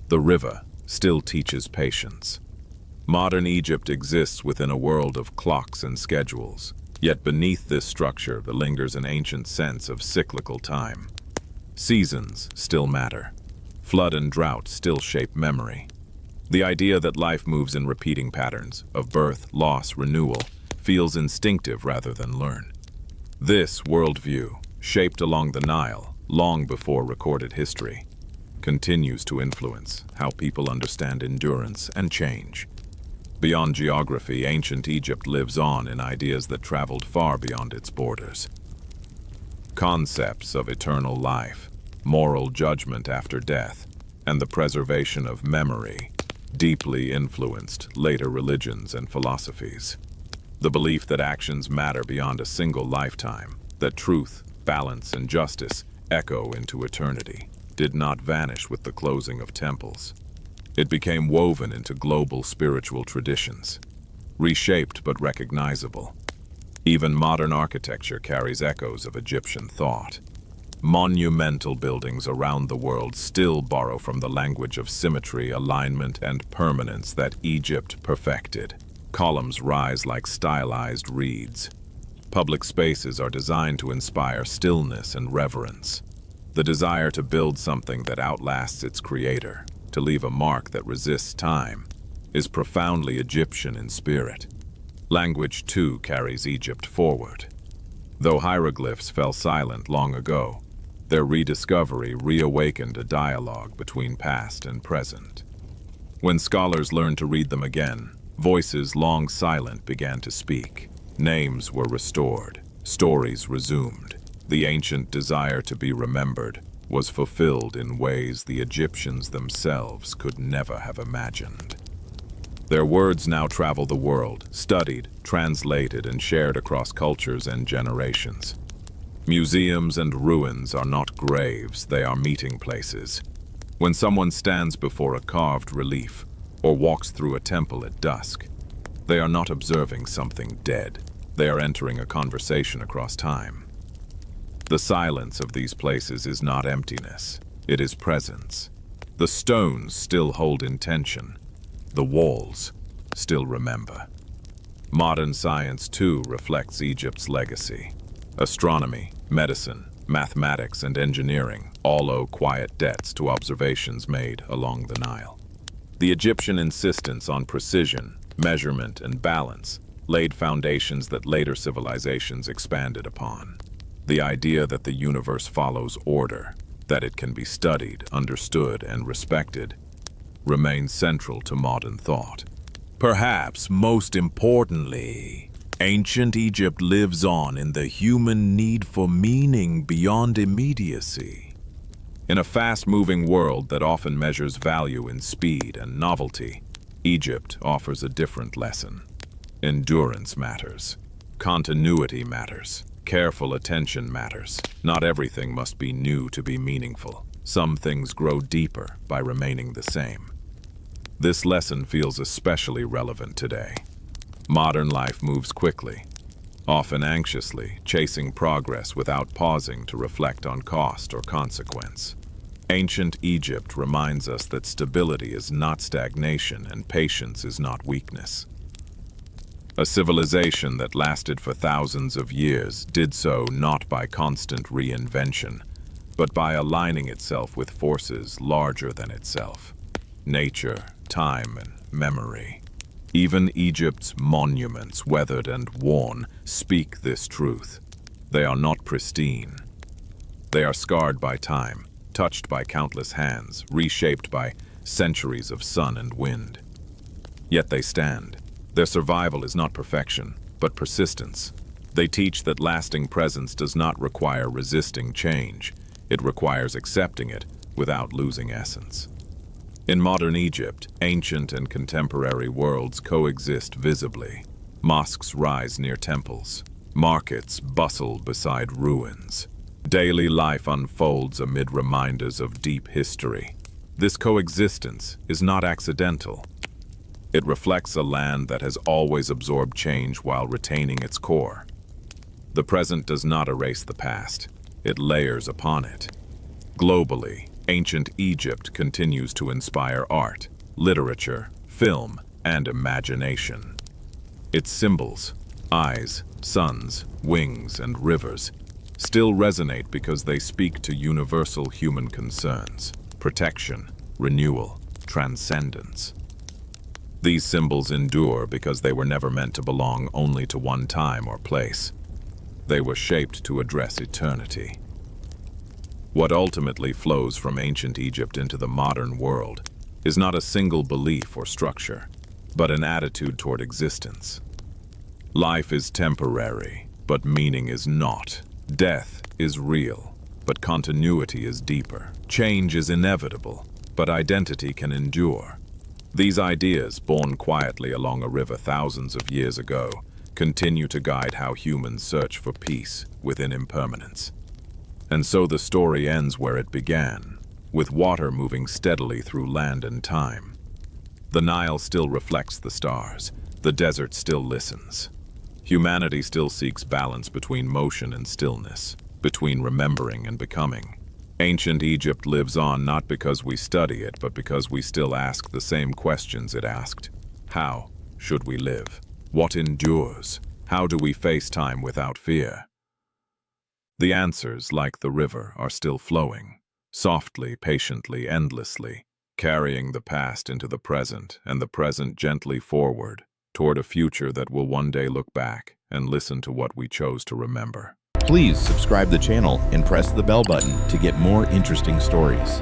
The river still teaches patience. Modern Egypt exists within a world of clocks and schedules. Yet beneath this structure there lingers an ancient sense of cyclical time. Seasons still matter. Flood and drought still shape memory. The idea that life moves in repeating patterns of birth, loss, renewal feels instinctive rather than learned. This worldview, shaped along the Nile long before recorded history, continues to influence how people understand endurance and change. Beyond geography, ancient Egypt lives on in ideas that traveled far beyond its borders. Concepts of eternal life, moral judgment after death, and the preservation of memory deeply influenced later religions and philosophies. The belief that actions matter beyond a single lifetime, that truth, balance, and justice echo into eternity, did not vanish with the closing of temples. It became woven into global spiritual traditions, reshaped but recognizable. Even modern architecture carries echoes of Egyptian thought. Monumental buildings around the world still borrow from the language of symmetry, alignment, and permanence that Egypt perfected. Columns rise like stylized reeds. Public spaces are designed to inspire stillness and reverence. The desire to build something that outlasts its creator, to leave a mark that resists time, is profoundly Egyptian in spirit. Language, too, carries Egypt forward. Though hieroglyphs fell silent long ago, their rediscovery reawakened a dialogue between past and present. When scholars learned to read them again, voices long silent began to speak. Names were restored, stories resumed. The ancient desire to be remembered was fulfilled in ways the Egyptians themselves could never have imagined. Their words now travel the world, studied, translated, and shared across cultures and generations. Museums and ruins are not graves, they are meeting places. When someone stands before a carved relief or walks through a temple at dusk, they are not observing something dead. They are entering a conversation across time. The silence of these places is not emptiness, it is presence. The stones still hold intention. The walls still remember. Modern science, too, reflects Egypt's legacy. Astronomy, medicine, mathematics, and engineering all owe quiet debts to observations made along the Nile. The Egyptian insistence on precision, measurement, and balance laid foundations that later civilizations expanded upon. The idea that the universe follows order, that it can be studied, understood, and respected, remains central to modern thought. Perhaps most importantly, ancient Egypt lives on in the human need for meaning beyond immediacy. In a fast-moving world that often measures value in speed and novelty, Egypt offers a different lesson. Endurance matters. Continuity matters. Careful attention matters. Not everything must be new to be meaningful. Some things grow deeper by remaining the same. This lesson feels especially relevant today. Modern life moves quickly, often anxiously, chasing progress without pausing to reflect on cost or consequence. Ancient Egypt reminds us that stability is not stagnation and patience is not weakness. A civilization that lasted for thousands of years did so not by constant reinvention, but by aligning itself with forces larger than itself: nature, time, and memory. Even Egypt's monuments, weathered and worn, speak this truth. They are not pristine. They are scarred by time, touched by countless hands, reshaped by centuries of sun and wind. Yet they stand. Their survival is not perfection, but persistence. They teach that lasting presence does not require resisting change. It requires accepting it without losing essence. In modern Egypt, ancient and contemporary worlds coexist visibly. Mosques rise near temples. Markets bustle beside ruins. Daily life unfolds amid reminders of deep history. This coexistence is not accidental. It reflects a land that has always absorbed change while retaining its core. The present does not erase the past. It layers upon it. Globally, ancient Egypt continues to inspire art, literature, film, and imagination. Its symbols, eyes, suns, wings, and rivers, still resonate because they speak to universal human concerns: protection, renewal, transcendence. These symbols endure because they were never meant to belong only to one time or place. They were shaped to address eternity. What ultimately flows from ancient Egypt into the modern world is not a single belief or structure, but an attitude toward existence. Life is temporary, but meaning is not. Death is real, but continuity is deeper. Change is inevitable, but identity can endure. These ideas, born quietly along a river thousands of years ago, continue to guide how humans search for peace within impermanence. And so the story ends where it began, with water moving steadily through land and time. The Nile still reflects the stars. The desert still listens. Humanity still seeks balance between motion and stillness, between remembering and becoming. Ancient Egypt lives on not because we study it, but because we still ask the same questions it asked. How should we live? What endures? How do we face time without fear? The answers, like the river, are still flowing, softly, patiently, endlessly, carrying the past into the present and the present gently forward, toward a future that will one day look back and listen to what we chose to remember. Please subscribe the channel and press the bell button to get more interesting stories.